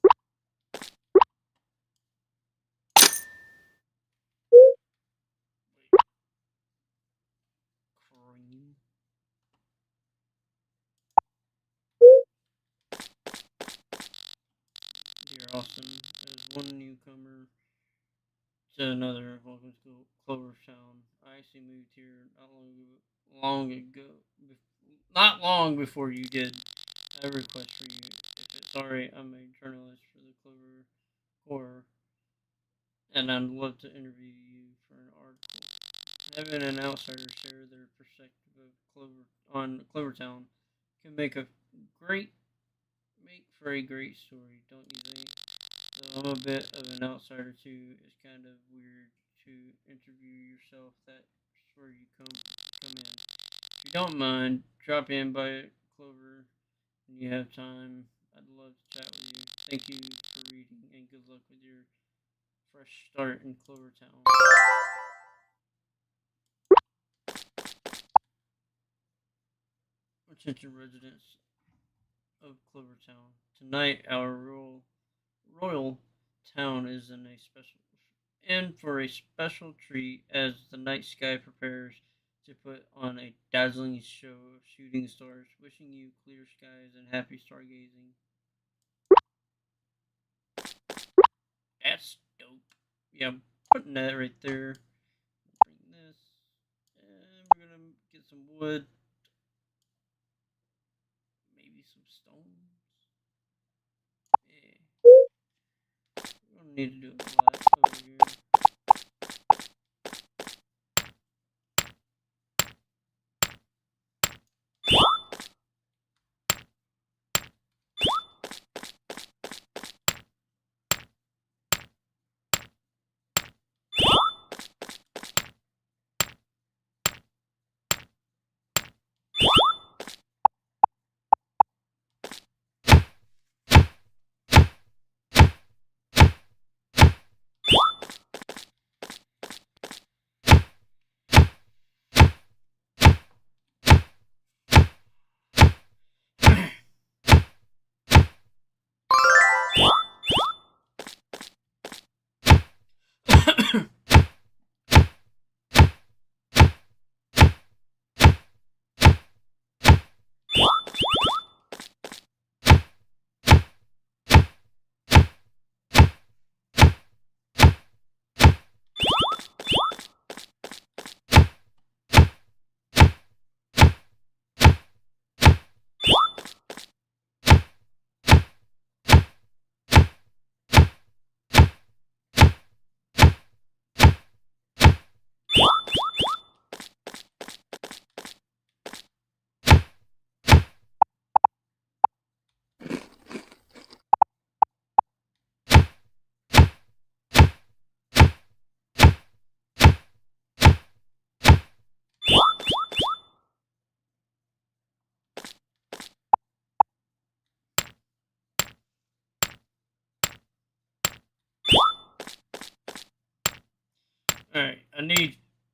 Cream. Dear Austin, as one newcomer to another, welcome to Clovertown. I actually moved here not long before you did. I have a request for you. If it's alright, I'm a journalist for the Clover Corps, and I'd love to interview you for an article. Having an outsider share their perspective of Clovertown can great make for a great story, don't you think? Though I'm a bit of an outsider too, it's kind of weird to interview yourself. That's where you come in. If you don't mind, drop in by Clover when you have time. I'd love to chat with you. Thank you for reading and good luck with your fresh start in Clovertown. Attention residents of Clovertown. Tonight our royal town is in for a special treat as the night sky prepares to put on a dazzling show of shooting stars, wishing you clear skies and happy stargazing. That's dope. Yeah, I'm putting that right there. Bring this, and we're gonna get some wood, maybe some stones. Yeah, we don't need to do a lot over here.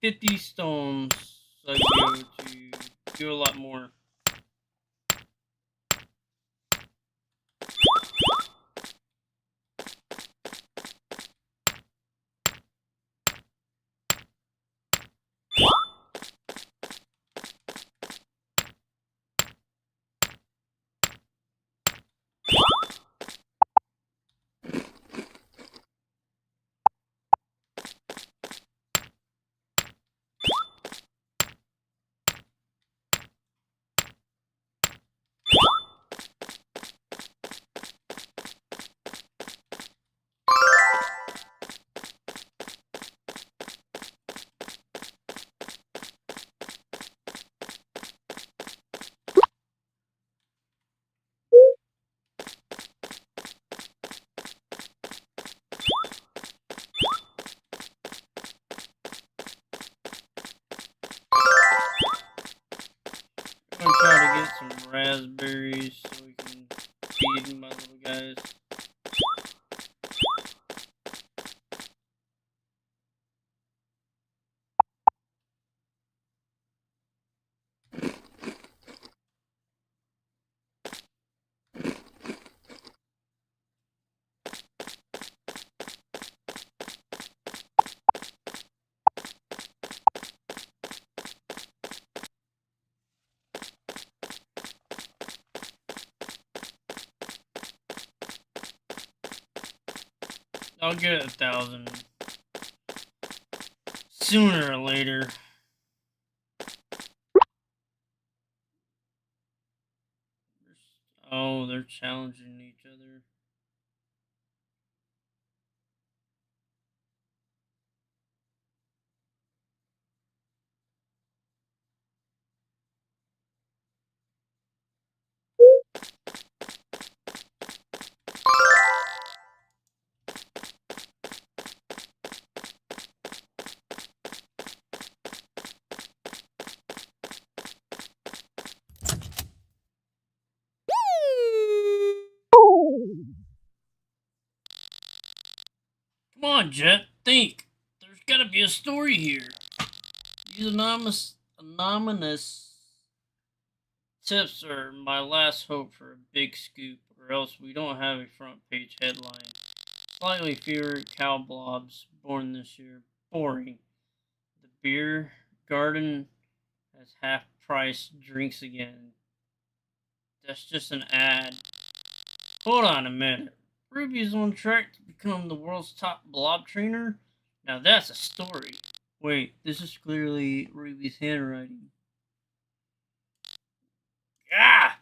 50 stones, so I'd be able to do a lot more. I'm gonna try to get some raspberries so we can feed my little guys. I'll get 1,000 sooner or later. Oh, they're challenging each other. Come on, Jet, think. There's gotta be a story here. These anonymous tips are my last hope for a big scoop, or else we don't have a front page headline. Slightly fewer cow blobs born this year. Boring. The beer garden has half price drinks again. That's just an ad. Hold on a minute. Ruby's on track to become the world's top blob trainer? Now that's a story. Wait, this is clearly Ruby's handwriting. Ah!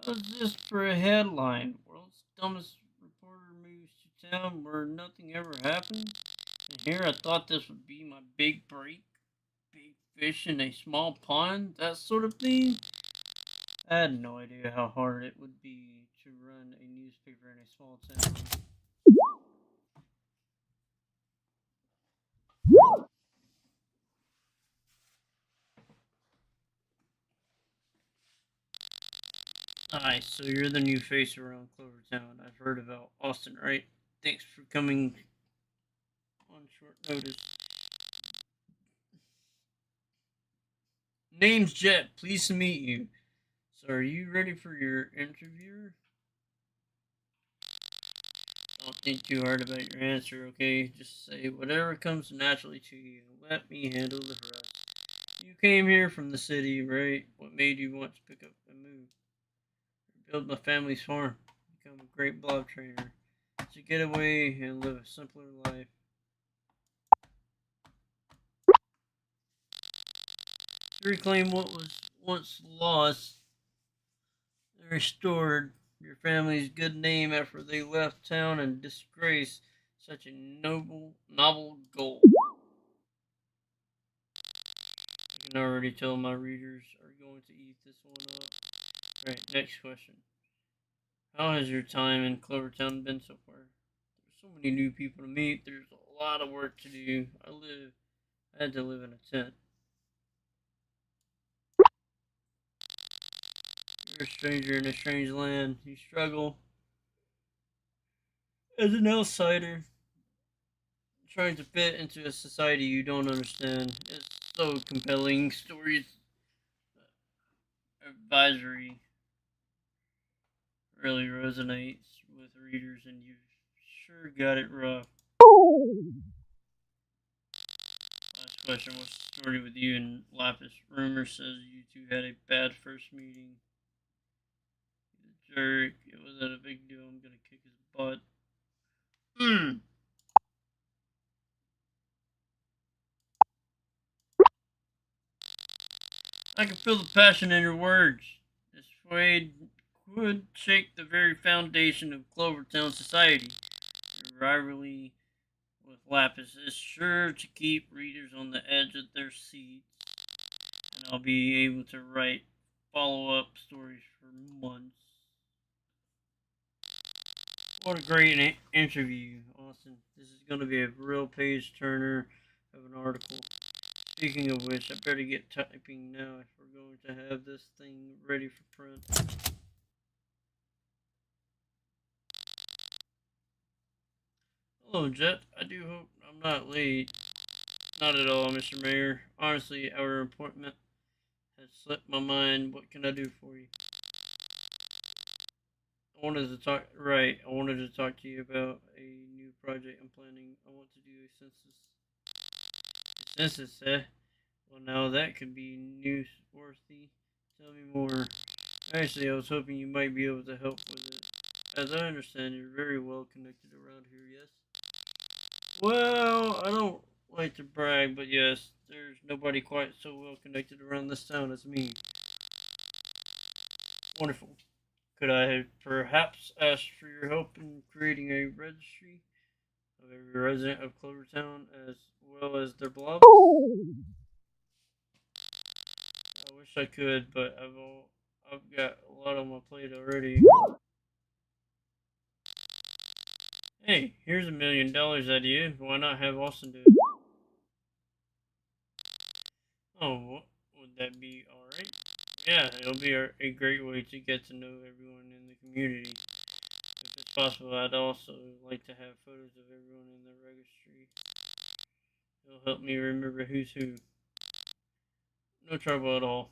How's this for a headline? World's dumbest reporter moves to town where nothing ever happened? And here I thought this would be my big break. Big fish in a small pond, that sort of thing. I had no idea how hard it would be to run a newspaper in a small town. Nice, so you're the new face around Clovertown. I've heard about Austin, right? Thanks for coming on short notice. Name's Jet. Pleased to meet you. So, are you ready for your interviewer? Don't think too hard about your answer, okay? Just say whatever comes naturally to you. Let me handle the rest. You came here from the city, right? What made you want to pick up and move? Build my family's farm. Become a great blob trainer. To get away and live a simpler life. To reclaim what was once lost and restored your family's good name after they left town in disgrace. Such a novel goal. I can already tell my readers are going to eat this one up. Alright, next question. How has your time in Clovertown been so far? There's so many new people to meet. There's a lot of work to do. I had to live in a tent. You're a stranger in a strange land. You struggle as an outsider. trying to fit into a society you don't understand. It's so compelling. Stories advisory really resonates with readers, and you've sure got it rough. Last question: what's the story with you and Lapis? Rumor says you two had a bad first meeting. Jerk, it wasn't a big deal. I'm gonna kick his butt. Hmm. I can feel the passion in your words. This Wade would shake the very foundation of Clovertown society. Your rivalry with Lapis is sure to keep readers on the edge of their seats, and I'll be able to write follow-up stories for months. What a great interview, Austin. This is going to be a real page turner of an article. Speaking of which, I better get typing now if we're going to have this thing ready for print. Hello, Jet. I do hope I'm not late. Not at all, Mr. Mayor. Honestly, our appointment has slipped my mind. What can I do for you? I wanted to talk. Right, I wanted to talk to you about a new project I'm planning. I want to do a census. Census, eh? Well, now that could be newsworthy. Tell me more. Actually, I was hoping you might be able to help with it. As I understand, you're very well connected around here, yes? Well, I don't like to brag, but yes, there's nobody quite so well connected around this town as me. Wonderful. Could I perhaps ask for your help in creating a registry of every resident of Clovertown as well as their blogs? I wish I could, but I've got a lot on my plate already. Hey, here's $1 million idea. Why not have Austin do it? Oh, would that be alright? Yeah, it'll be a great way to get to know everyone in the community. If it's possible, I'd also like to have photos of everyone in the registry. It'll help me remember who's who. No trouble at all.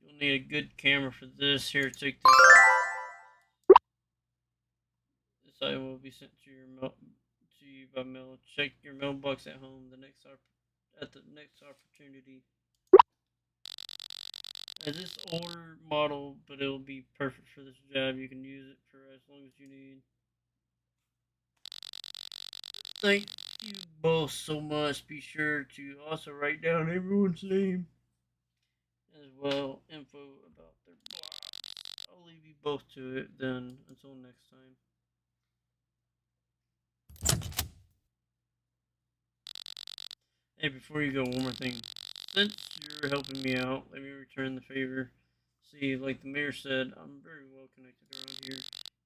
You'll need a good camera for this. Here, take this. This item will be sent to you by mail. Check your mailbox at home at the next opportunity. As this older model, but it'll be perfect for this job. You can use it for as long as you need. Thank you both so much. Be sure to also write down everyone's name as well, info about their blogs. I'll leave you both to it then. Until next time. Hey, before you go, one more thing. Since you're helping me out, let me return the favor. See, like the mayor said, I'm very well connected around here.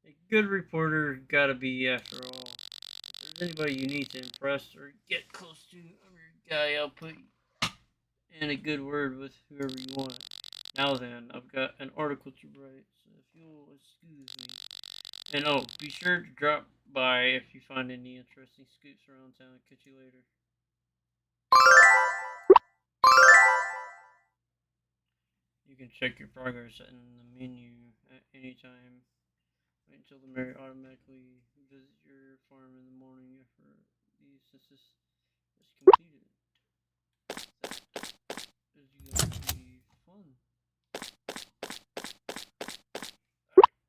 A good reporter gotta be, after all. If there's anybody you need to impress or get close to, I'm your guy. I'll put in a good word with whoever you want. Now then, I've got an article to write, so if you'll excuse me. And oh, be sure to drop by if you find any interesting scoops around town. Catch you later. You can check your progress in the menu at any time. Wait until the mayor automatically visit your farm in the morning after the census is completed. That is going to be fun.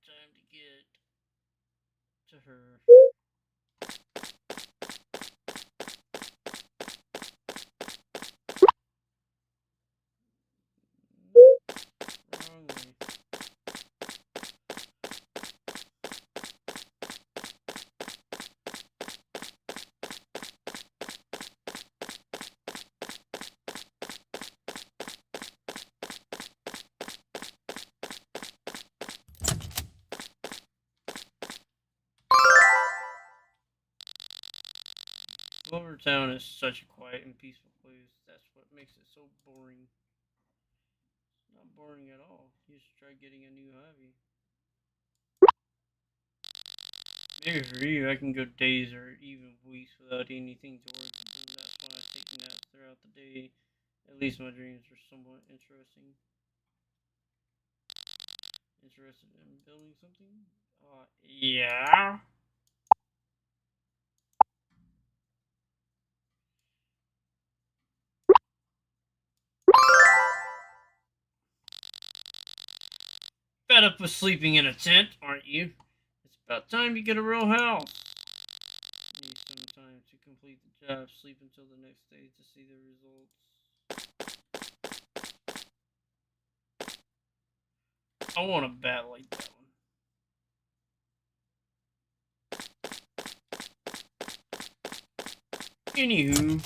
Time to get to her. Wrong way. Clovertown is such a quiet and peaceful place. That's what makes it so boring. It's not boring at all. You should try getting a new hobby. Maybe for you, I can go days or even weeks without anything to work on. That's why I take naps throughout the day. At least my dreams are somewhat interesting. Interested in building something? Yeah. Fed up with sleeping in a tent, aren't you? It's about time you get a real house. Need some time to complete the job. Sleep until the next day to see the results. I want a bat like that one. Anywho,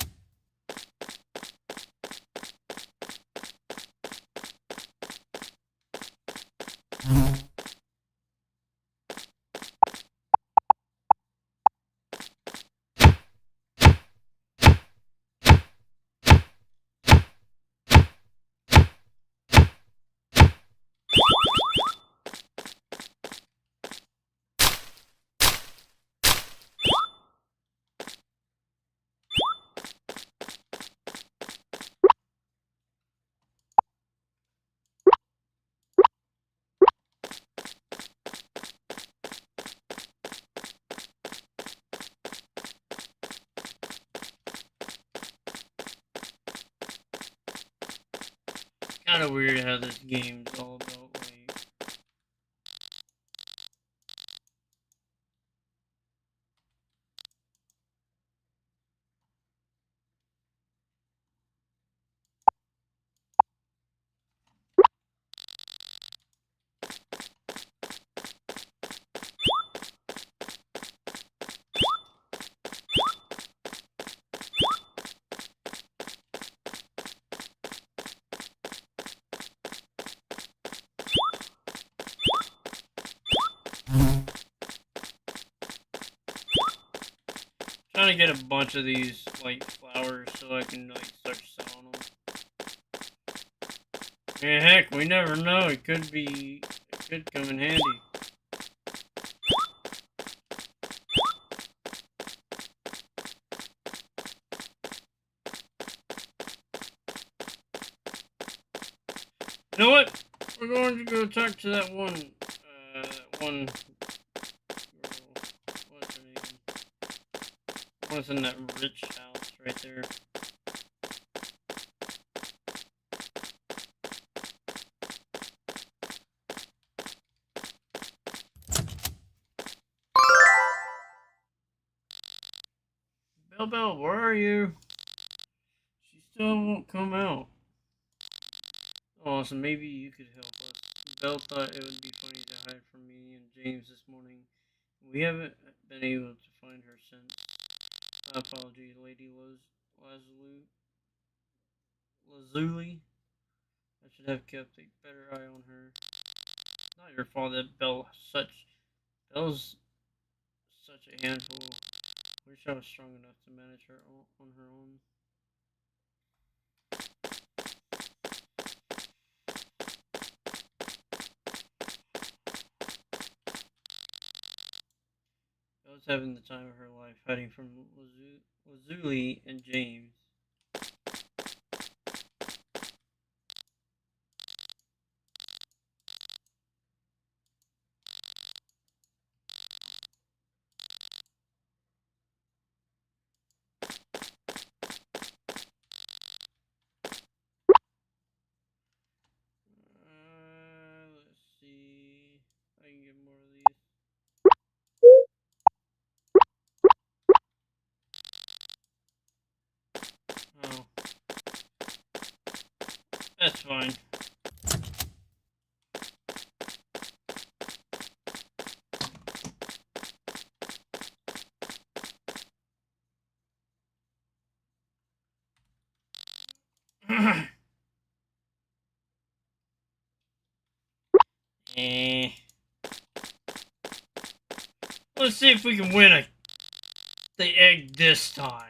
kind of weird how this game's all about like trying to get a bunch of these like flowers so I can like start selling them. Yeah, heck, we never know. It could come in handy. You know what? We're going to go talk to that one girl. What's her name? What's in that rich house right there? Belle, where are you? She still won't come out. Oh, so maybe you could help us. Belle thought it would be funny to hide from me and James this morning. We haven't been able to find her since. My apologies, Lady Lazuli. I should have kept a better eye on her. Not your fault that Belle's such a handful. Wish I was strong enough to manage her on her own. Belle's having the time of her life hiding from Lazuli and James. Let's see. I can get more of these. Oh, that's fine. eh. Let's see if we can win the egg this time.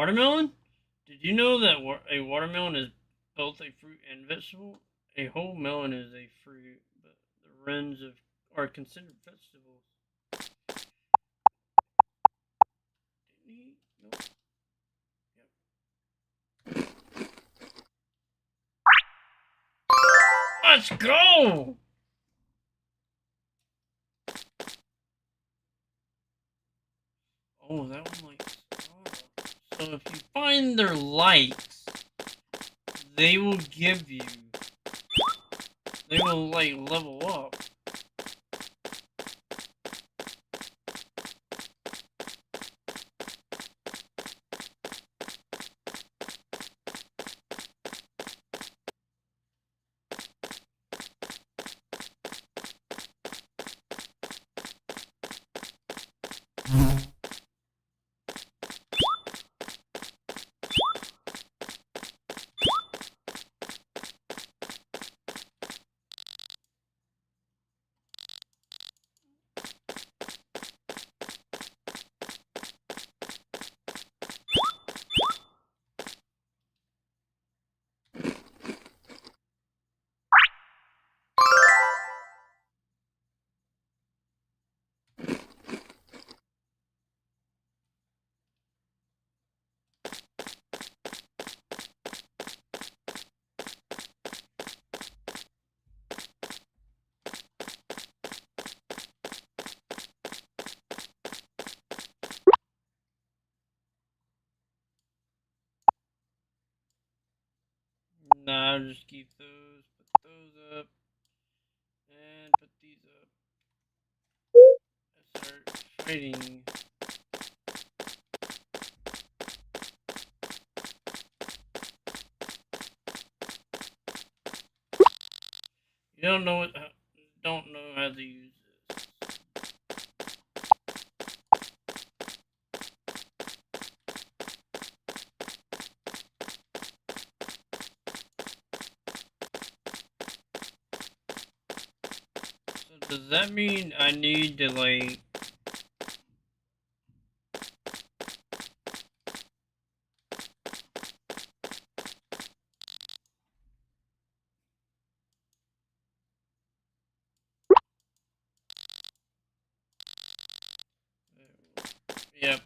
Watermelon? Did you know that a watermelon is both a fruit and vegetable? A whole melon is a fruit, but the are considered vegetables. Nope. Yep. Let's go! Oh, that one likes. Oh. So if you find their likes, they will give you. They will like level up. Nah, I'll just keep those, put those up, and put these up. And start fighting. You don't know how to use this. So does that mean I need to like? Yep.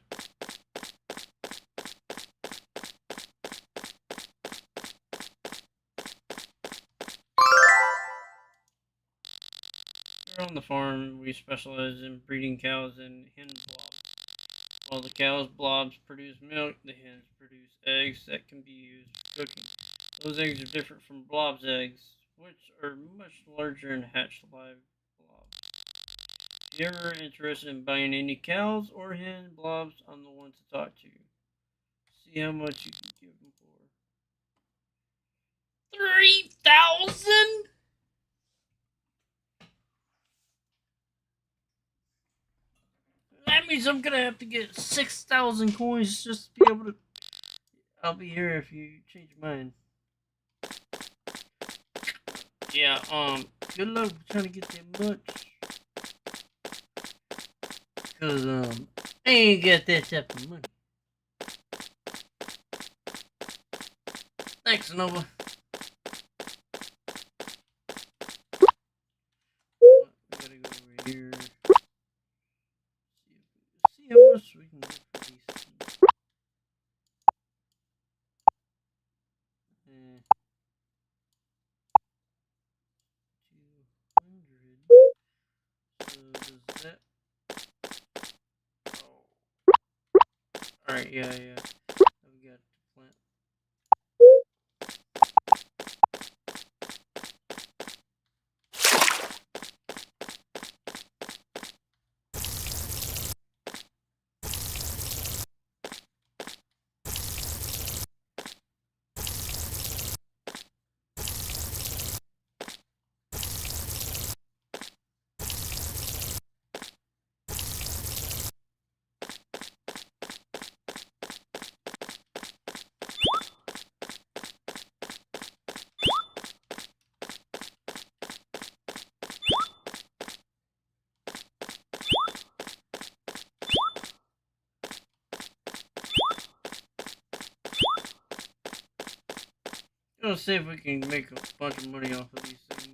Here on the farm, we specialize in breeding cows and hen blobs. While the cow's blobs produce milk, the hens produce eggs that can be used for cooking. Those eggs are different from blobs' eggs, which are much larger and hatch live blobs. If you're ever interested in buying any cows or hen blobs, I'm the one to talk to. See how much you can give them for. 3,000? That means I'm gonna have to get 6,000 coins just to be able to. I'll be here if you change your mind. Yeah, good luck trying to get that much. Cause, I ain't got that type of money. Thanks, Nova. We gotta go over here. See how much we can get for these things. Eh, 200. So does that? Oh. Alright, yeah. We got to plant. Let's see if we can make a bunch of money off of these things.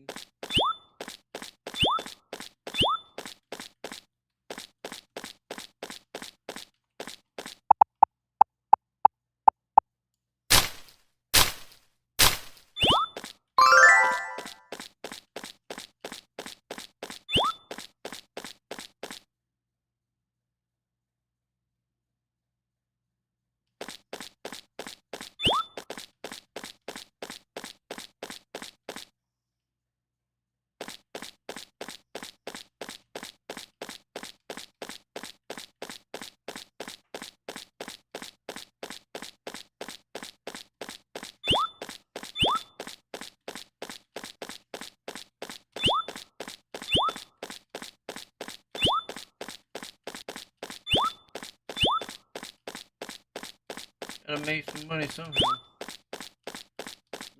Gotta make some money somehow.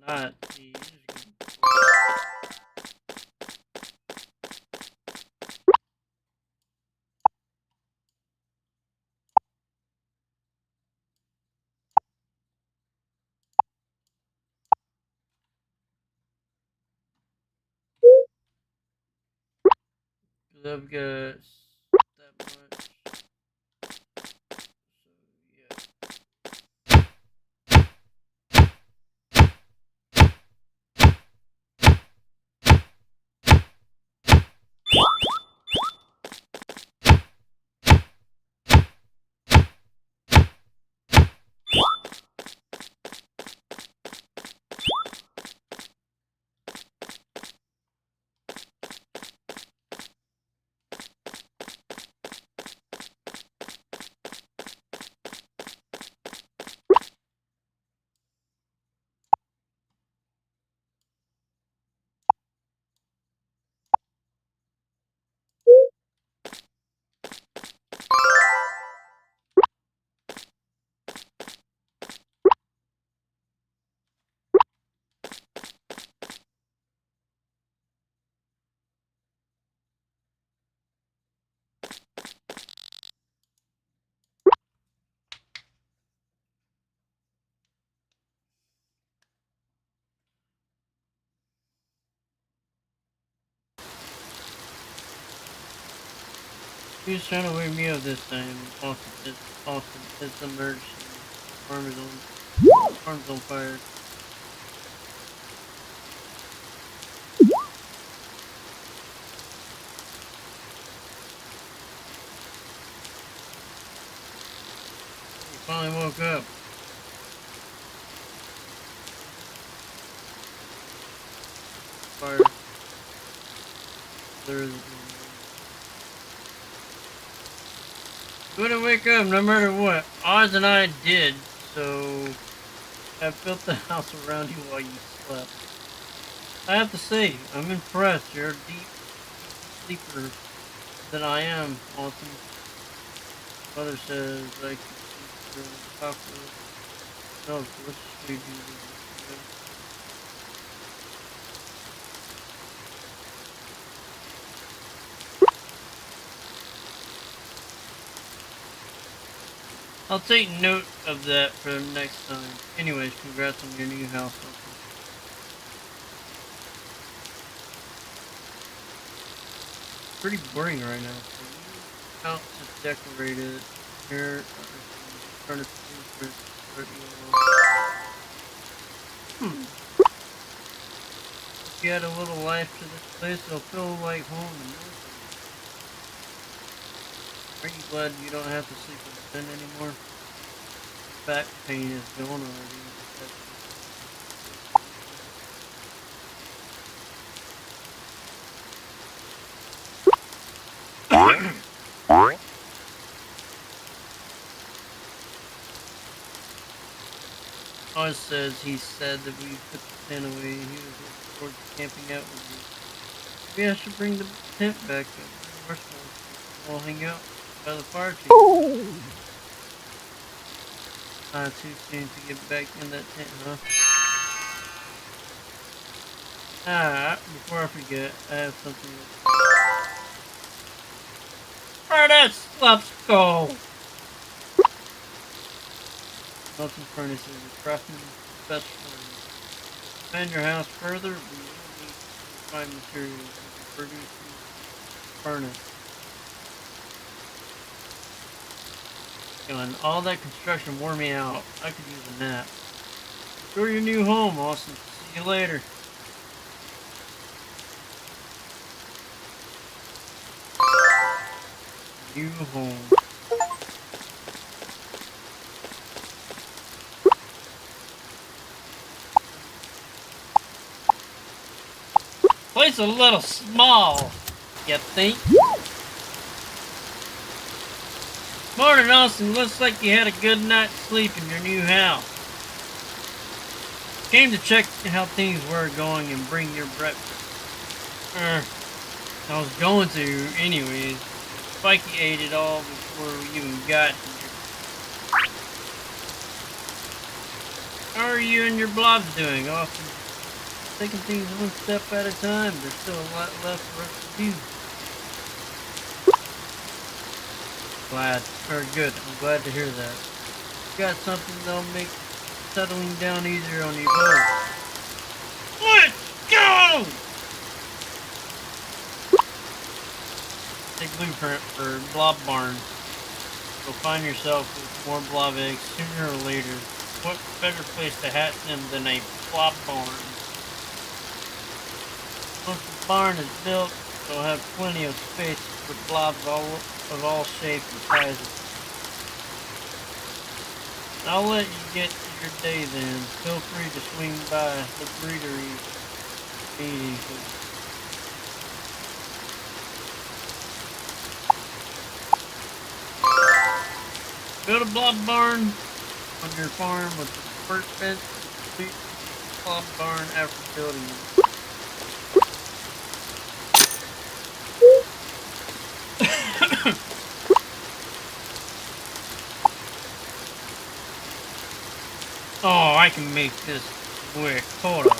Not the because I've got that much. Who's trying to wake me up this time? Austin. It's emergency. Farm's on fire. You finally woke up. Fire. There is. Wouldn't wake up no matter what. Oz and I did, so I built the house around you while you slept. I have to say, I'm impressed. You're a deep sleeper than I am, Austin. Mother says I can sleep through the top of it. No, let's just leave you. I'll take note of that for next time. Anyways, congrats on your new house. Pretty boring right now. So out to decorate it. Here are some furniture. If you add a little life to this place, it'll feel like home. Are you glad you don't have to sleep in the tent anymore? Back pain is gone already. Oz says he said that we put the tent away and he was looking forward to camping out with you. Maybe I should bring the tent back up. We'll hang out by the fire together. Too soon to get back in that tent, huh? Before I forget, I have something else. Furnace! Let's go! Melting furnace is a craftsman's best friend. Expand your house further, we will need to find materials to produce a furnace. And all that construction wore me out. I could use a nap. Enjoy your new home, Austin. See you later. New home. Place a little small, you think? Morning, Austin. Looks like you had a good night's sleep in your new house. Came to check how things were going and bring your breakfast. I was going to anyways. Spikey ate it all before we even got here. How are you and your blobs doing, Austin? Taking things one step at a time. There's still a lot left for us to do. Glad, or good. I'm glad to hear that. Got something that'll make settling down easier on you both. Let's go! Take blueprint for blob barn. You'll find yourself with more blob eggs sooner or later. What better place to hatch them than a blob barn? Once the barn is built, you'll have plenty of space for blobs of all shapes and sizes. I'll let you get to your day then. Feel free to swing by the breedery meeting. Build a blob barn on your farm with the first fence and complete blob barn after building it. Oh, I can make this quick. Hold on.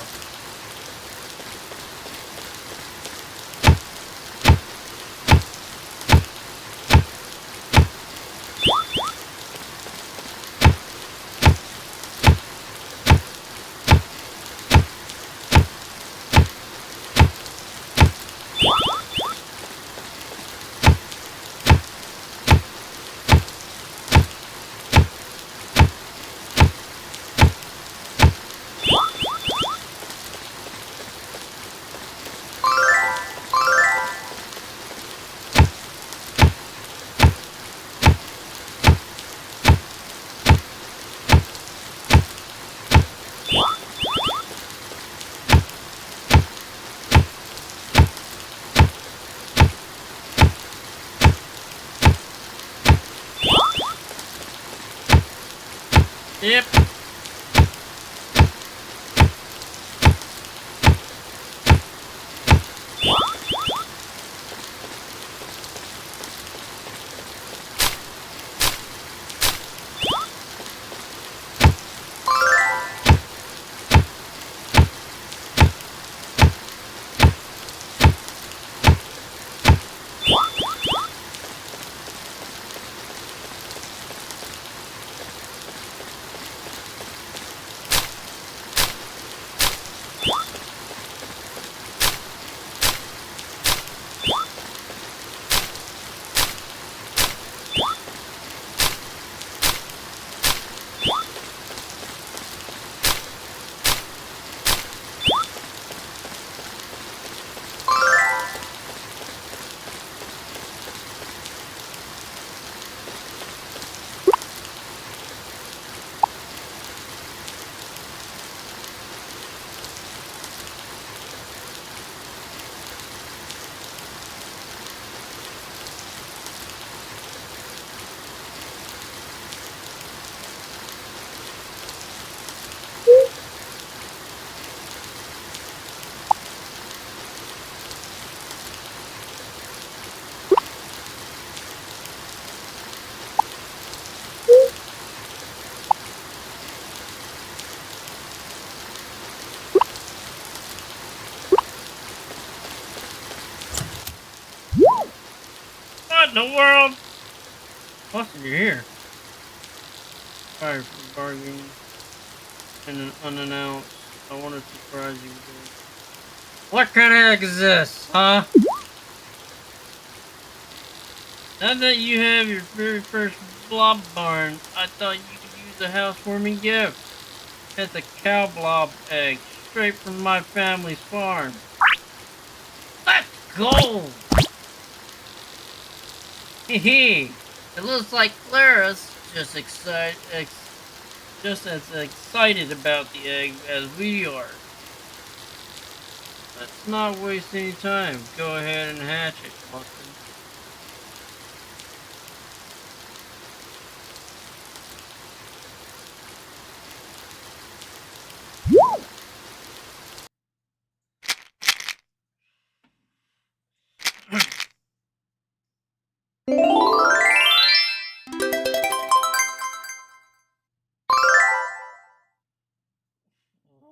Yep. What in the world? Austin, you're here. Sorry for bargaining and unannounced. I want to surprise you with this. What kind of egg is this, huh? Now that you have your very first blob barn, I thought you could use a housewarming gift. It's a cow blob egg, straight from my family's farm. Let's go! Hee. It looks like Clara's just as excited about the egg as we are. Let's not waste any time. Go ahead and hatch it, Austin.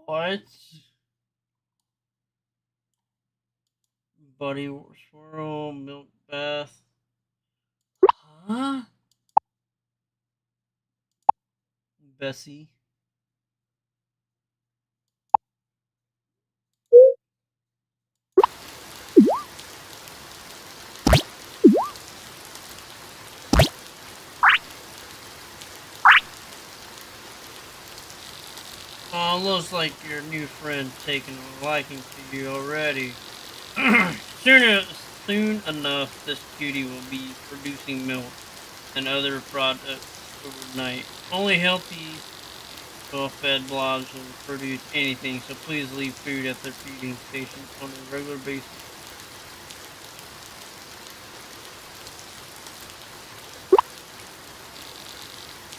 What? Buddy swirl, milk bath. Huh? Bessie. Oh, looks like your new friend taking a liking to you already. Soon enough, this cutie will be producing milk and other products overnight. Only healthy, well-fed blobs will produce anything, so please leave food at their feeding stations on a regular basis.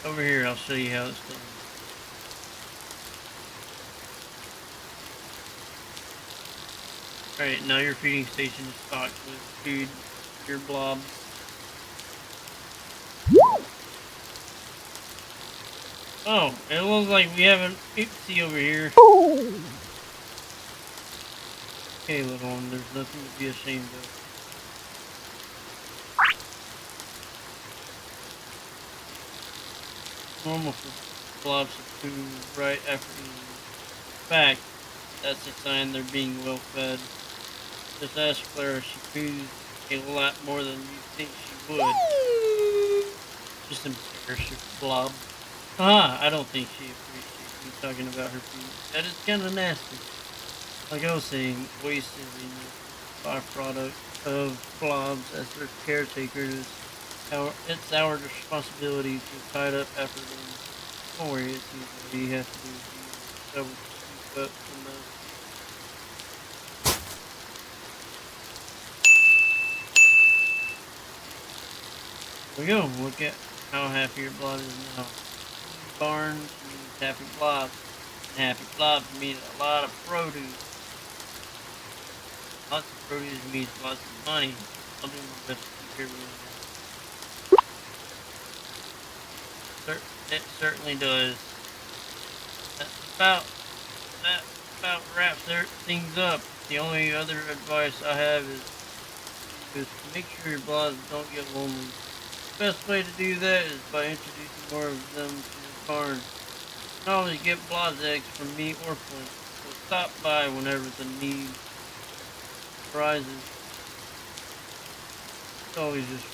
Over here, I'll show you how it's done. Alright, now your feeding station is stocked with food for your blobs. Oh, it looks like we have an oopsie over here. Okay, little one, there's nothing to be ashamed of. Normal for blobs to poo right after eating. In fact, that's a sign they're being well fed. Just ask Clara, she poos a lot more than you think she would. Just embarrass your blob. I don't think she appreciates me talking about her food. That is kind of nasty. Like I was saying, waste is a byproduct of blobs as their caretakers. It's our responsibility to tie it up after them. Don't worry, it's easy. All you have to do is use a shovel to scoop up some of. There we go. Look at how happy your blob is now. Barns means happy blobs. And happy blobs means a lot of produce. Lots of produce means lots of money. I'll do my best to keep everyone happy. It certainly does. That about wraps things up. The only other advice I have is to make sure your blobs don't get lonely. The best way to do that is by introducing more of them to your barn. You can always get blobs eggs from me or Flint, so stop by whenever the need arises. It's always just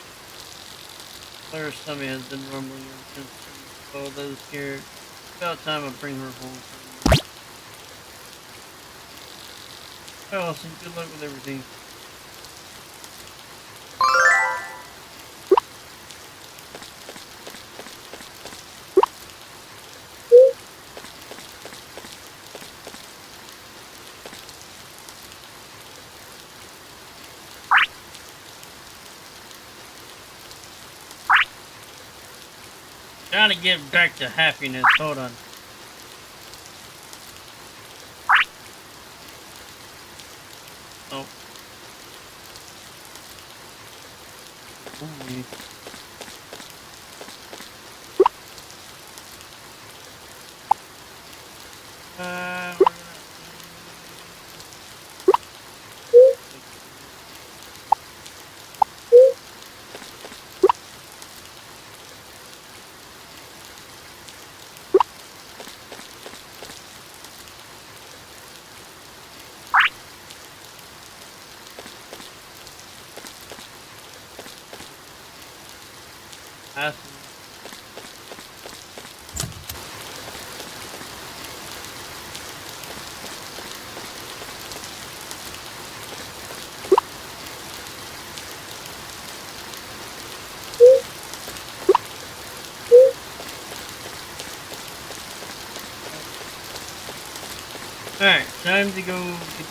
Clara's tummy has been rumbling ever since she saw those carrots. It's about time I bring her home. Well, Allison, good luck with everything. Gotta get back to happiness. Hold on. Oh. Ooh. hassle. Alright, time to go get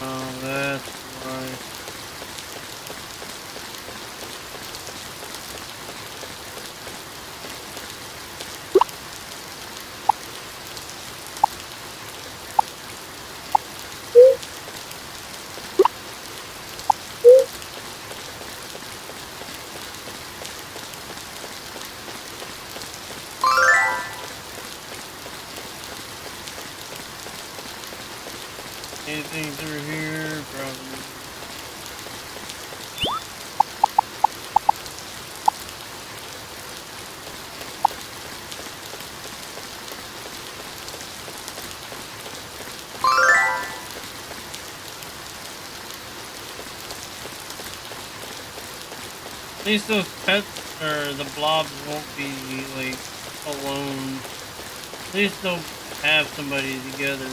oh, that's right. Anything through here? Probably. At least those pets or the blobs won't be like alone. At least they'll have somebody together.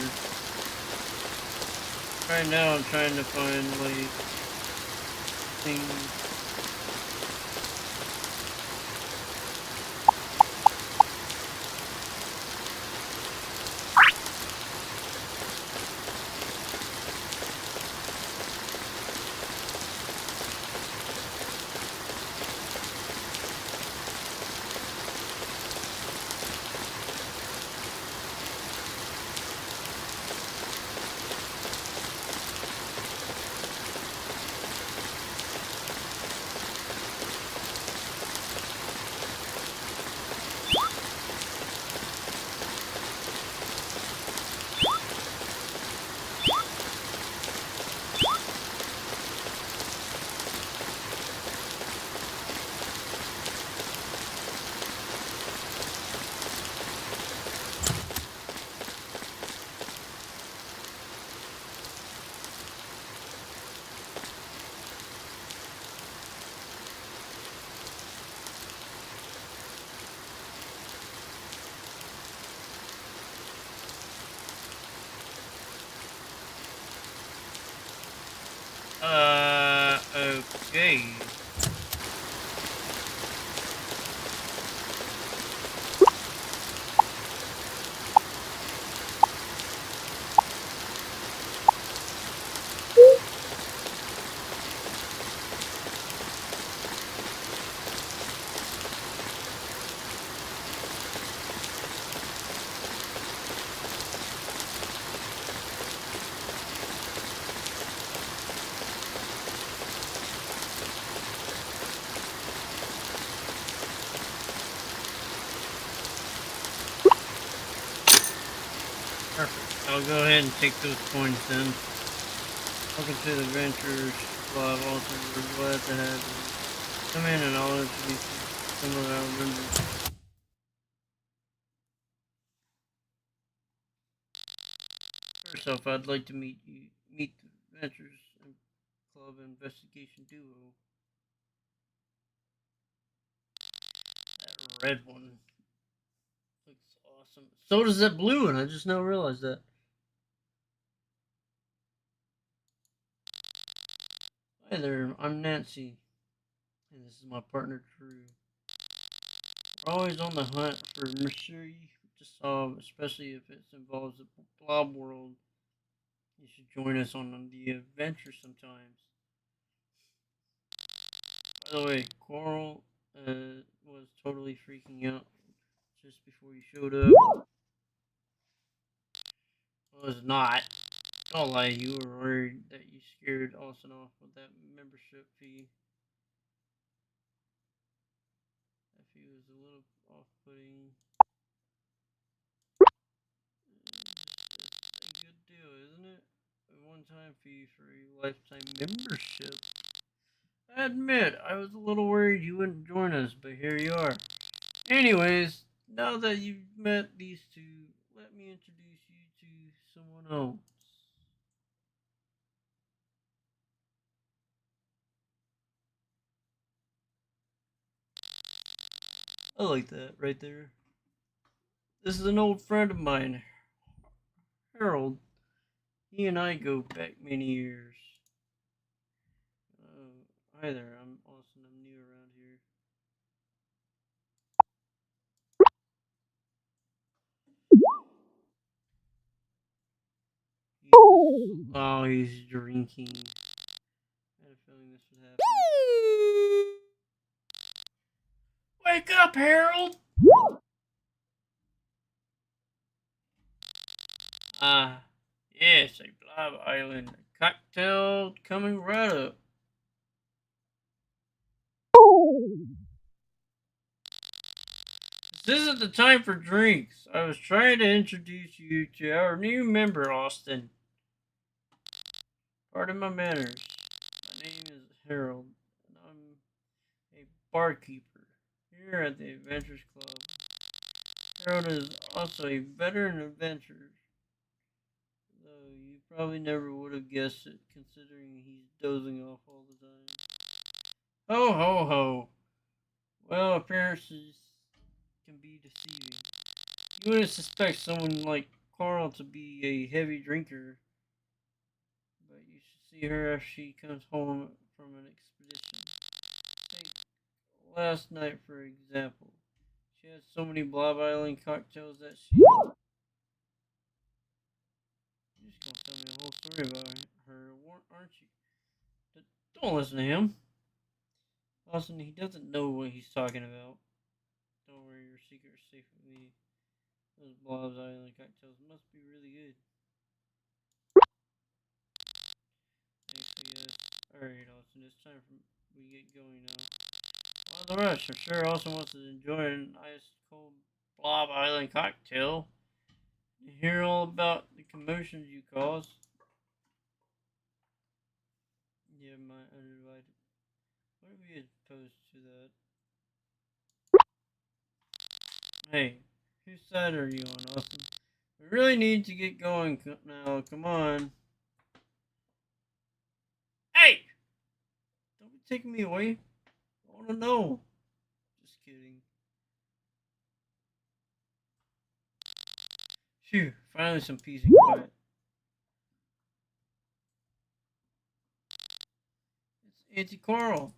Right now I'm trying to find like things. Okay. Perfect. I'll go ahead and take those points then. Welcome to the Adventures Club. Also, we're glad to have you. Come in and I'll introduce you to some of our members. First off, I'd like to meet the Adventures Club Investigation Duo. That red one looks awesome. So does that blue one. I just now realized that. Hi there, I'm Nancy, and this is my partner Drew. We're always on the hunt for mystery to solve, especially if it involves the blob world. You should join us on the adventure sometimes. By the way, Coral was totally freaking out just before you showed up. Was not. Don't lie, you were worried that you scared Austin off with that membership fee. That fee was a little off-putting. Just a good deal, isn't it? A one-time fee for a lifetime membership. I admit, I was a little worried you wouldn't join us, but here you are. Anyways, now that you've met these two, let me introduce you someone else. I like that right there. This is an old friend of mine, Harold. He and I go back many years. Hi there, I'm Austin. I'm new around here. He's drinking. I had a feeling this would happen. Wake up, Harold! Yes, a Blob Island cocktail coming right up. This isn't the time for drinks. I was trying to introduce you to our new member, Austin. Pardon my manners. My name is Harold, and I'm a barkeeper here at the Adventures Club. Harold is also a veteran adventurer, though you probably never would have guessed it, considering he's dozing off all the time. Ho ho ho! Well, appearances can be deceiving. You wouldn't suspect someone like Carl to be a heavy drinker, but you should see her as she comes home from an expedition. Take last night, for example. She had so many Blob Island cocktails that she... You're just gonna tell me a whole story about her, aren't you? Don't listen to him. Austin, he doesn't know what he's talking about. Don't worry, your secret is safe with me. Those Blob Island cocktails must be really good. Thanks, I guess. Alright, Austin, it's time for we get going now. On the rush, I'm sure Austin wants to enjoy a nice cold Blob Island cocktail. You hear all about the commotions you cause. Yeah, my uninvited. What if we opposed to that? Hey, whose side are you on, Austin? We really need to get going now. Come on. Hey! Don't be taking me away. I want to know. Just kidding. Phew, finally some peace and quiet. It's Auntie Coral.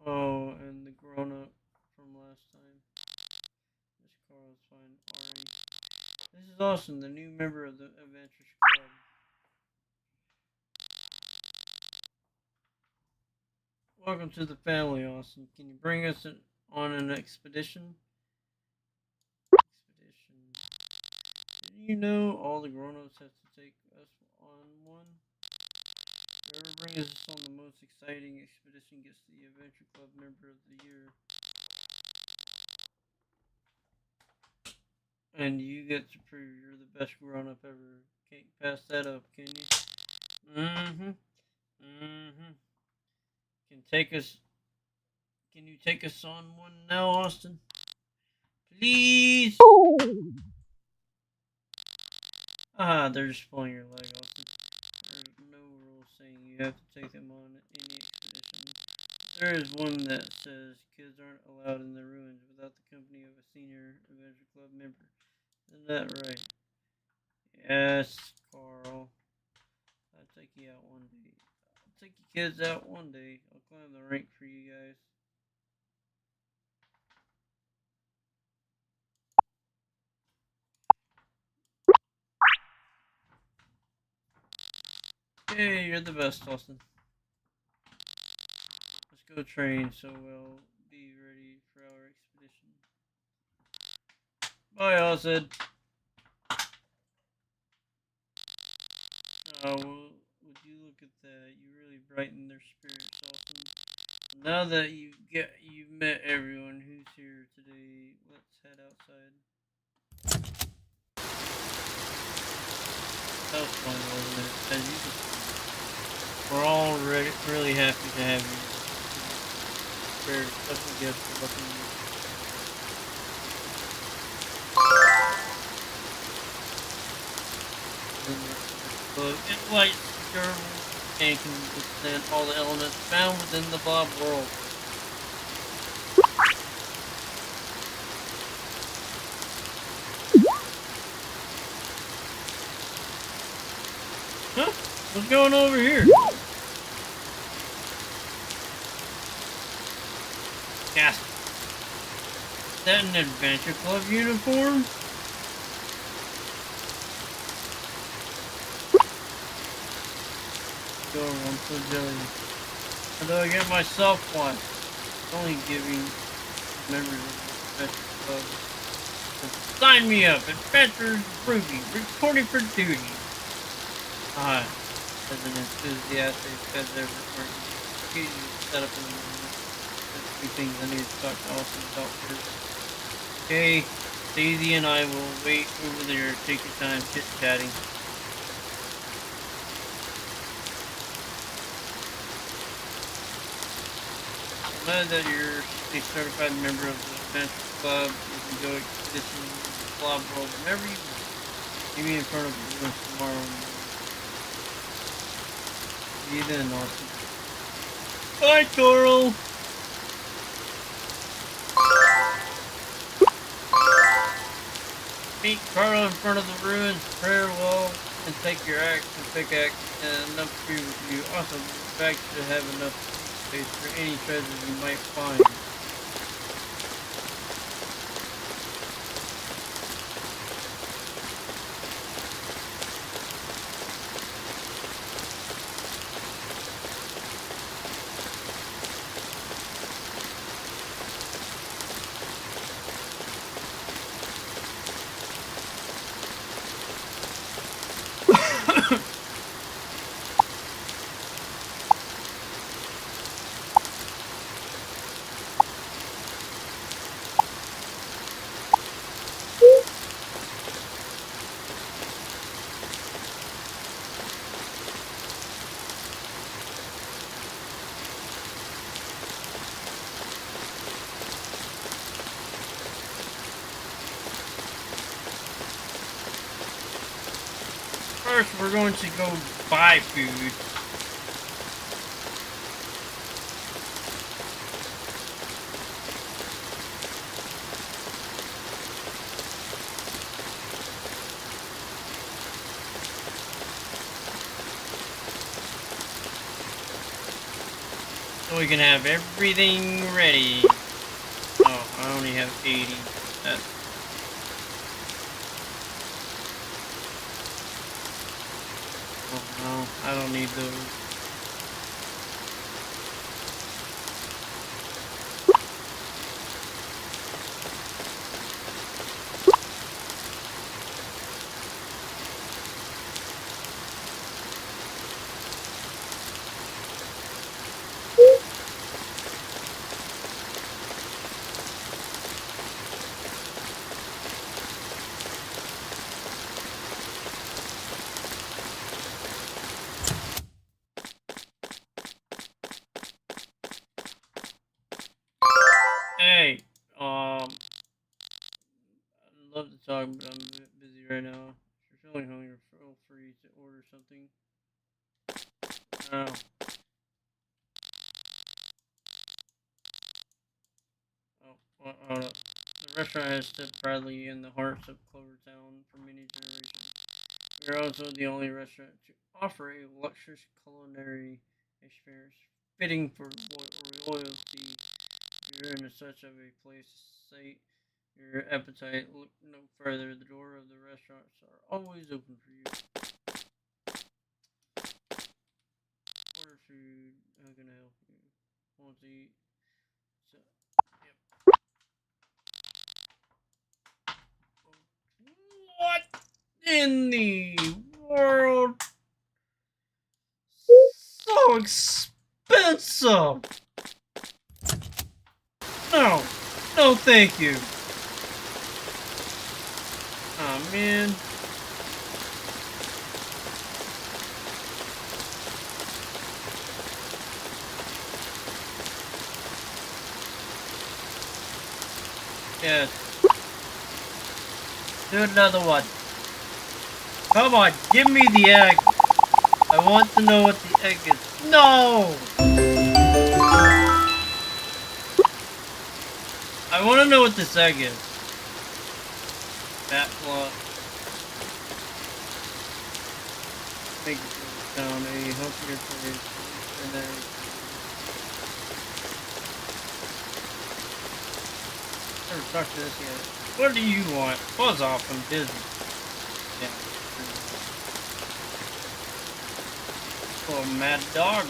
Oh, and the grown-up from last time. Miss Carl's fine. Ari. This is Austin, the new member of the Adventures Club. Welcome to the family, Austin. Can you bring us on an expedition? Did you know all the grown-ups have to take us on one? Whoever brings us on the most exciting expedition gets the Adventure Club Member of the Year. And you get to prove you're the best grown-up ever. Can't pass that up, can you? Can you take us on one now, Austin? Please? They're just pulling your leg, Austin. There's no rule saying you have to take them on any expedition. There is one that says kids aren't allowed in the ruins without the company of a senior Adventure Club member. Isn't that right? Yes, Carl. I'll take you out one day. I'll take you kids out one day. I'll climb the rank for you guys. Hey, you're the best, Austin. Let's go train so we'll be ready for our expedition. Bye, Austin. Oh, well, would you look at that? You really brighten their spirits, Austin. Now that you've met everyone who's here today, let's head outside. That was fun, wasn't it? As you we're all really happy to have you. Prepared a special gift for lucky within the globe. It lights durable and can withstand all the elements found within the blob world. Huh? What's going over here? Yes. Is that an adventure club uniform? Door, I'm so jelly. How do I get myself one? Only giving members of the adventure club. Sign me up, Adventures Ruby, reporting for duty. As an enthusiastic as ever, easy to set up in the morning. There's a few things I need to talk to Austin about first. Okay, Daisy and I will wait over there. Take your time chit-chatting. I'm glad that you're a certified member of the Adventure Club. You can go expedition in the Blob World whenever you want. Meet me in front of the ruins tomorrow morning. See you then, Austin. Bye, Coral! Meet Carl in front of the ruins, prayer wall, and take your axe and pickaxe and enough food with you. Also, the bag should have enough space for any treasures you might find. First, we're going to go buy food. So we can have everything ready. Oh, I only have 80. That's no, I don't need those. Hey, I'd love to talk, but I'm a bit busy right now. If you're feeling hungry, feel free to order something. Oh, hold up. The restaurant has stood proudly in the hearts of Clovertown for many generations. We are also the only restaurant to offer a luxurious culinary experience fitting for royalty. If you're in such of a place to sate your appetite, look no further. The door of the restaurants are always open for you. Order food. How can I help you? Want to eat? So, yep. What in the world? So expensive! No! No, thank you! Oh man. Yes. Do another one. Come on, give me the egg. I want to know what the egg is. No! I want to know what this egg is. Bat plot. Make it down a healthier place. And then never talked to this yet. What do you want? Buzz off, I'm busy. Yeah. Oh, mad dog.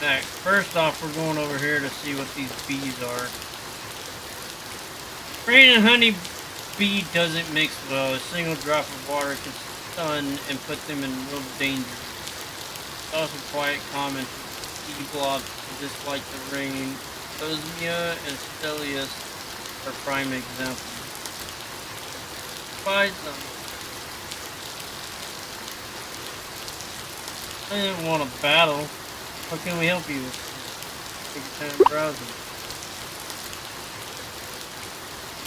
Alright, first off, we're going over here to see what these bees are. Rain and honey bee doesn't mix well. A single drop of water can stun and put them in real danger. It's also quite common for bee blobs to dislike the rain. Osmia and Stelius are prime examples. Fight them. I didn't want a battle. What can we help you with? Take your time browsing.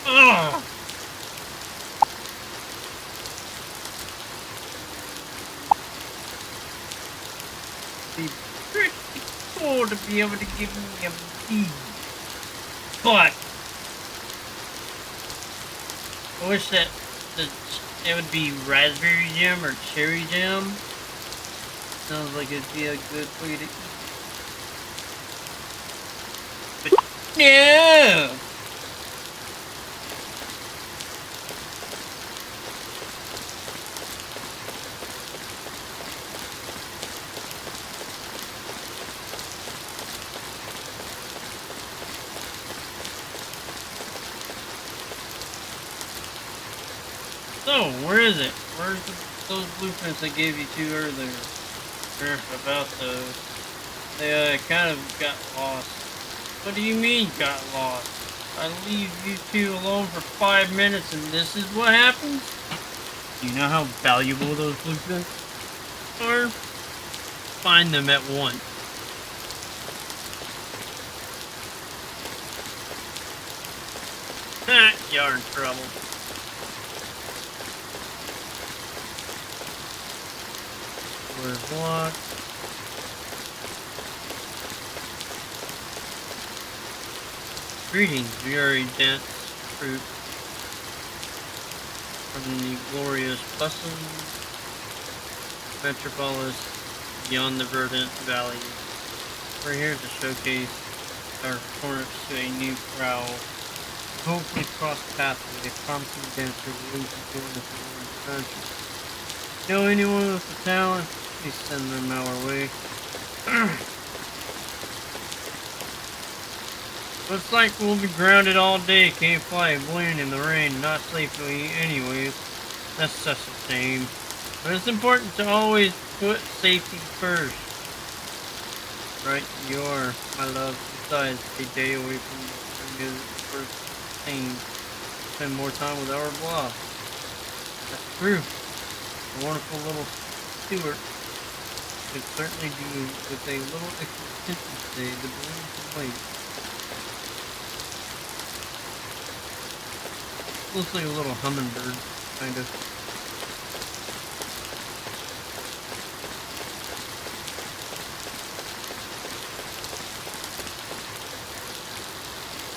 Ugh! Be pretty cool to be able to give me a bee. But I wish that it would be raspberry jam or cherry jam. Sounds like it'd be a good way to eat. But no! So, where is it? Where's those blueprints I gave you two earlier? About those. They kind of got lost. What do you mean got lost? I leave you two alone for 5 minutes and this is what happens? Do you know how valuable those blueprints are? Find them at once. Ha! You're in trouble. Where's what? Greetings, we are a dense fruit from the glorious bustling metropolis beyond the verdant valleys. We're here to showcase our performance to a new crowd. Hopefully cross paths with a promising dancer willing to join us in our adventure. Know anyone with the talent? Please send them our way. Looks like we'll be grounded all day. Can't fly a balloon in the rain. Not safely anyways. That's such a shame. But it's important to always put safety first. Right, you are, my love. Besides, a day away from the first pain. Spend more time with our blob. That's true. A wonderful little Stewart could certainly do with a little extra attention today. The balloon can wait. Looks like a little hummingbird, kind of.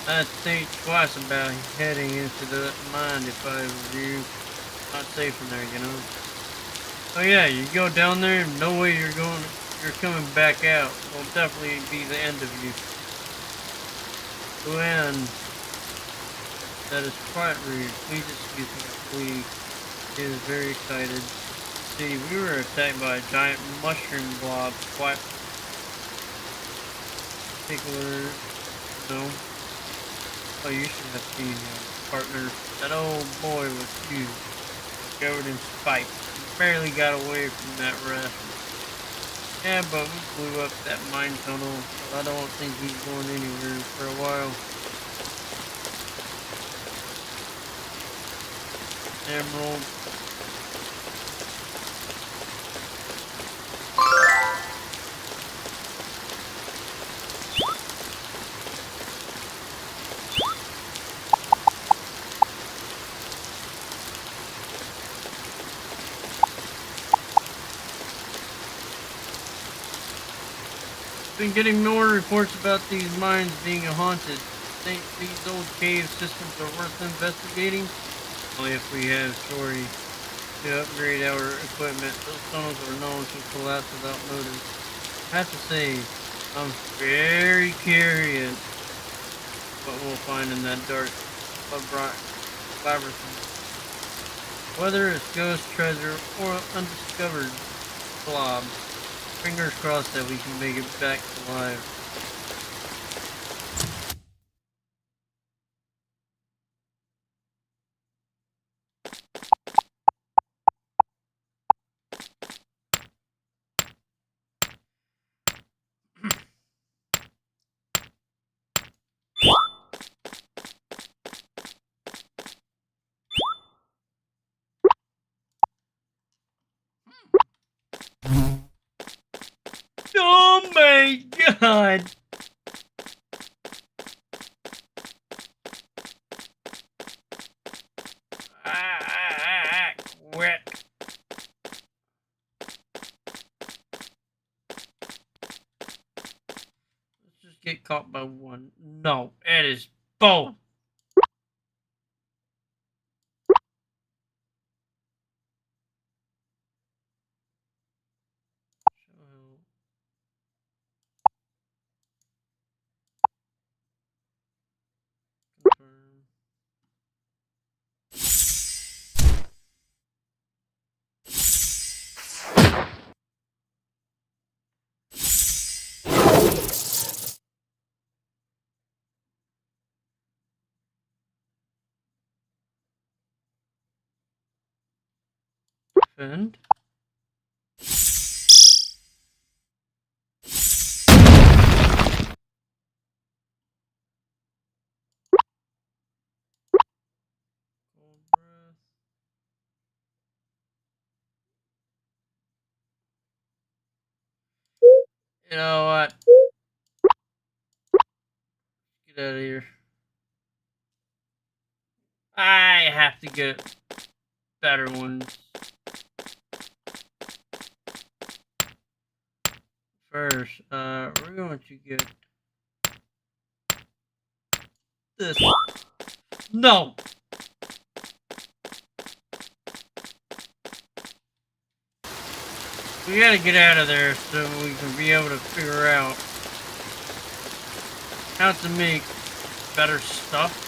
I'd think twice about heading into the mine if I were you. Not safe in there, you know. Oh yeah, you go down there, no way you're coming back out. Will definitely be the end of you. When that is quite rude. Please excuse me, please. He is very excited. See, we were attacked by a giant mushroom blob. Quite particular, no. Oh, you should have seen him, partner. That old boy was huge, covered in spikes. Barely got away from that rascal. Yeah, but we blew up that mine tunnel, so I don't think he's going anywhere for a while. Emerald. Been getting more reports about these mines being haunted. Think these old cave systems are worth investigating? Only if we have Shorty to upgrade our equipment. Those tunnels are known to collapse without notice. I have to say, I'm very curious what we'll find in that dark labyrinth. Whether it's ghost treasure or undiscovered blob. Fingers crossed that we can make it back to life. Oh my god! Quit. Let's just get caught by one. No, it is both. Confirm. Defend. Cold breath. You know what? Get out of here. I have to get better ones. First, we're going to get this. No! We gotta get out of there so we can be able to figure out how to make better stuff.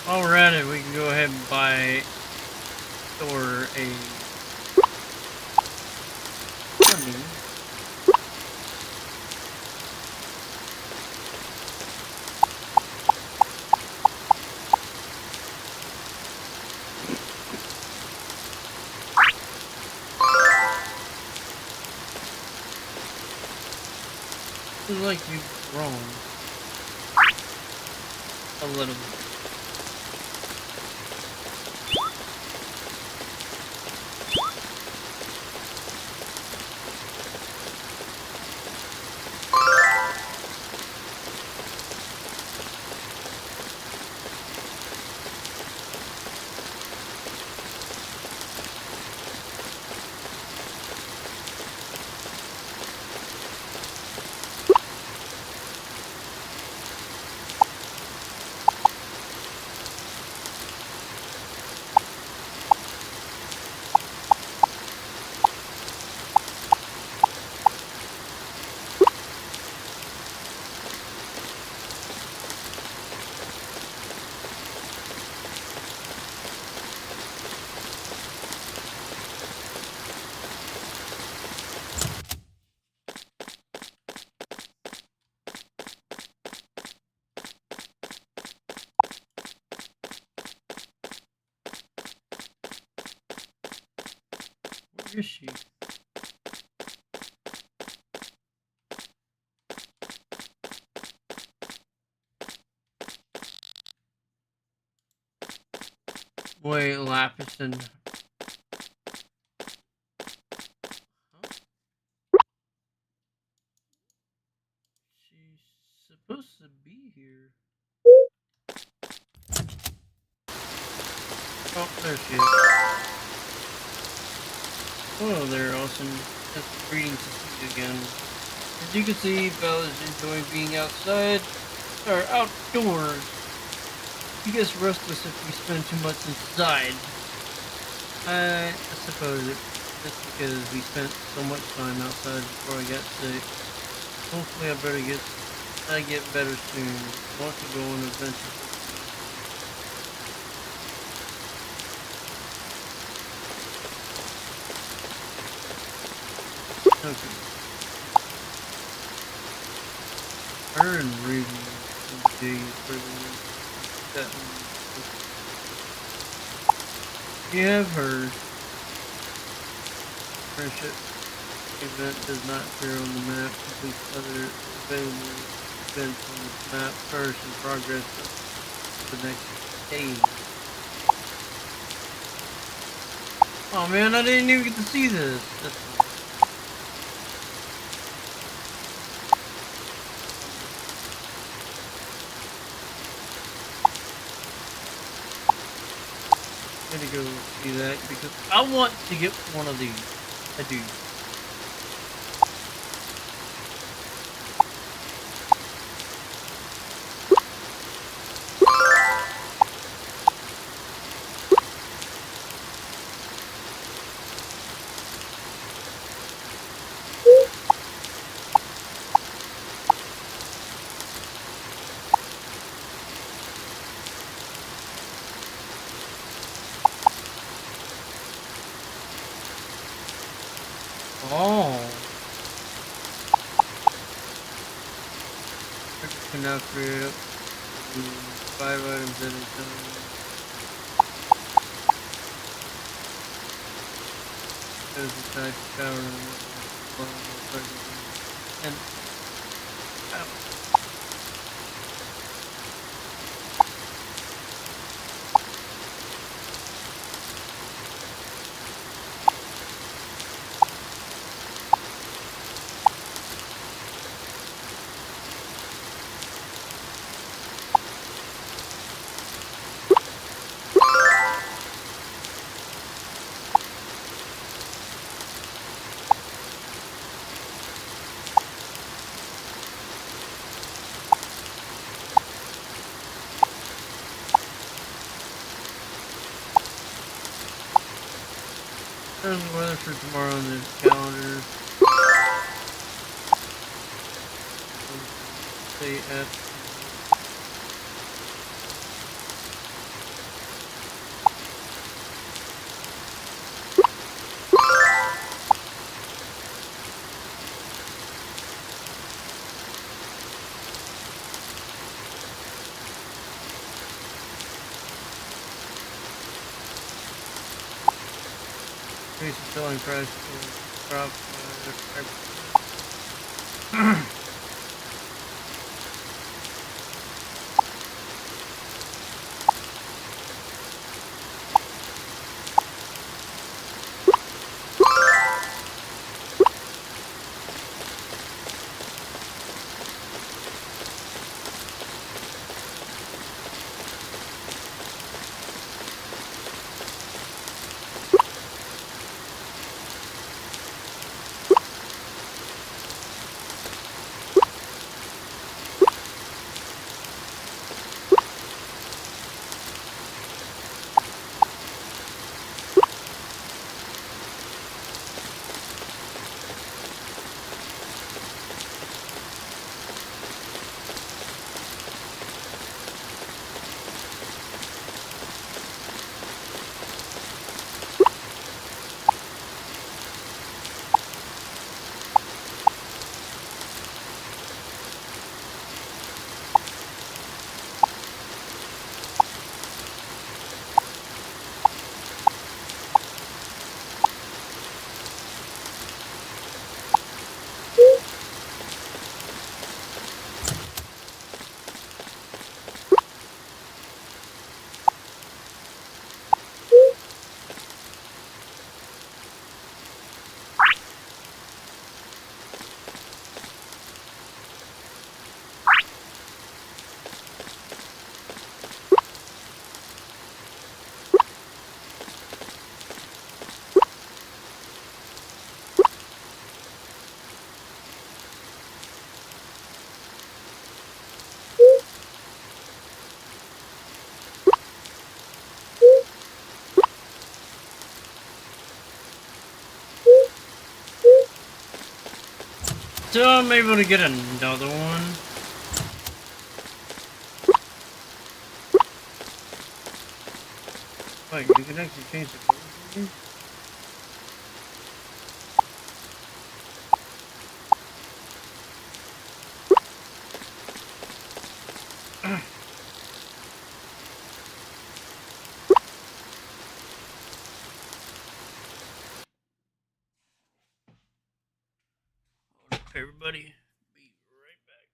Alrighty, we can go ahead and buy or a honey. It's like you've grown a little bit. Where is she? Wait, Lapis and... Huh? She's supposed to be here. Oh, there she is. Hello there, Austin. It's greeting to see you again. As you can see, Bella's enjoying being outside. Or outdoors. She gets restless if we spend too much inside. I suppose it's because we spent so much time outside before I got sick. Hopefully I get better soon. I want to go on adventures. Okay. Her and Ruby for that one. You have heard. Friendship event does not appear on the map. Complete other available events on the map first and progress to the next stage. Oh man, I didn't even get to see this. That's fine. I'm gonna go see that because I want to get one of these. I do. Oh. I can now create up to 5 items at a time. There's a type of power and there's the weather for tomorrow on the calendar. Say at increase the selling price for crop. So I'm able to get another one. Wait, you can actually change the color here? Hold up, everybody. Be right back.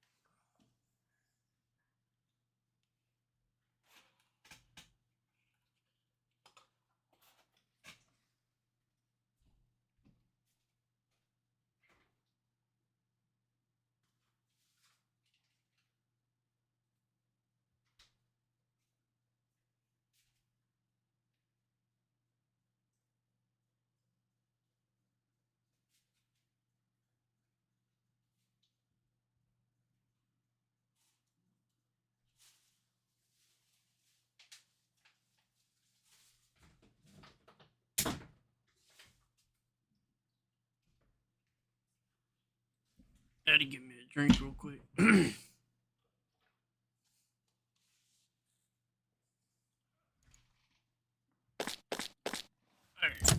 Daddy, give me a drink real quick. Alright.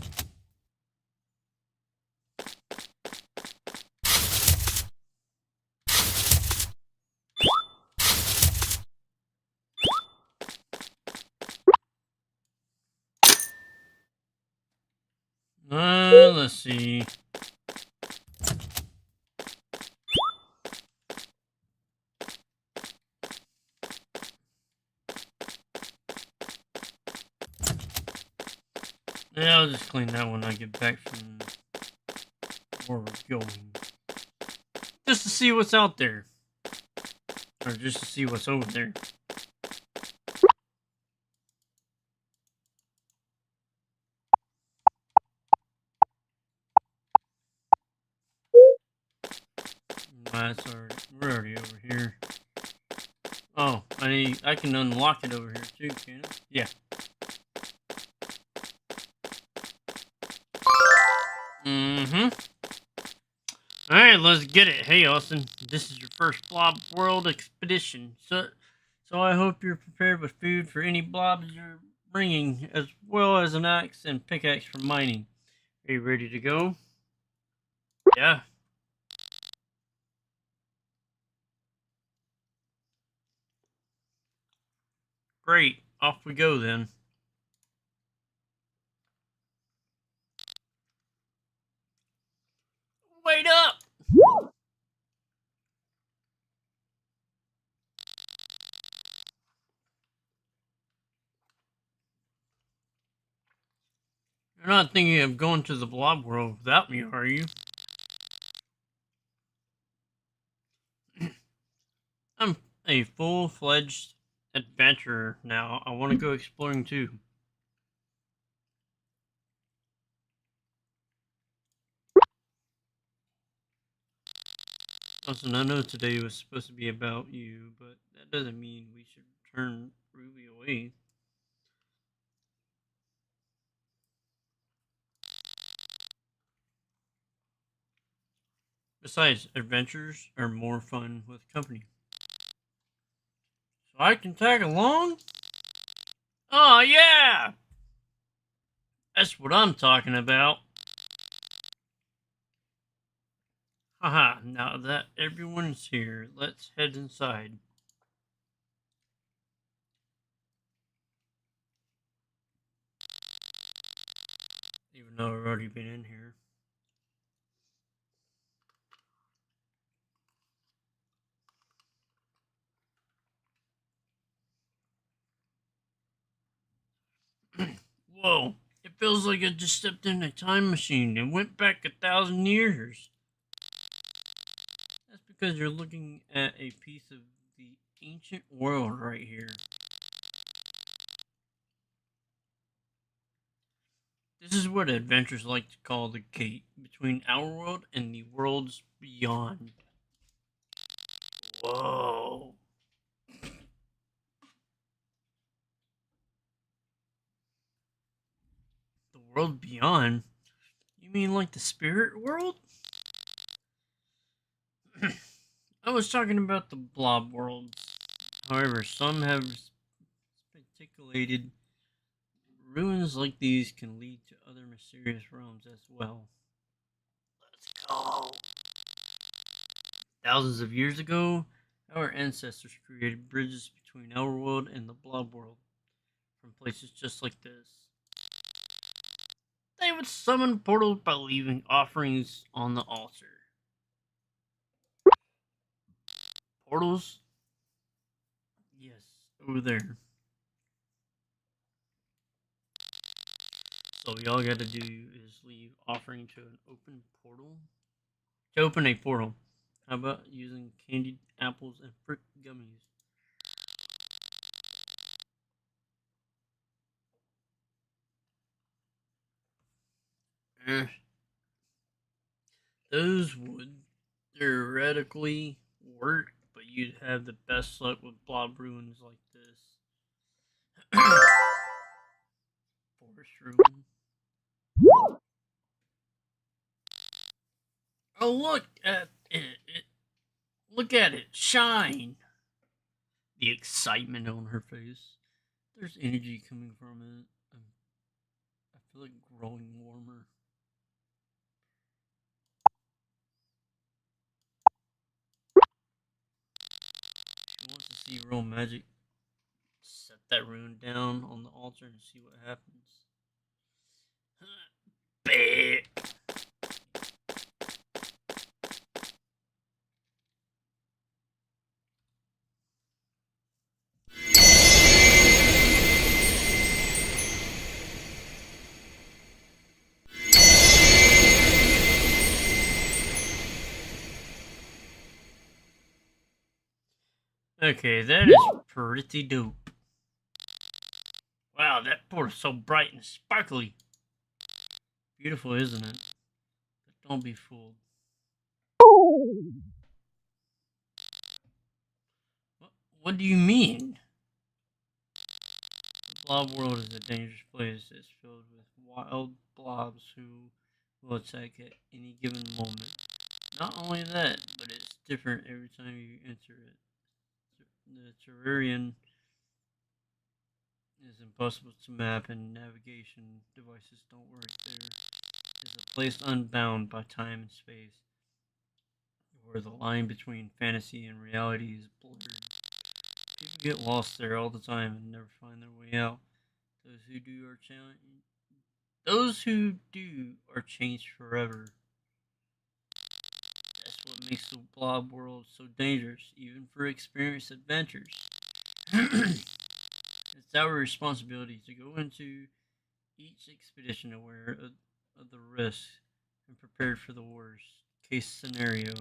Let's see. Yeah, I'll just clean that when I get back from where we're going. Just to see what's out there. Or just to see what's over there. That's already, we're already over here. Oh, I can unlock it over here too, can I? Yeah. Mm-hmm. Alright, let's get it. Hey, Austin. This is your first Blob World expedition. So I hope you're prepared with food for any blobs you're bringing, as well as an axe and pickaxe for mining. Are you ready to go? Yeah. Great. Off we go then. Wait up! You're not thinking of going to the Blob World without me, are you? I'm a full-fledged adventurer now. I want to go exploring too. Listen, I know today was supposed to be about you, but that doesn't mean we should turn Ruby away. Besides, adventures are more fun with company. So I can tag along? Oh, yeah! That's what I'm talking about. Haha, now that everyone's here, let's head inside. Even though I've already been in here. Whoa, it feels like I just stepped in a time machine and went back 1,000 years. That's because you're looking at a piece of the ancient world right here. This is what adventurers like to call the gate between our world and the worlds beyond. Whoa. The world beyond? You mean like the spirit world? I was talking about the blob worlds. However, some have speculated ruins like these can lead to other mysterious realms as well. Let's go. Thousands of years ago, our ancestors created bridges between our world and the blob world from places just like this. They would summon portals by leaving offerings on the altar. Portals? Yes, over there. So all y'all gotta do is leave offering to an open portal. To open a portal, how about using candied apples and fruit gummies? Eh, those would theoretically work, but you'd have the best luck with blob ruins like this. Forest ruin. Oh, look at it. Look at it shine. The excitement on her face. There's energy coming from it. I feel like growing warmer. If you want to see real magic, set that rune down on the altar and see what happens. Okay, that is pretty dope. Wow, that portal's so bright and sparkly. Beautiful, isn't it? But don't be fooled. What do you mean? The blob world is a dangerous place. It's filled with wild blobs who will attack at any given moment. Not only that, but it's different every time you enter it. The terrarium is impossible to map and navigation devices don't work there. It's a place unbound by time and space, where the line between fantasy and reality is blurred. People get lost there all the time and never find their way out. Those who do are changed forever. That's what makes the blob world so dangerous, even for experienced adventurers. It's our responsibility to go into each expedition aware of the risks and prepared for the worst case scenario.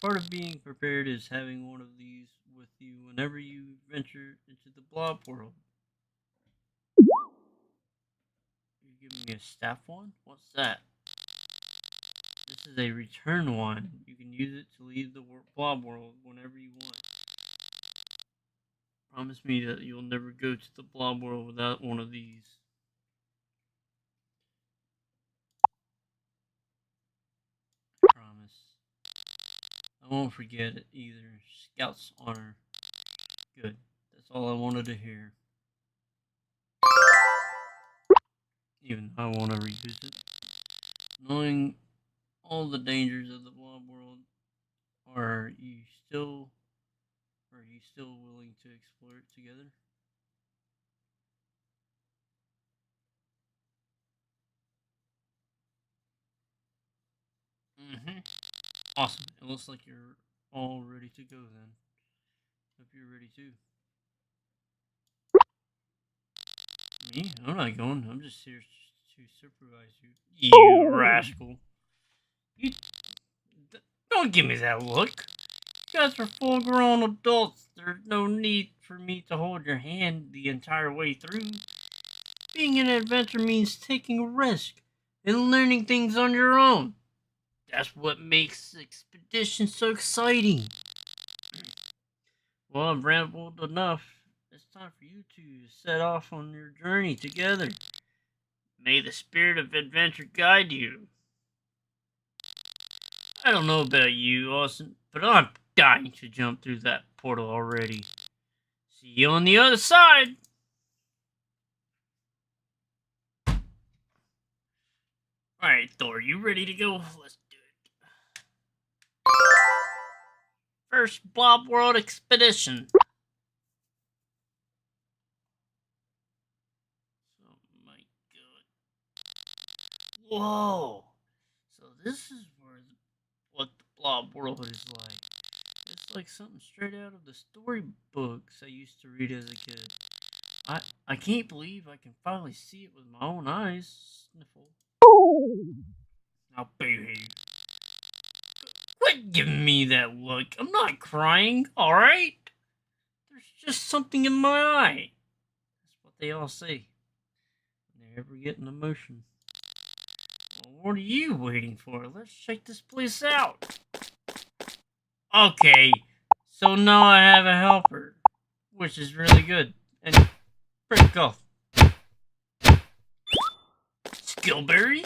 Part of being prepared is having one of these with you whenever you venture into the blob world. You're giving me a staff wand? What's that? This is a return wand. You can use it to leave the blob world whenever you want. Promise me that you'll never go to the blob world without one of these. I promise. I won't forget it either. Scout's honor. Good. That's all I wanted to hear. Even I won't ever use it. Knowing all the dangers of the blob world, are you still willing to explore it together? Mm-hmm. Awesome. It looks like you're all ready to go then. Hope you're ready too. Me? I'm not going. I'm just here to supervise you. You rascal. You don't give me that look. You guys are full grown adults. There's no need for me to hold your hand the entire way through. Being an adventurer means taking a risk and learning things on your own. That's what makes expeditions so exciting. Well, I've rambled enough. It's time for you to set off on your journey together. May the spirit of adventure guide you. I don't know about you, Austin, but I'm dying to jump through that portal already. See you on the other side! Alright, Thor, you ready to go? Let's do it. First Blob World Expedition. Oh my god. Whoa! So this is what the Blob World is like. It's like something straight out of the storybooks I used to read as a kid. I can't believe I can finally see it with my own eyes. Sniffle. Now behave. Quit giving me that look. I'm not crying, alright? There's just something in my eye. That's what they all say. When they ever get an emotion. Well, what are you waiting for? Let's check this place out. Okay, so now I have a helper, which is really good. And break off. Skillberry?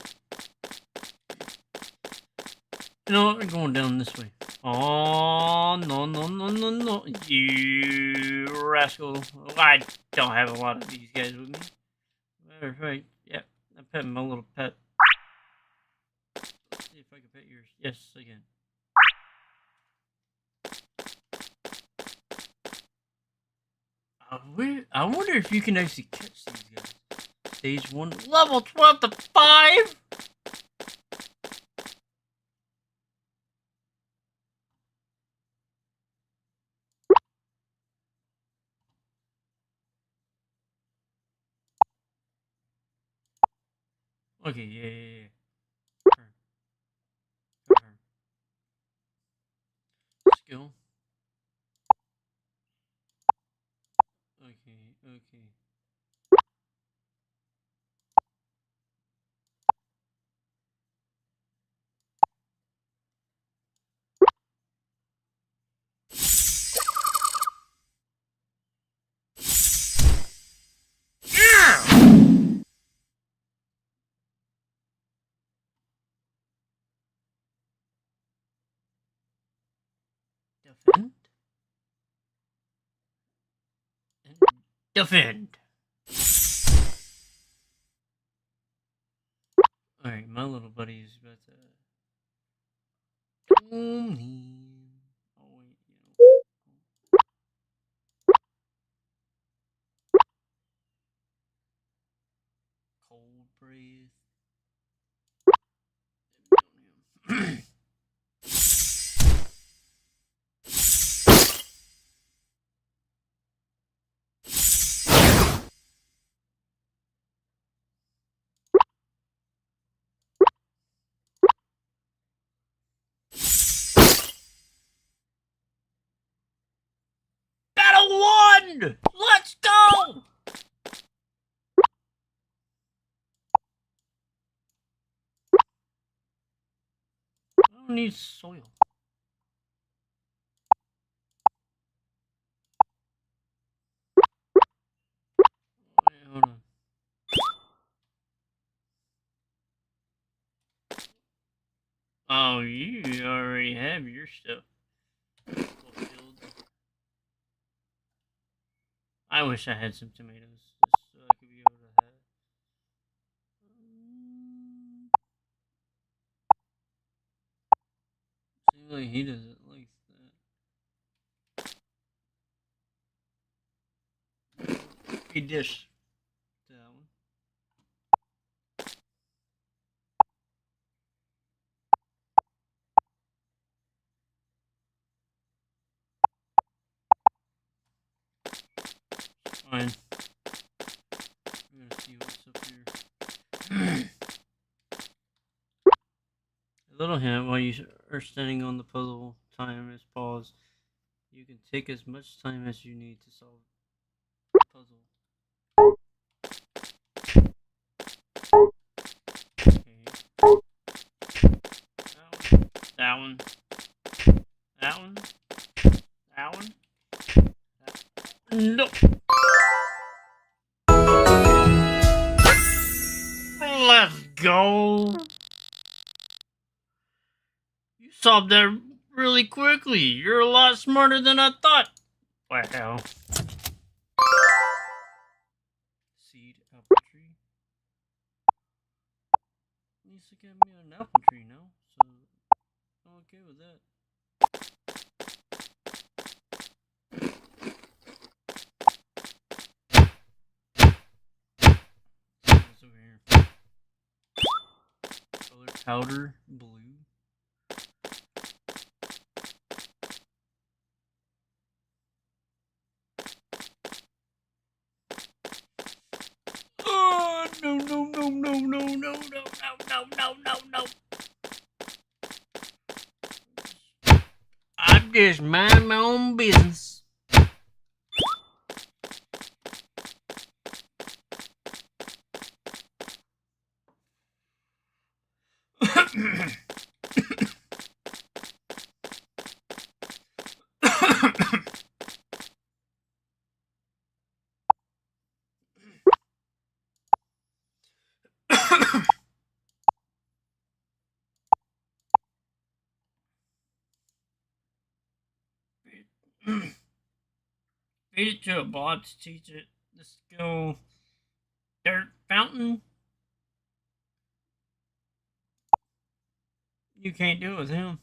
You know what? I'm going down this way. Oh, no. You rascal. I don't have a lot of these guys with me. Matter of fact, yeah, I'm petting my little pet. Let's see if I can pet yours. Yes, I can. I wonder if you can actually catch these guys. Stage 1, level 12 to 5? Okay, yeah. Confirm. Skill. Okay. Defend. And defend. Alright, my little buddy is about to... Oh, wait, Cold breeze. Battle 1! Let's go! I don't need soil. Wait, hold on. Oh, you already have your stuff fulfilled. I wish I had some tomatoes, just so I could be able to have. Seems like he doesn't like that. A dish. That one. Fine. I'm gonna see what's up here. A little hint, while you are standing on the puzzle, time is paused. You can take as much time as you need to solve the puzzle. Okay. That one. That one. That one. No. Let's go. You solved that really quickly. You're a lot smarter than I thought. Wow. Seed apple tree. At least I got me an apple tree now, so I'm okay with that. What's over here? Color powder blue. Oh no no no no no no no no no no no no! I just mind my own business. Feed it to a bot to teach it the skill. Dirt fountain. You can't do it with him.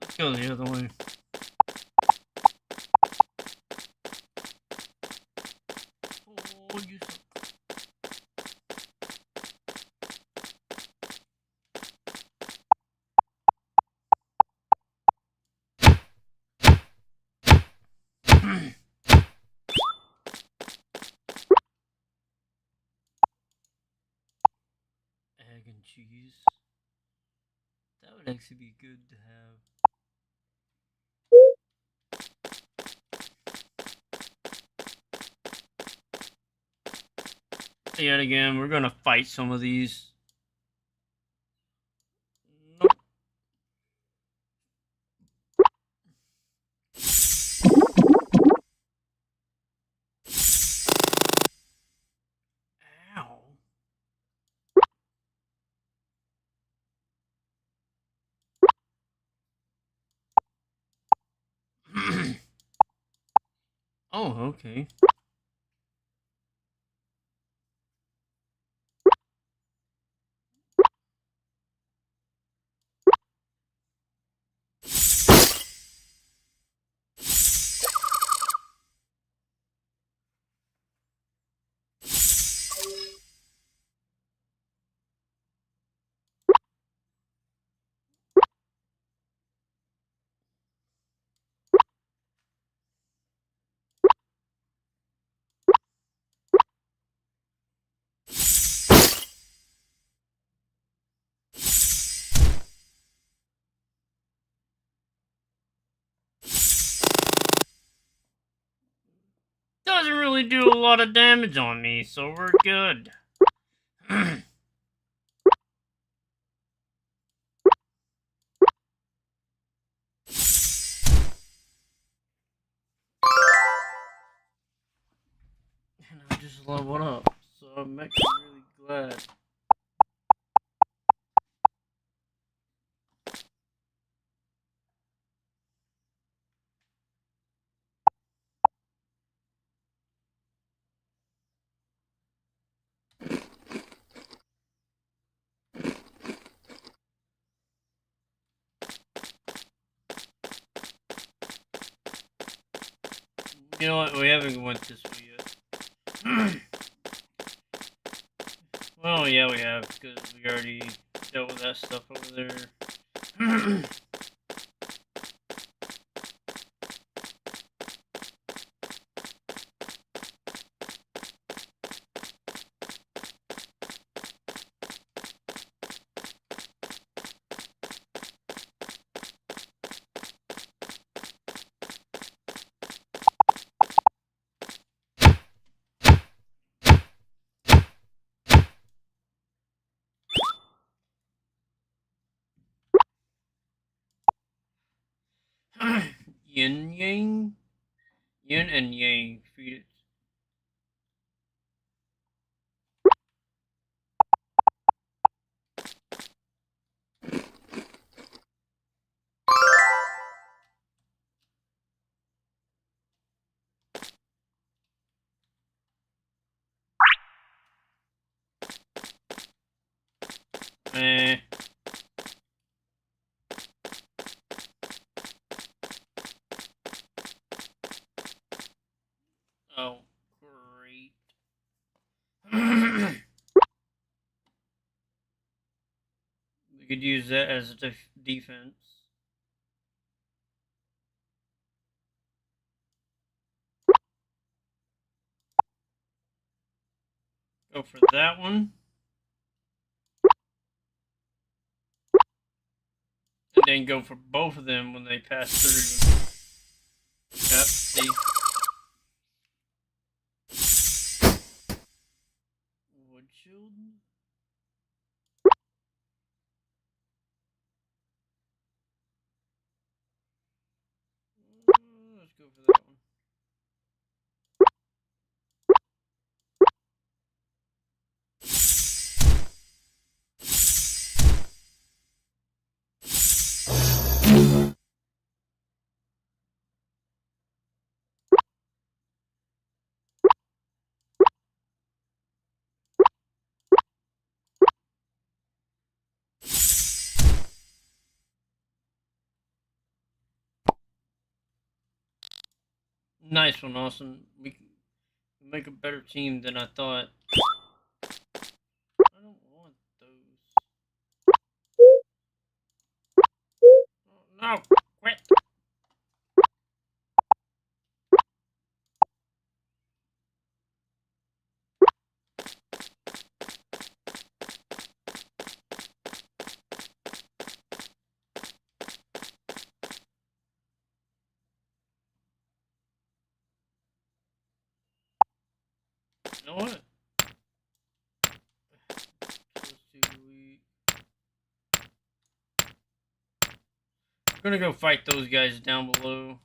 Let's go the other way. Oh, you suck. Egg and cheese. That would actually be good to have. Yet again, we're gonna fight some of these. Nope. Ow. Oh, okay. Doesn't really do a lot of damage on me, so we're good. And I just leveled up, so I'm actually really glad. You know what? We haven't went this way yet. Well, yeah, we have, because we already dealt with that stuff over there. Yin yang, yin and yang. Feed it. Eh. Oh, great. We could use that as a defense. Go for that one. And then go for both of them when they pass through. Yep, see? Wood shield? Let's go for that one. Nice one, Austin. We can make a better team than I thought. I don't want those. Oh, no! Quit! You know what? Those two weak. I'm gonna go fight those guys down below.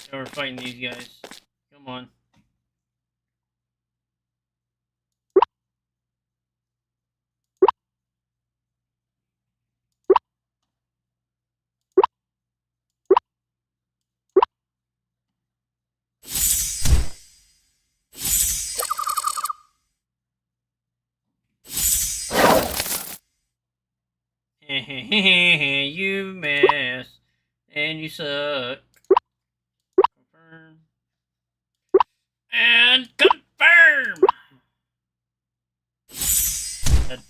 Yeah, we're fighting these guys. Come on. You mess. And you suck. Confirm. And confirm! That...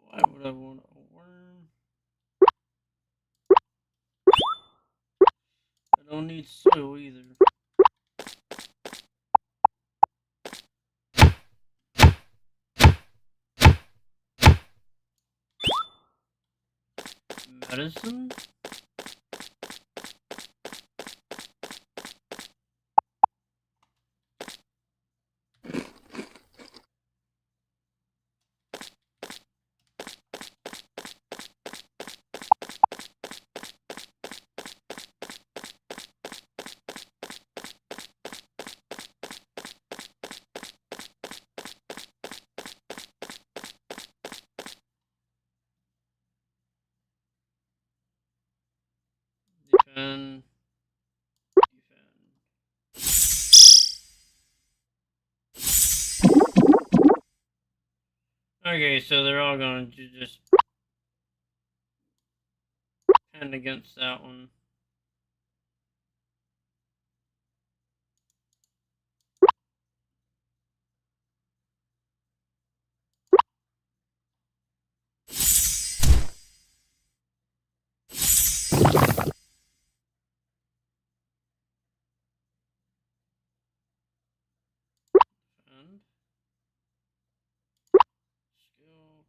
Why would I want a worm? I don't need soil either. Medicine? Defend. Okay, so they're all going to just defend against that one. Defend. Skill.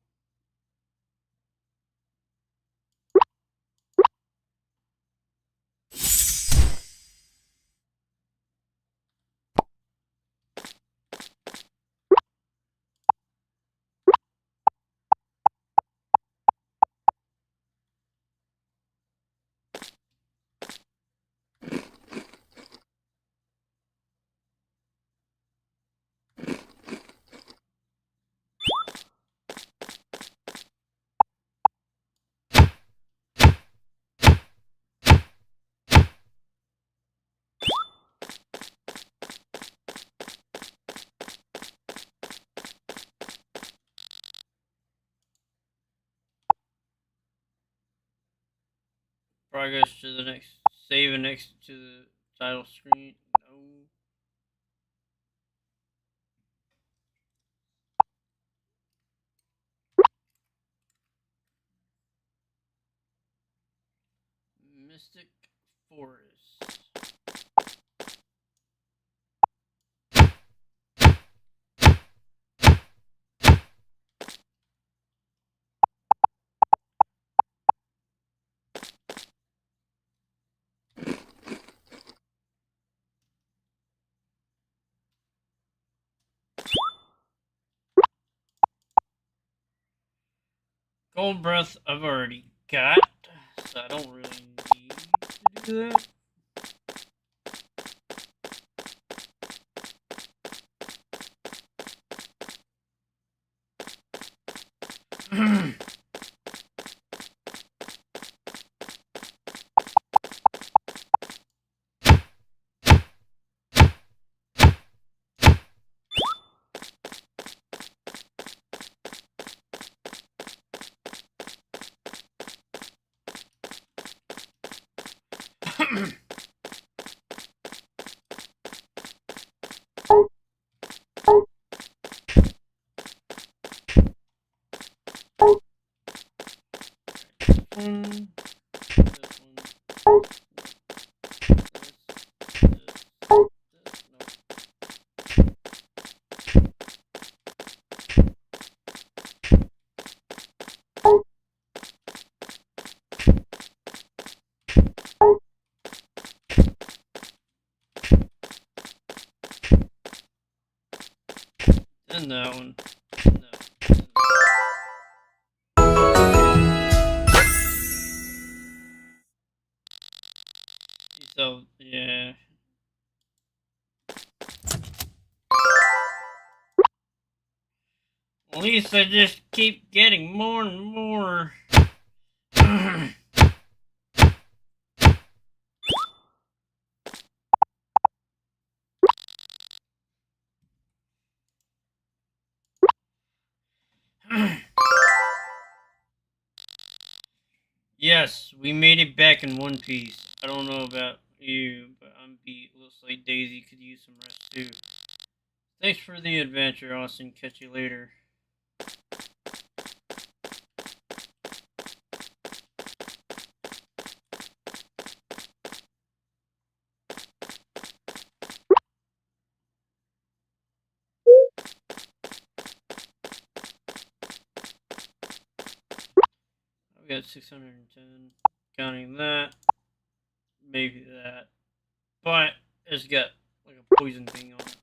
progress to the next save and next to the title screen. No. Mystic Forest. Cold Breath I've already got, so I don't really need to do that. One, this one, and that one. And that one. So, yeah. At least I just keep getting more and more. Yes, we made it back in one piece. I don't know about you, but I'm beat. Looks like Daisy could use some rest too. Thanks for the adventure, Austin. Catch you later. We got 610. Counting that, maybe that, but it's got like a poison thing on it.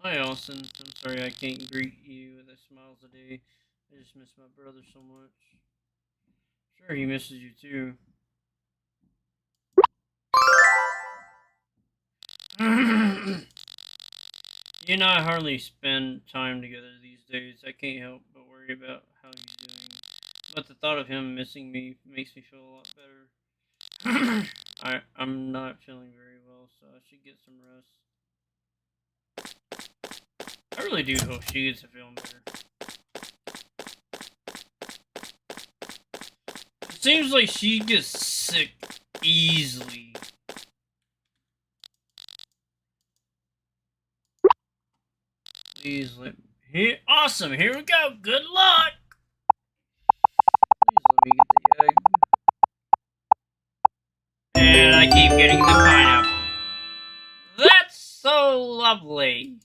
Hi, Austin. I'm sorry I can't greet you with a smiles a day. I just miss my brother so much. Sure, he misses you too. You and I hardly spend time together these days. I can't help but worry about how he's doing. But the thought of him missing me makes me feel a lot better. I'm not feeling very well, so I should get some rest. I really do hope she gets to feeling better. It seems like she gets sick easily. Please let me. Here, awesome. Here we go. Good luck. Please let me get the egg. And I keep getting the pineapple. That's so lovely.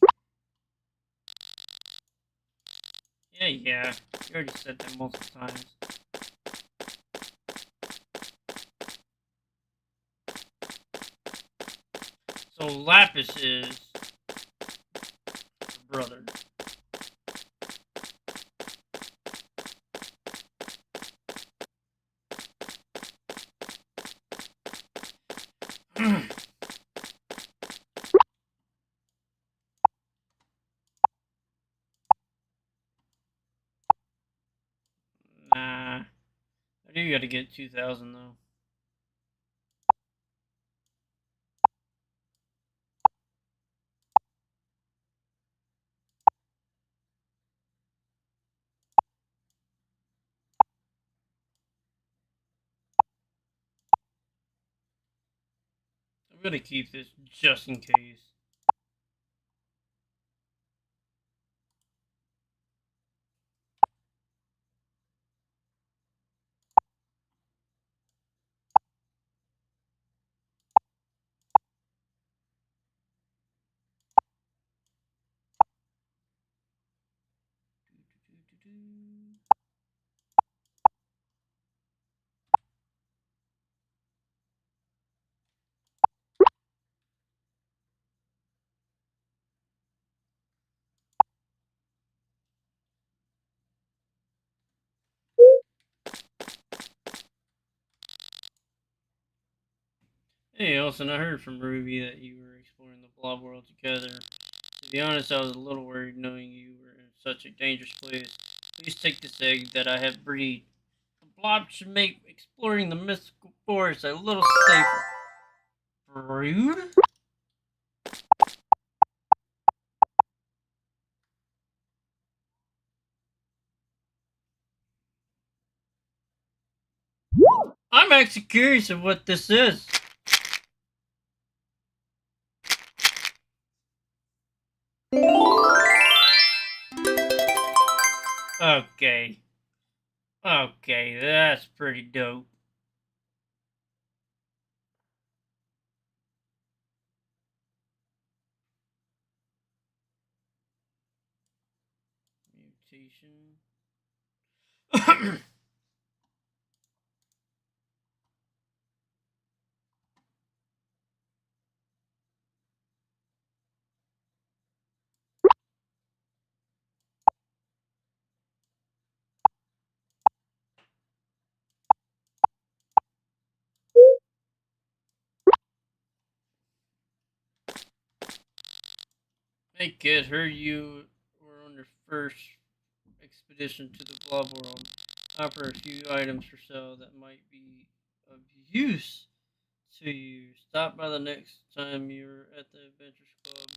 Yeah. You already said that multiple times. So Lapis is her brother. I do got to get 2,000 though. I'm gonna keep this just in case. Hey, Elson, I heard from Ruby that you were exploring the blob world together. To be honest, I was a little worried knowing you were in such a dangerous place. Please take this egg that I have breed. The blob should make exploring the mystical forest a little safer. Brood? I'm actually curious of what this is. Okay. Okay, that's pretty dope. Mutation. Hey kid, heard you were on your first expedition to the blob world. I offer a few items for sale that might be of use to you. Stop by the next time you're at the Adventures Club.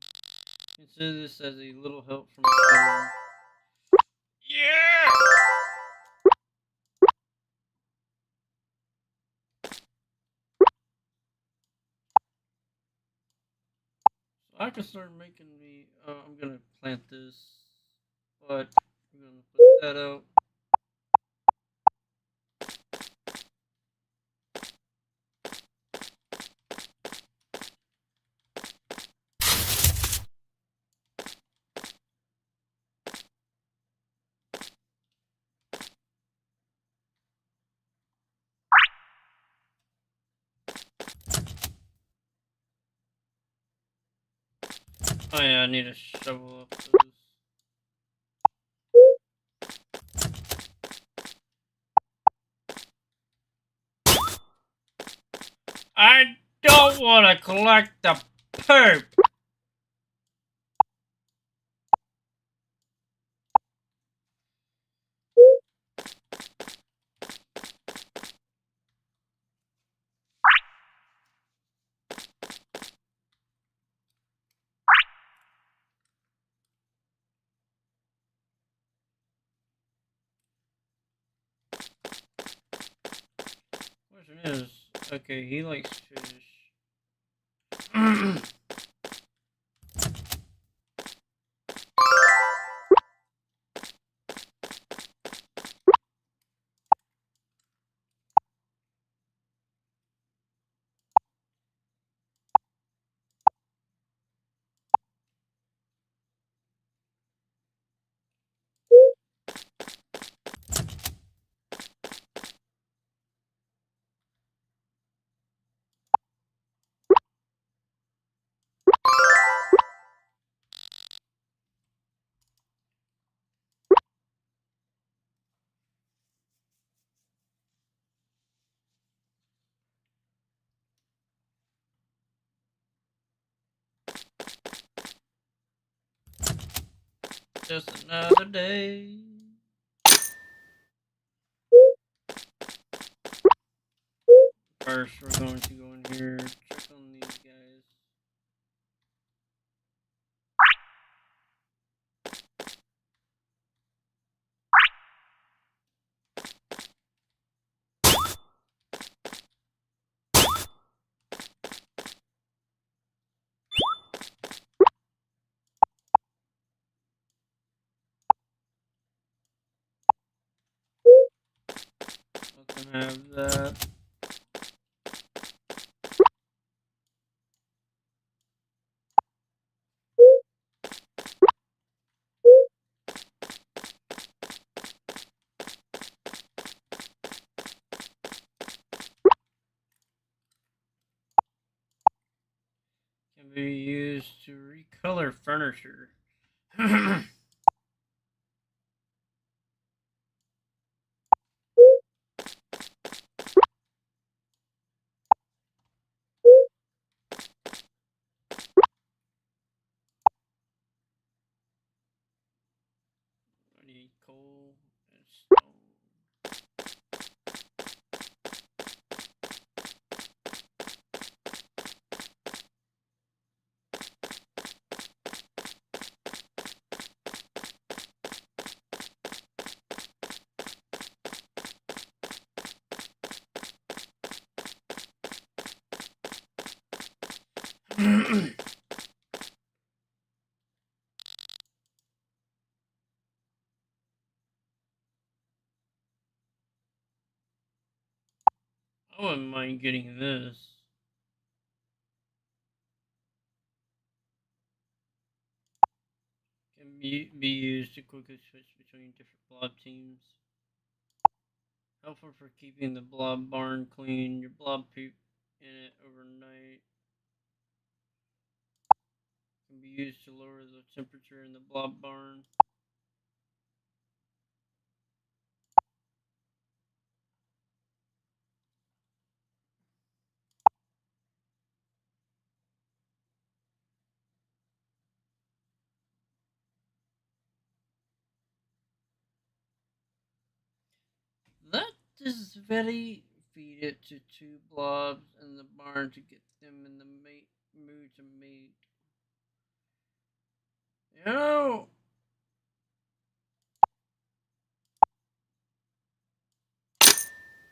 Consider this as a little help from a veteran. Yeah! So I can start making me. I'm gonna plant this, but I'm gonna put that out. Oh yeah, I need to shovel up those. I don't want to collect the poop. Question is, okay, he likes fish. Just another day. first, we're going to go in here, check on these guys. Let them have that. Can be used to recolor furniture. I need coal and stone. I wouldn't mind getting this. Can be used to quickly switch between different blob teams. Helpful for keeping the blob barn clean. Your blob poop in it overnight. Can be used to lower the temperature in the blob barn. That is very. Feed it to two blobs in the barn to get them in the mood to mate. You know,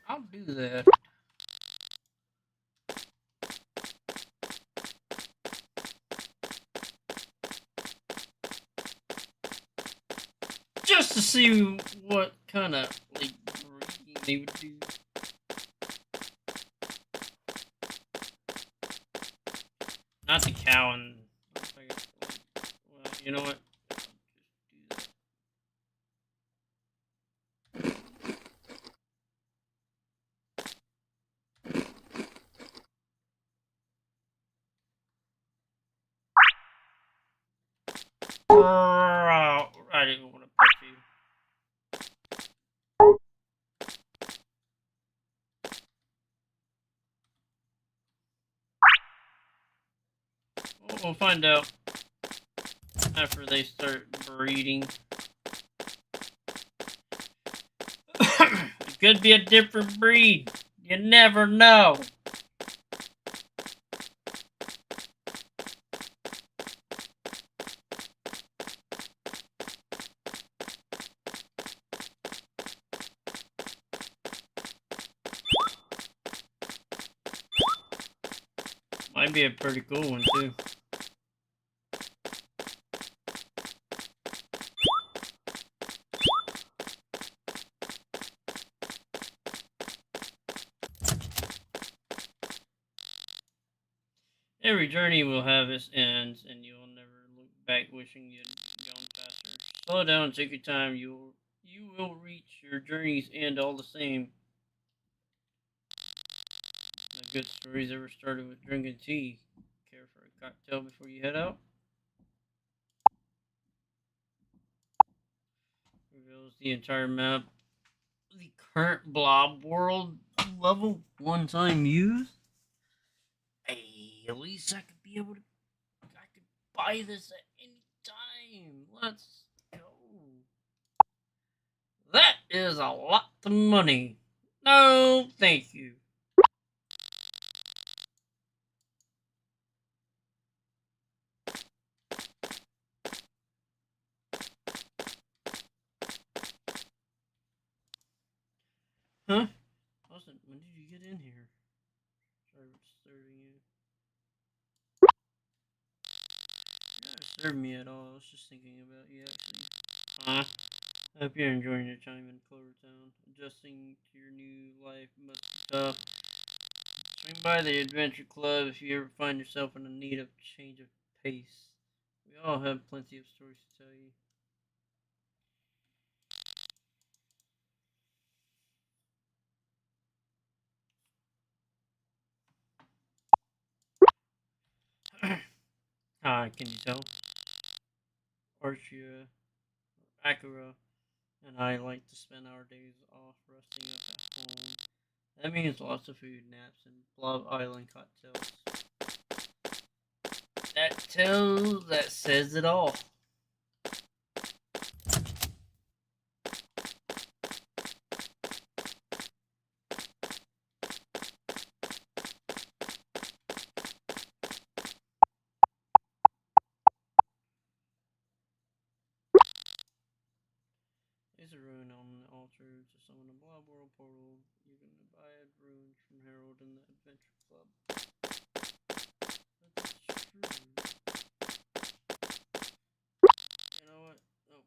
I'll do that. Just to see what kind of like breeding they would do. Not the cow and. Well, you know what? I didn't want to pet you. We'll find out after they start breeding. It could be a different breed. You never know. Might be a pretty cool one too. Every journey will have its ends, and you'll never look back wishing you'd gone faster. Slow down, take your time. You will reach your journey's end all the same. The good stories ever started with drinking tea. Care for a cocktail before you head out? Reveals the entire map. The current blob world level one time use. Hey, at least I could be able to. I could buy this at any time. Let's go. That is a lot of money. No, thank you. Huh? Austin, when did you get in here? Sorry for disturbing you. You're not disturbing me at all. I was just thinking about you, actually. Huh? I hope you're enjoying your time in Clovertown. Adjusting to your new life must be tough. Swing by the Adventure Club if you ever find yourself in the need of change of pace. We all have plenty of stories to tell you. Hi, can you tell? Archia, Akira, and I like to spend our days off resting up at home. That means lots of food, naps, and Blob Island cocktails. That says it all. There's a rune on the altar to summon a Blob World portal. You can buy runes from Harold in the Adventure Club. That's true. You know what? Oh.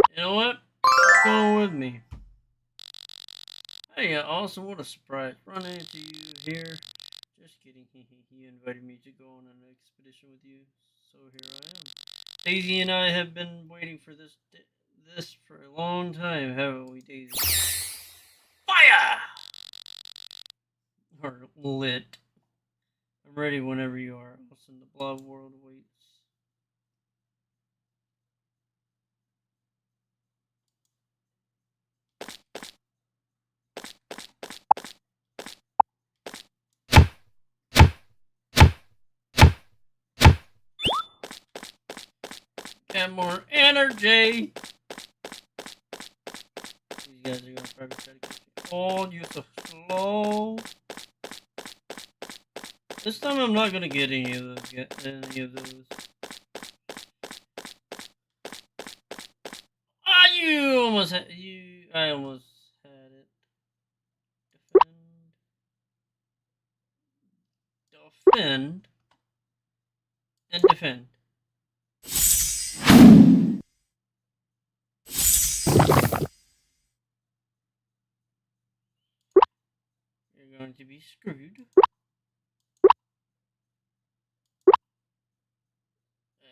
You know what? Keep going with me. Hey, awesome! What a surprise! Running into you here. Just kidding. You invited me to go on an expedition with you, so here I am. Daisy and I have been waiting for this for a long time, haven't we, Daisy? Fire! Or lit. I'm ready whenever you are. Listen, the blob world waits. Get more energy! These guys are gonna probably try to catch you. Oh, you're so slow. This time I'm not gonna get any of those. Ah, you almost had you. I almost had it. Defend, and defend. You're going to be screwed. And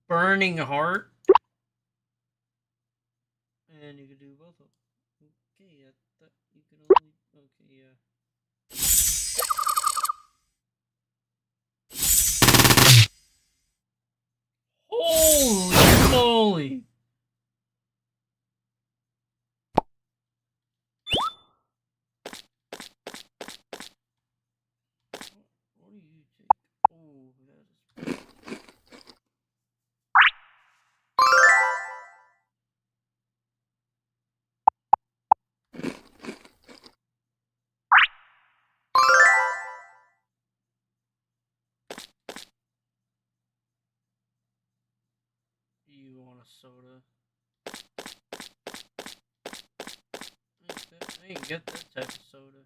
burning heart. And you can do both of them. Okay, I thought you can only. Okay, yeah. Holy moly! What do you take? Oh, that is. You want a soda? I ain't get that type of soda.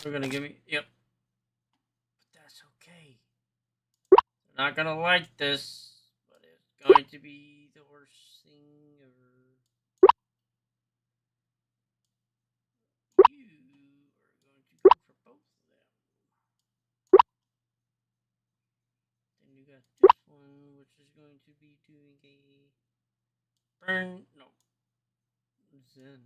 They're gonna give me. Yep. But that's okay. They're not gonna like this, but it's going to be the worst thing ever. You are going to go for both of them. Then you got this one, which is going to be doing a burn. No. Zen.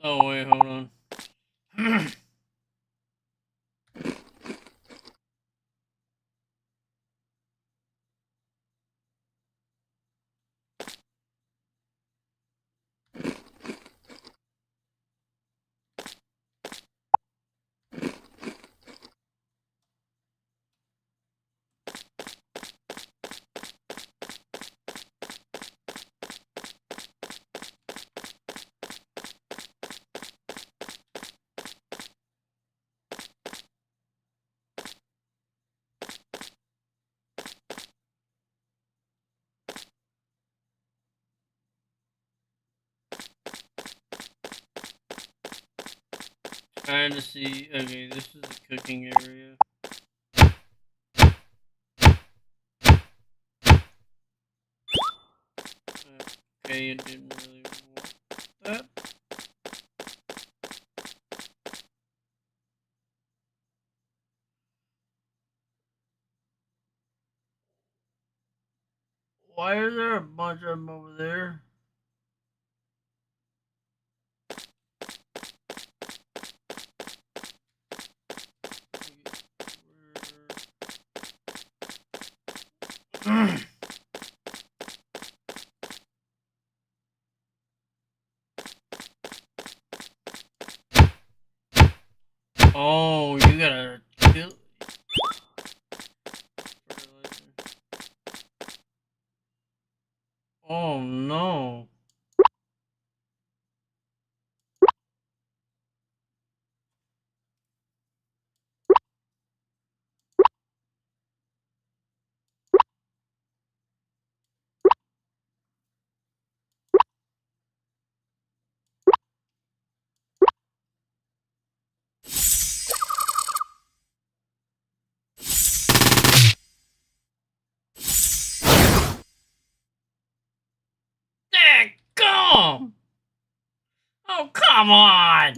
Oh wait, hold on. Trying to see. Okay, this is the cooking area. Okay, it didn't really want that. Why are there a bunch of them over there? Oh, you gotta kill. Oh no. Come! Oh, come on!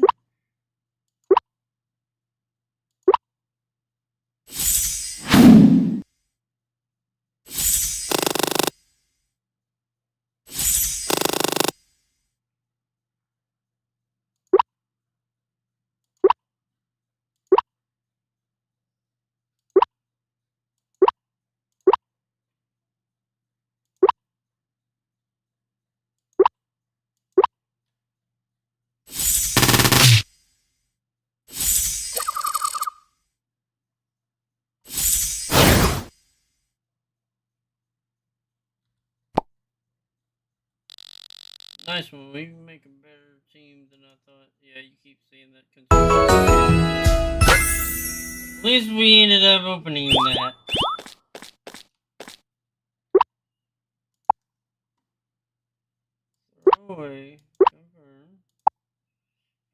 Nice one. We can make a better team than I thought. Yeah, you keep saying that. At least we ended up opening that. Throw away. Confirm.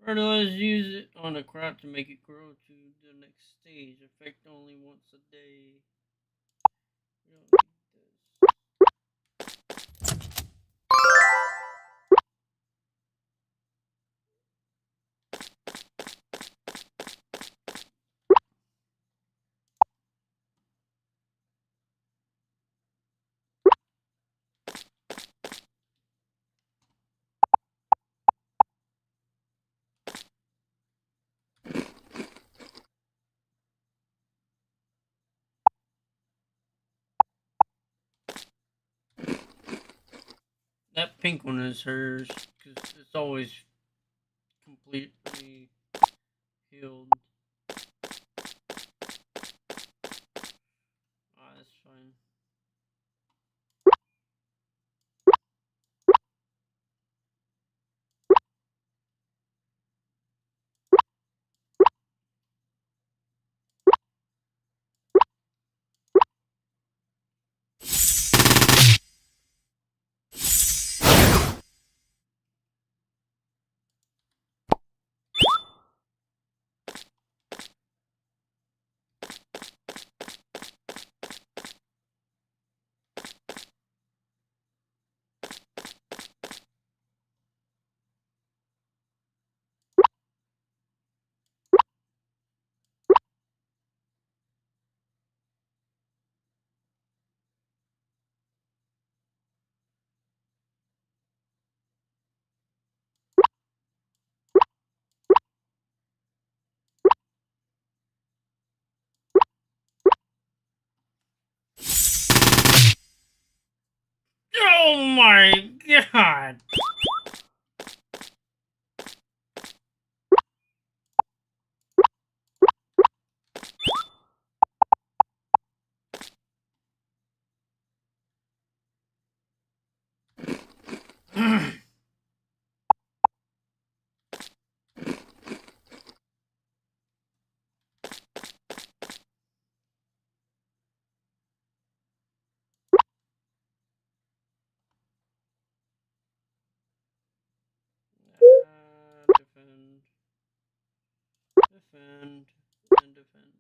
Fertilize. Use it on a crop to make it grow to the next stage. Effect only once a day. We don't need this. That pink one is hers because it's always completely healed. Ah, that's fine. my god! Defend, defend, and defend.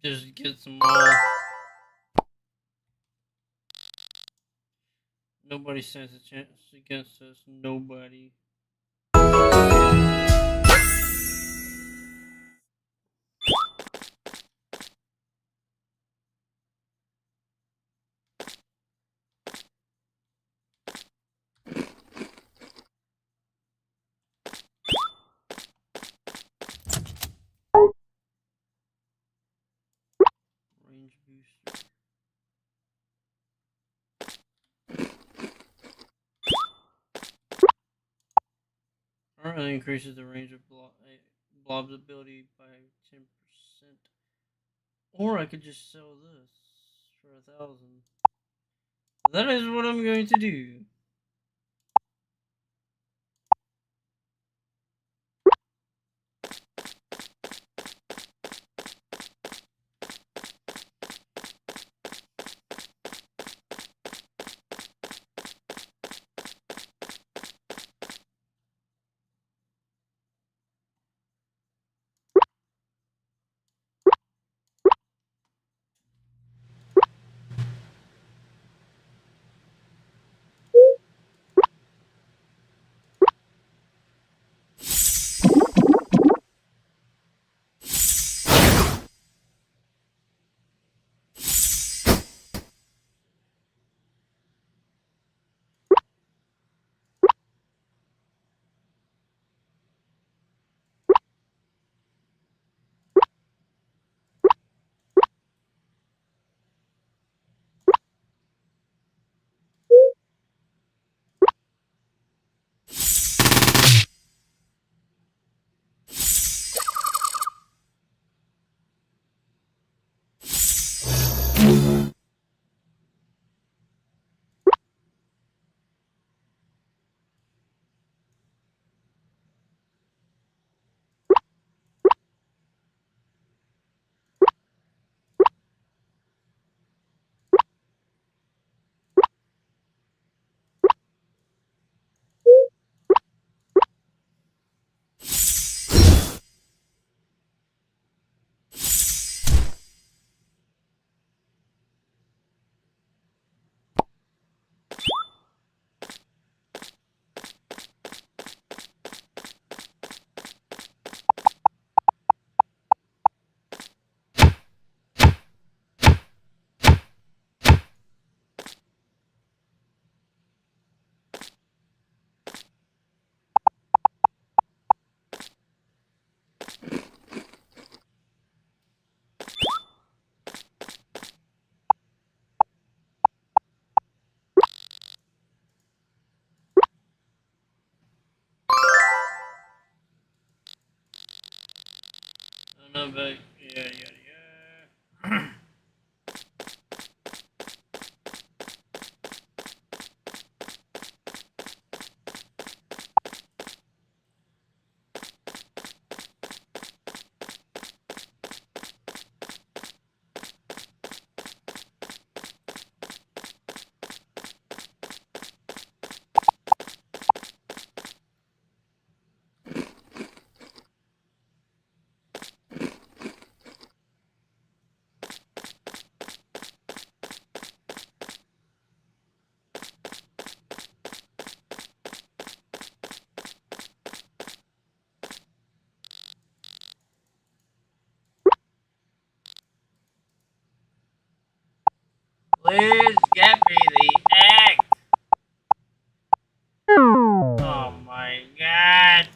Just get some more. Nobody stands a chance against us. Nobody. Range booster. Currently increases the range of Blob's ability by 10%. Or I could just sell this for 1,000. That is what I'm going to do. I know, but yeah. Please get me the act. Oh my god.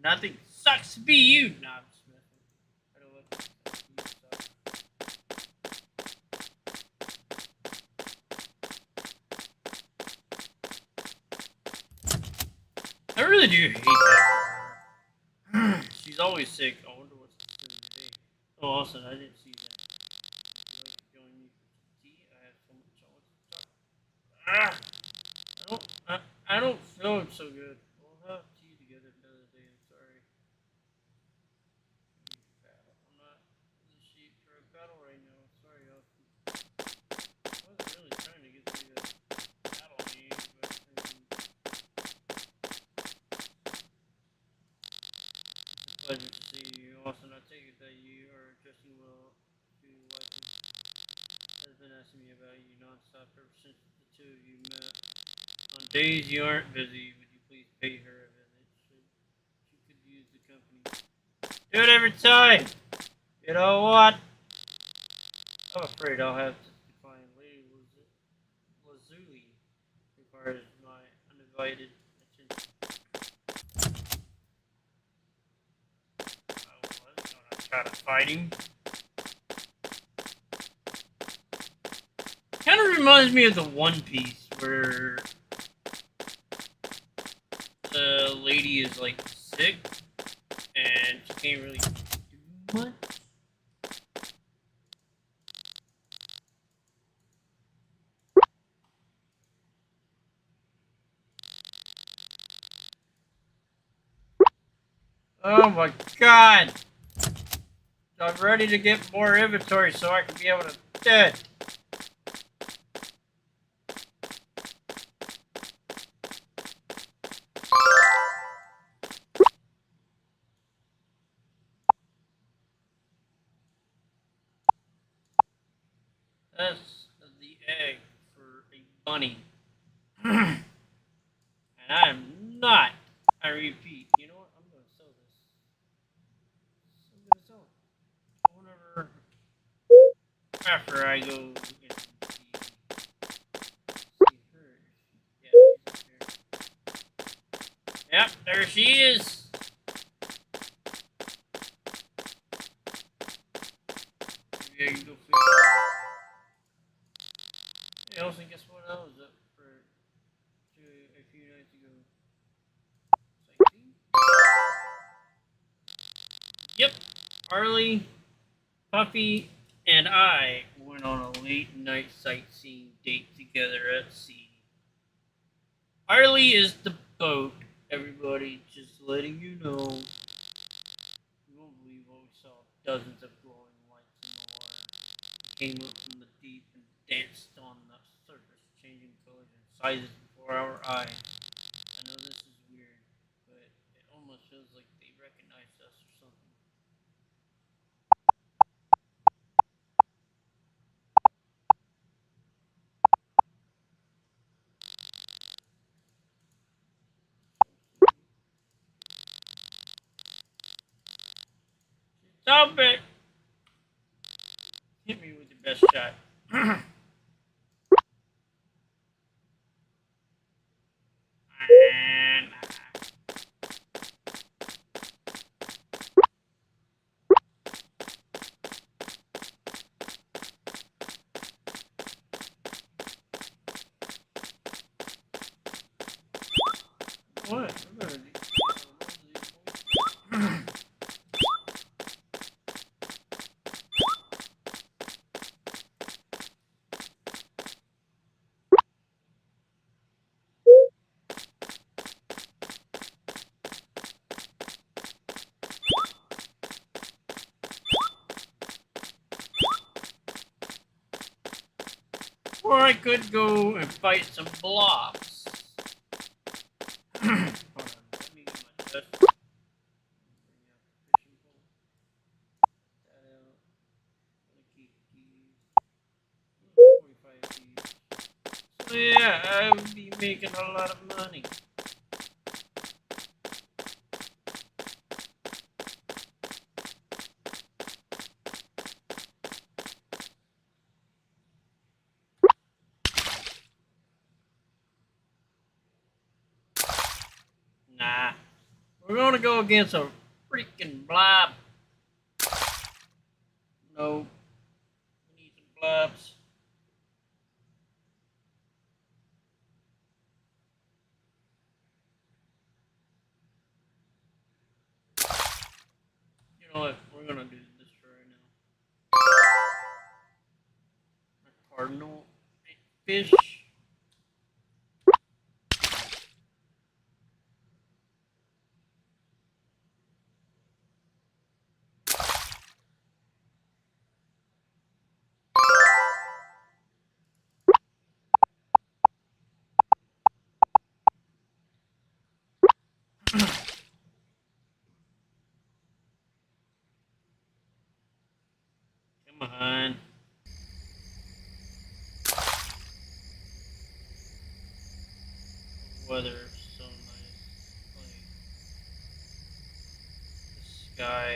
Nothing sucks to be you, Knob Smith. I don't want I really do hate that. She's always sick. I wonder what's doing today. Oh, Austin, I didn't see that. Would you like to join me for tea? I have so much I want to talk. Ah, I don't feel so good. We'll have tea together another day. I'm sorry. I'm not in the sheet for a battle right now. Sorry, Austin. I wasn't really trying to get you to battle me, but I mean, it's a pleasure to see you, Austin. I take it that you are adjusting well to life has been asking me about you nonstop ever since the two of you met. On days you aren't busy, would you please pay her a visit? She could use the company. Do it every time! You know what? I'm afraid I'll have to decline. Lady Lazuli requires my undivided attention. I was gonna try to fight him. Kind of reminds me of the One Piece where the lady is like sick and she can't really do much. Oh my god! I'm ready to get more inventory so I can be able to do it. That's the egg for a bunny. And I am not. I repeat. You know what? I'm going to sell this. I'm going to sell it. Whenever. After I go and see her. Yeah, she's up there. Yep, there she is. Maybe I can go fix her. Hey, Elson, guess what? I was up for a few nights ago. Sightseeing? Yep, Harley, Puffy, and I went on a late night sightseeing date together at sea. Harley is the boat, everybody, just letting you know. You won't believe what we saw. Dozens of glowing lights in the water. They came up from the deep and danced on the surface, changing colors and sizes before our eyes. I know this is weird, but it almost feels like they recognized us or something. Stop it! Hit me with your best shot. What? Or I could go and fight some blobs. Hold on, let me get my chest. Bring out the fishing pole. That out. I'm gonna keep these. 45 these. So yeah, I would be making a lot of money. Nah. We're gonna go against a freaking blob. No. We need some blobs. You know what? We're gonna do this right now. A cardinal fish. Come on. The weather's so nice. Like the sky.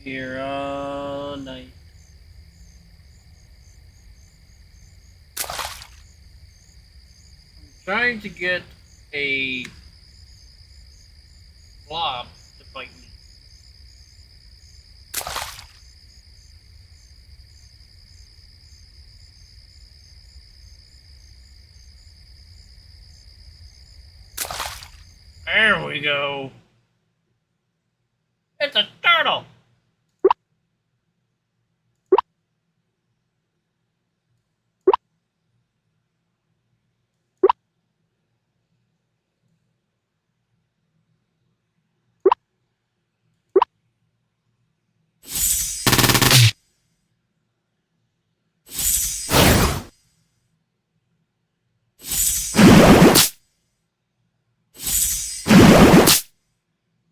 Here all night. I'm trying to get a blob to fight me. There we go. It's a turtle.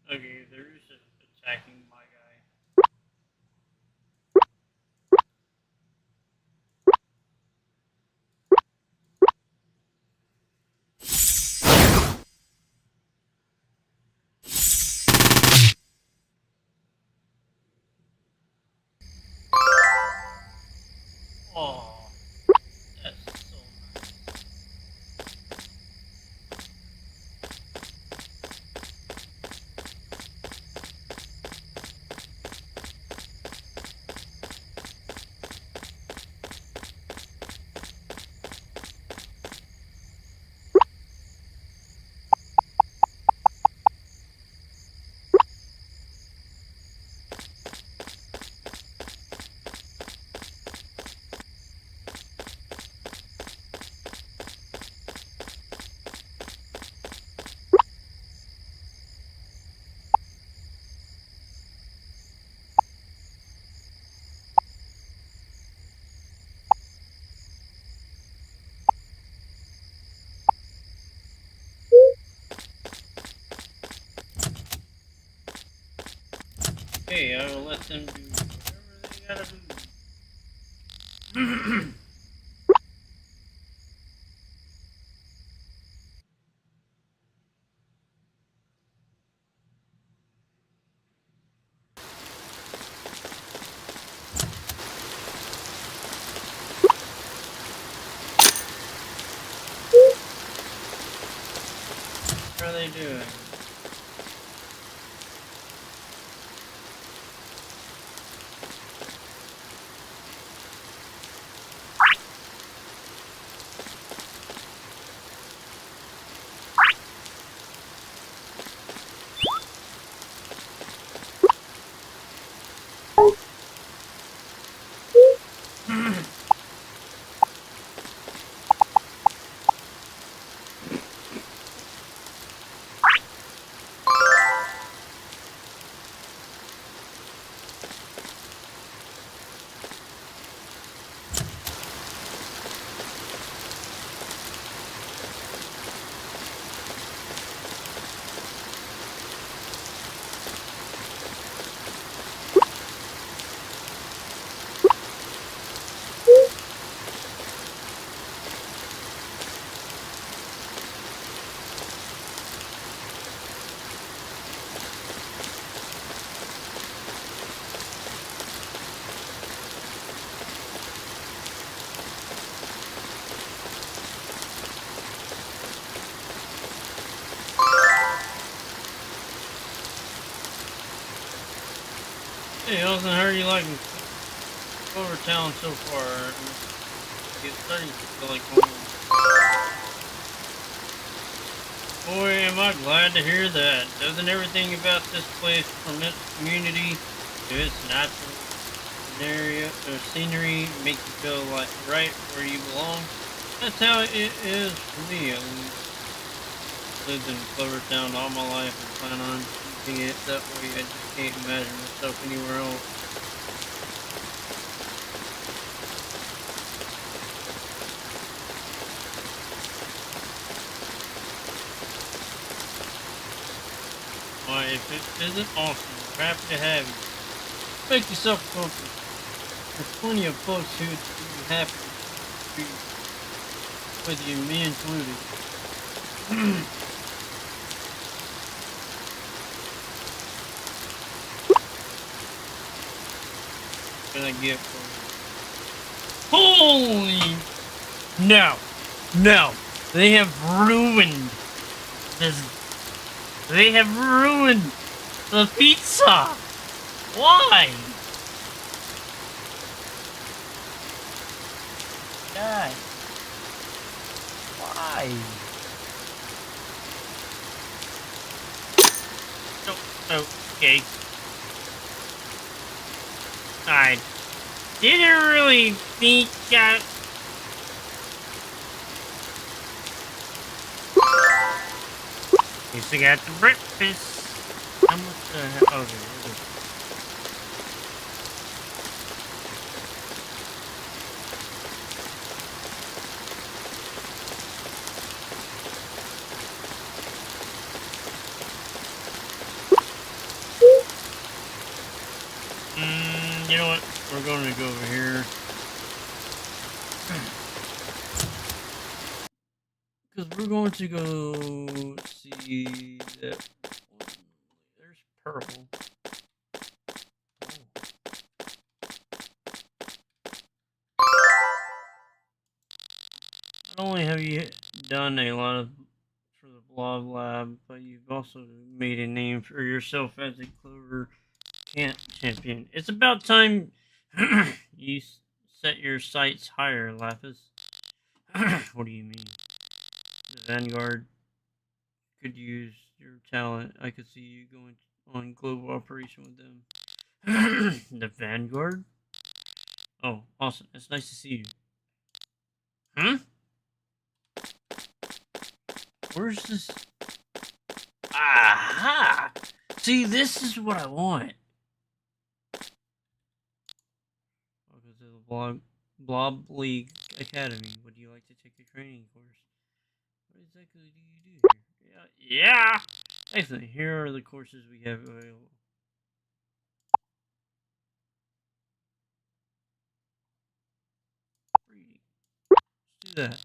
Okay, they're just attacking my guy. Oh, that's so nice. Okay, I will let them do whatever they gotta do. What are they doing? Hey, Elson, how are you liking Clover Town so far? It's starting to feel like home. Boy, am I glad to hear that. Doesn't everything about this place, from its community to its natural scenery, make you feel like right where you belong? That's how it is for me, at least. Lived in Clover Town all my life and plan on keeping it that way. I just can't imagine myself anywhere else. Why, if it isn't awesome, we're happy to have you. Make yourself comfortable. There's plenty of folks who'd be happy to be with you, me included. What can I get for you? Holy! No! No! They have ruined this. They have ruined the pizza! Why? God. Why? Oh, okay. I didn't really think that. Guess I got the breakfast. How much the hell? Okay, you know what? We're going to go over here. Because we're going to go see that one. There's purple. Not only have you done a lot of for the Blob Lab, but you've also made a name for yourself as a Clover Camp champion. It's about time you set your sights higher, Lapis. What do you mean? The Vanguard could use your talent. I could see you going on global operation with them. The Vanguard? Oh, awesome. It's nice to see you. Huh? Where's this? Aha! See, this is what I want. Welcome to the Blob League Academy. Would you like to take a training course? What exactly do you do here? Yeah! Excellent. Here are the courses we have available. Breeding. Let's do that.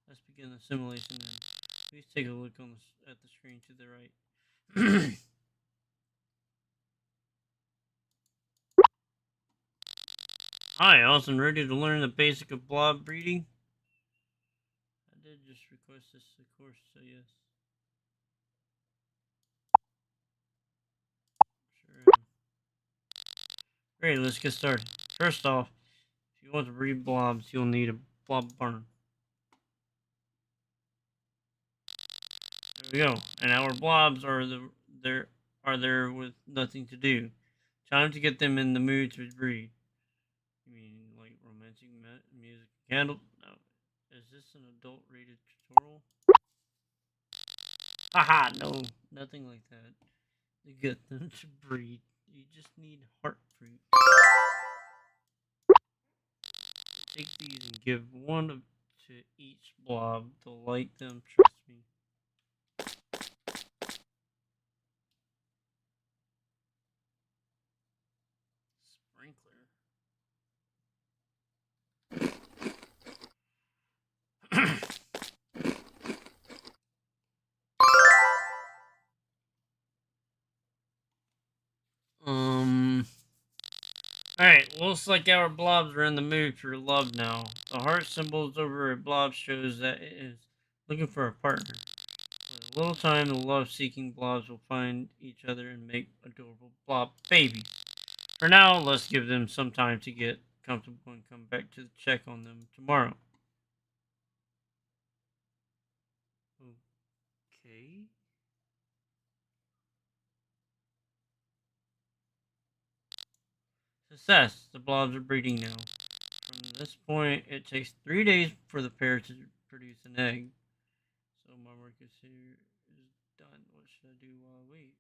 Let's begin the simulation then. Please take a look on at the screen to the right. Hi, Austin. Ready to learn the basic of blob breeding? I did just request this, of course, so yes. Sure am. Great, let's get started. First off, if you want to breed blobs, you'll need a blob barn. There we go. And our blobs are there with nothing to do. Time to get them in the mood to breed. You mean like romantic music candle? No. Is this an adult rated tutorial? Haha, no, nothing like that. To get them to breed, you just need heart fruit. Take these and give one to each blob to light them, trust me. Sprinkler. Alright, looks like our blobs are in the mood for love now. The heart symbols over a blob shows that it is looking for a partner. With a little time, the love-seeking blobs will find each other and make adorable blob babies. For now, let's give them some time to get comfortable and come back to check on them tomorrow. Okay. Success. The blobs are breeding now. From this point, it takes 3 days for the pair to produce an egg. So my work is here is done. What should I do while I wait?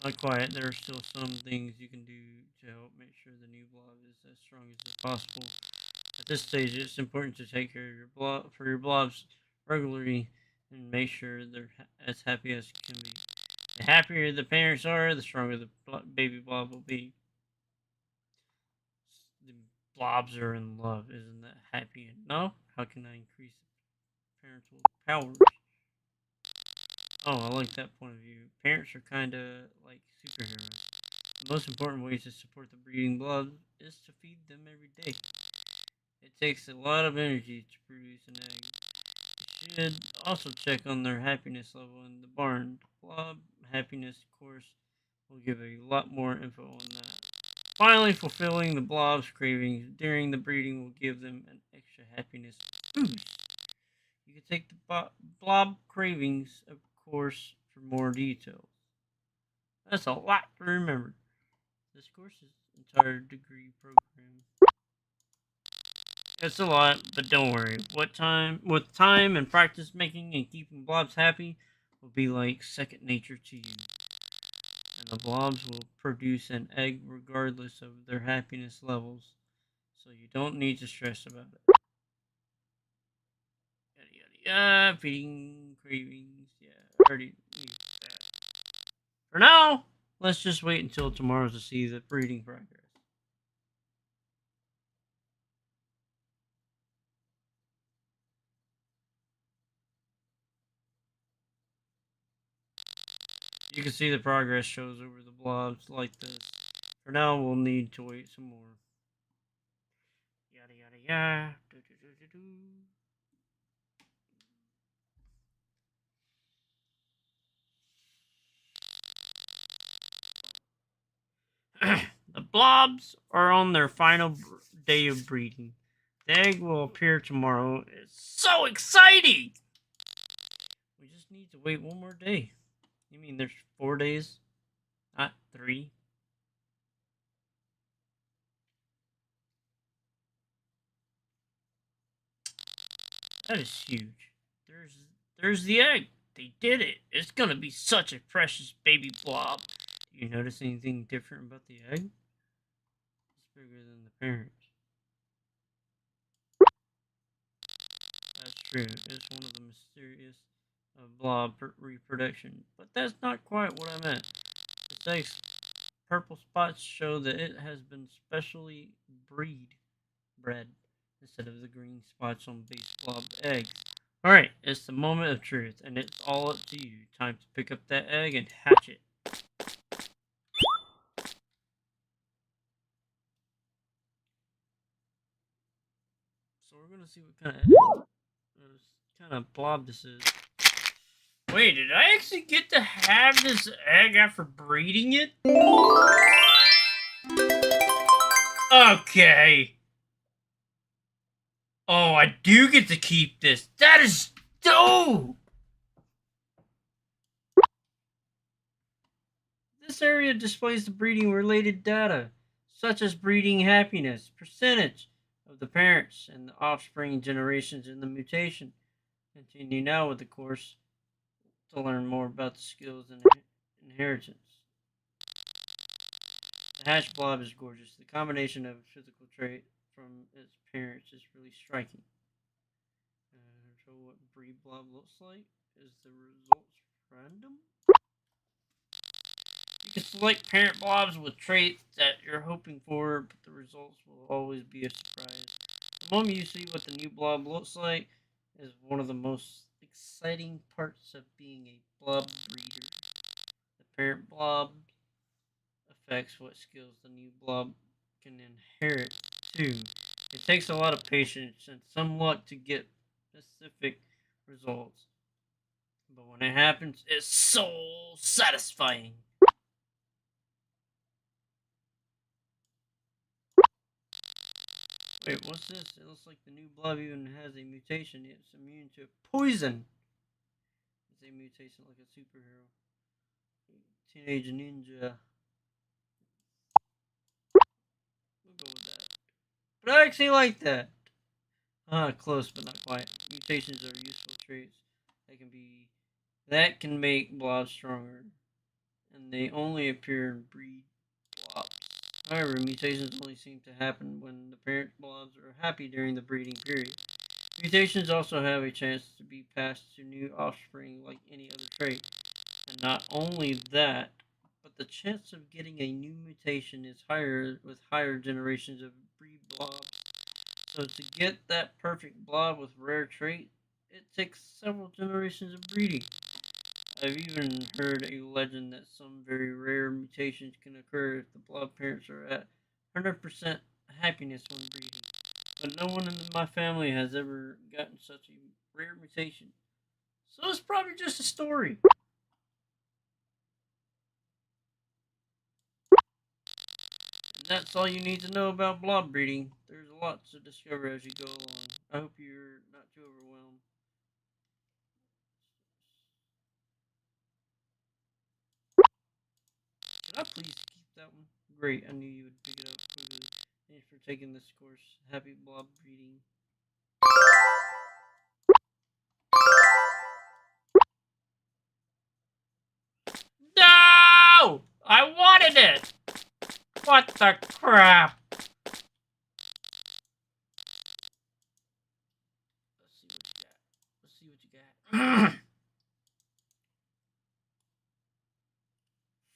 Not quiet. There are still some things you can do to help make sure the new blob is as strong as possible. At this stage, it's important to take care of your blobs regularly and make sure they're as happy as can be. The happier the parents are, the stronger the baby blob will be. The blobs are in love. Isn't that happy enough? How can I increase parental powers? Oh, I like that point of view. Parents are kind of like superheroes. The most important way to support the breeding blood is to feed them every day. It takes a lot of energy to produce an egg. You should also check on their happiness level in the barn. Blob happiness course will give a lot more info on that. Finally, fulfilling the blob's cravings during the breeding will give them an extra happiness boost. You can take the blob cravings, of course, for more details. That's a lot to remember. This course is an entire degree program. It's a lot, but don't worry. With time and practice making and keeping blobs happy will be like second nature to you. And the blobs will produce an egg regardless of their happiness levels. So you don't need to stress about it. Yada yada yada. Feeding cravings. Yeah, I already knew that. For now, let's just wait until tomorrow to see the breeding progress. You can see the progress shows over the blobs like this. For now, we'll need to wait some more. Yada yada yada. Do, do, do, do, do. The blobs are on their final day of breeding. The egg will appear tomorrow. It's so exciting! We just need to wait one more day. You mean there's 4 days? Not 3? That is huge. There's the egg. They did it. It's gonna be such a precious baby blob. Do you notice anything different about the egg? It's bigger than the parent. That's true. It's one of the mysterious blob reproduction. But that's not quite what I meant. Its egg's purple spots show that it has been specially bred instead of the green spots on base blob eggs. Alright, it's the moment of truth, and it's all up to you. Time to pick up that egg and hatch it. So we're gonna see what kind of blob this is. Wait, did I actually get to have this egg after breeding it? Okay. Oh, I do get to keep this. That is dope! This area displays the breeding related data, such as breeding happiness, percentage of the parents and the offspring generations in the mutation. Continue now with the course to learn more about the skills and inheritance. The hatch blob is gorgeous. The combination of physical trait from its parents is really striking. So what breed blob looks like is the results random. You can select parent blobs with traits that you're hoping for, but the results will always be a surprise. The moment you see what the new blob looks like is one of the most exciting parts of being a blob breeder. The parent blob affects what skills the new blob can inherit too. It takes a lot of patience and some luck to get specific results, but when it happens, it's so satisfying. Wait, what's this? It looks like the new blob even has a mutation. It's immune to poison. It's a mutation like a superhero. Teenage ninja. We'll go with that. But I actually like that. Close but not quite. Mutations are useful traits that can make blobs stronger, and they only appear in breed blobs. However, mutations only seem to happen when the parent blobs are happy during the breeding period. Mutations also have a chance to be passed to new offspring like any other trait. And not only that, but the chance of getting a new mutation is higher with higher generations of breed blobs. So to get that perfect blob with rare trait, it takes several generations of breeding. I've even heard a legend that some very rare mutations can occur if the blob parents are at 100% happiness when breeding. But no one in my family has ever gotten such a rare mutation. So it's probably just a story. And that's all you need to know about blob breeding. There's a lot to discover as you go along. I hope you're not too overwhelmed. Could I please keep that one? Great, I knew you would pick it up quickly. Thanks for taking this course. Happy blob breeding. No! I wanted it! What the crap? Let's see what you got.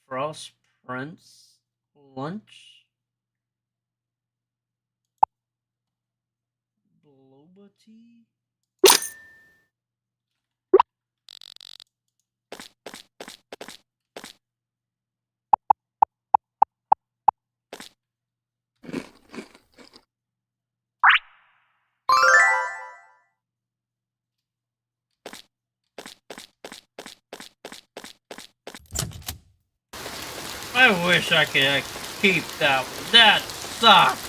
Frost Prince Lunch. Boba tea. I wish I could keep that one. That sucks.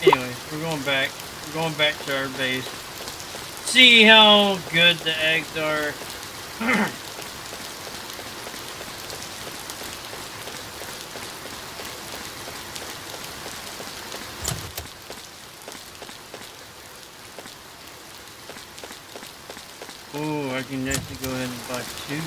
Anyways, we're going back. We're going back to our base. See how good the eggs are. Oh, I can actually go ahead and buy two.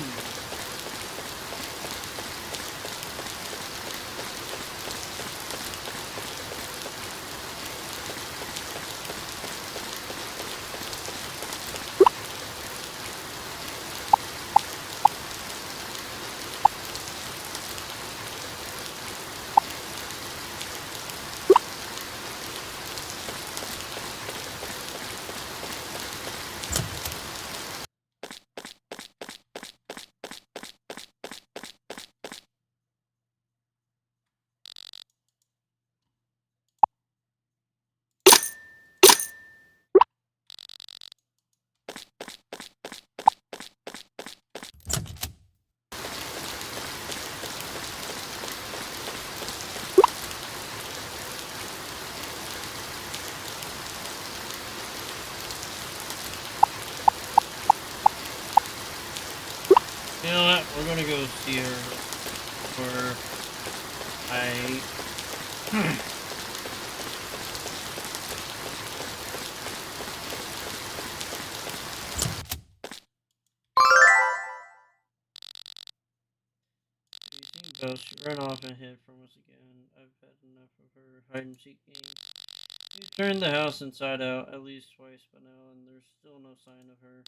You know what? We're gonna go see her where I. She ran off and hid from us again. I've had enough of her hide and seek game. We've turned the house inside out at least twice by now, and there's still no sign of her.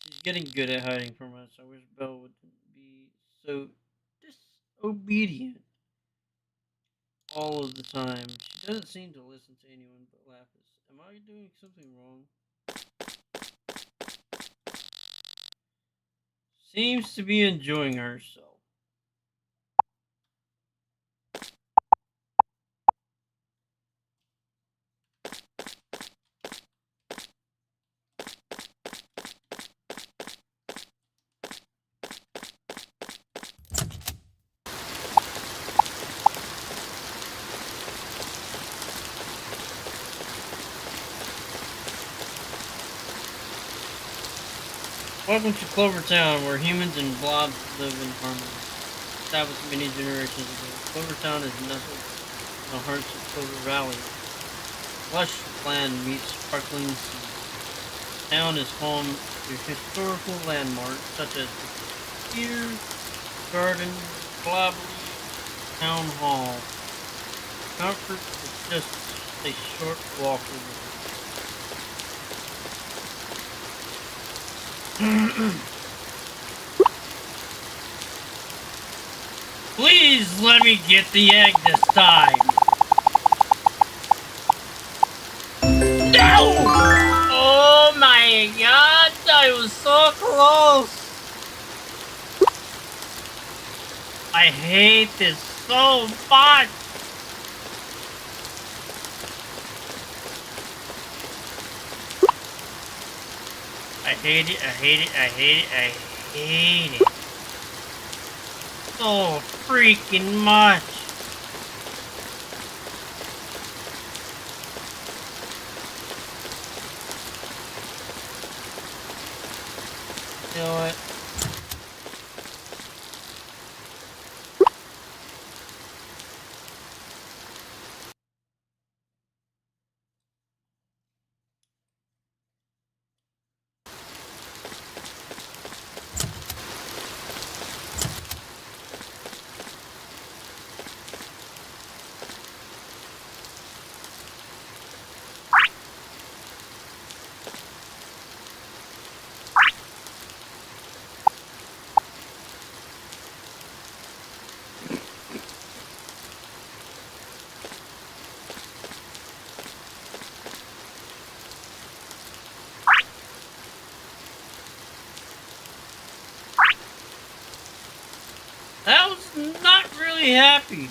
She's getting good at hiding from us. I wish Belle wouldn't be so disobedient all of the time. She doesn't seem to listen to anyone but Lapis. Am I doing something wrong? Seems to be enjoying herself. Welcome to Clover Town, where humans and blobs live in harmony. Established many generations ago, Clover Town is nestled in the hearts of Clover Valley. Lush land meets sparkling sea. The town is home to historical landmarks such as the Pier, Garden, Blobley, Town Hall. Comfort is just a short walk away. Please let me get the egg this time. No! Oh my god, I was so close. I hate this so much. I hate it, I hate it, I hate it, I hate it. So freaking much. You know what? That was not really happy.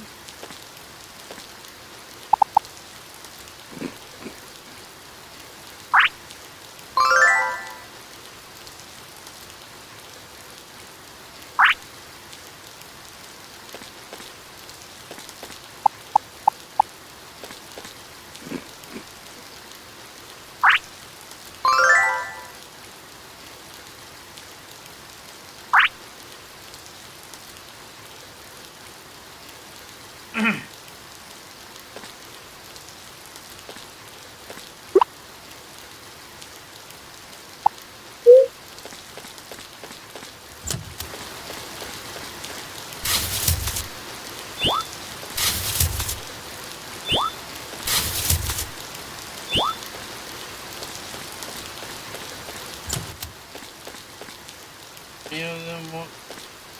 You know,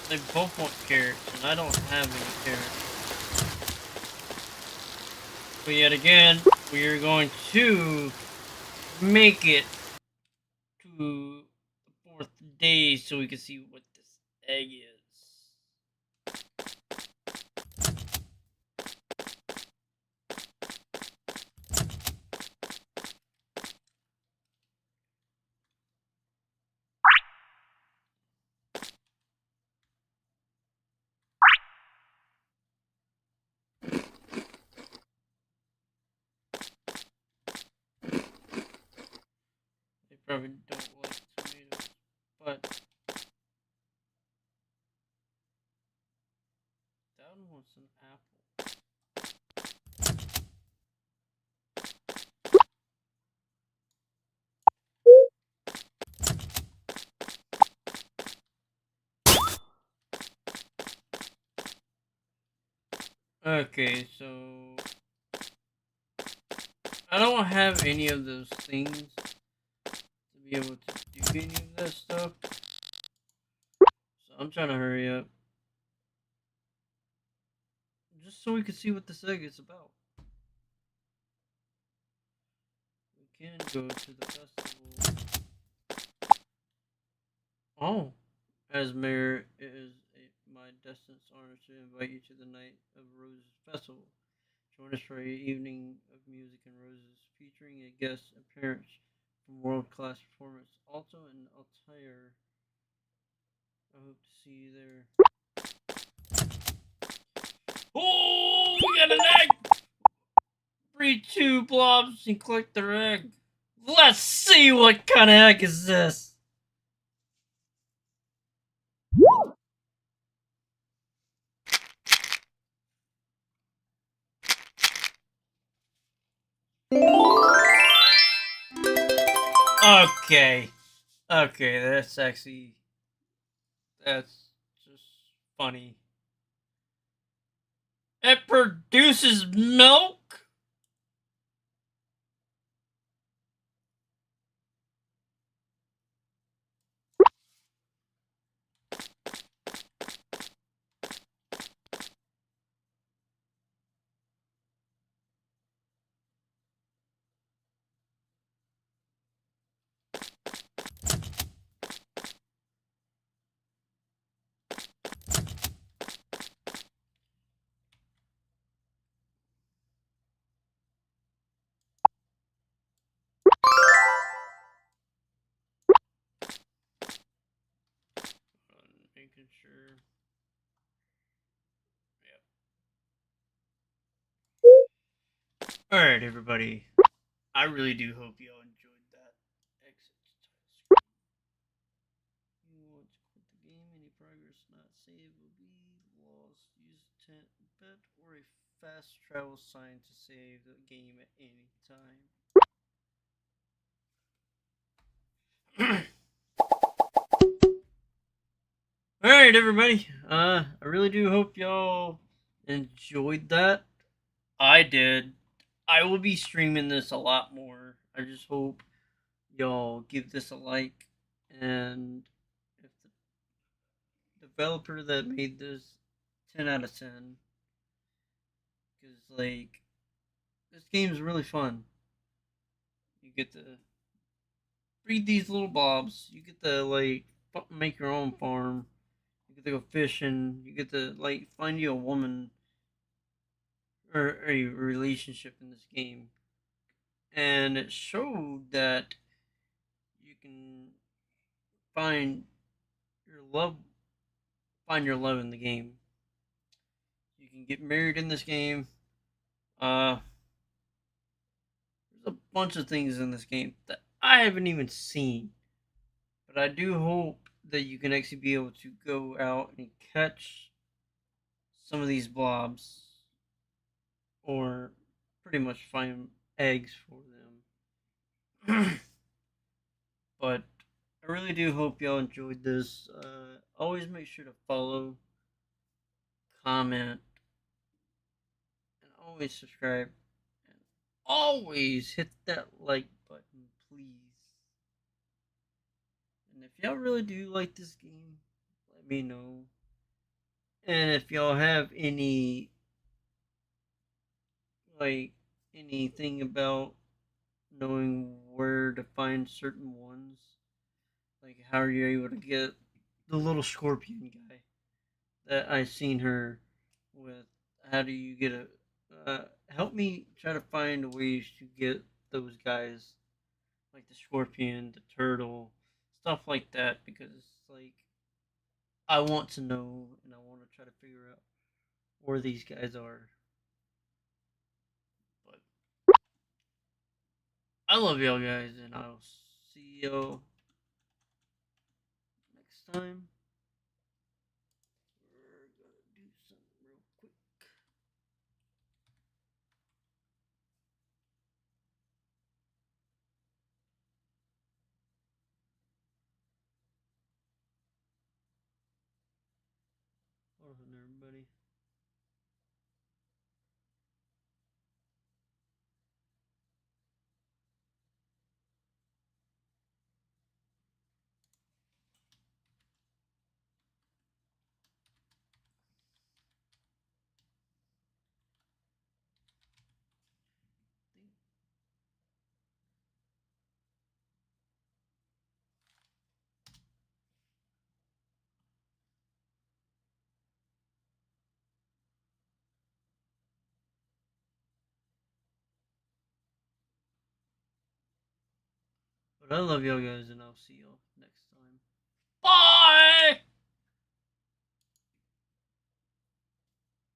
they both want carrots, and I don't have any carrots. But yet again, we are going to make it to the fourth day so we can see what this egg is. They probably don't like tomatoes, but that one wants an apple. Okay, so I don't have any of those things to be able to do any of that stuff. So I'm trying to hurry up. Just so we can see what this egg is about. We can go to the festival. Oh, as mayor, it is my distant honor to invite you to the Night of Roses Festival. Join us for an evening of music and roses, featuring a guest appearance from world-class performance, Alto and Altair. I hope to see you there. Oh, we got an egg! Breed 2 blobs and collect their egg. Let's see what kind of egg is this. Okay. Okay, that's just funny. It produces milk? Making sure. Yep. Alright, everybody. I really do hope y'all enjoyed that. Exit to title screen. You want to quit the game, any progress not saved will be lost. Use a tent bed or a fast travel sign to save the game at any time. Alright, everybody. I really do hope y'all enjoyed that. I did. I will be streaming this a lot more. I just hope y'all give this a like. And if the developer that made this, 10 out of 10. Because, like, this game is really fun. You get to breed these little blobs. You get to, like, make your own farm. You get to go fishing. You get to, like, find you a woman or a relationship in this game. And it showed that you can find your love in the game. You can get married in this game. Uh there's a bunch of things in this game that I haven't even seen. But I do hope that you can actually be able to go out and catch some of these blobs or pretty much find eggs for them. But I really do hope y'all enjoyed this. Always make sure to follow, comment, and always subscribe. And always hit that like button, please. And if y'all really do like this game, let me know. And if y'all have like, anything about knowing where to find certain ones, like how are you able to get the little scorpion guy that I seen her with, how do you get a help me try to find ways to get those guys, like the scorpion, the turtle, stuff like that, because like I want to know and I want to try to figure out where these guys are. But I love y'all guys, and I'll see y'all next time. We're gonna do something real quick. Hold on, everybody. But I love y'all guys, and I'll see y'all next time.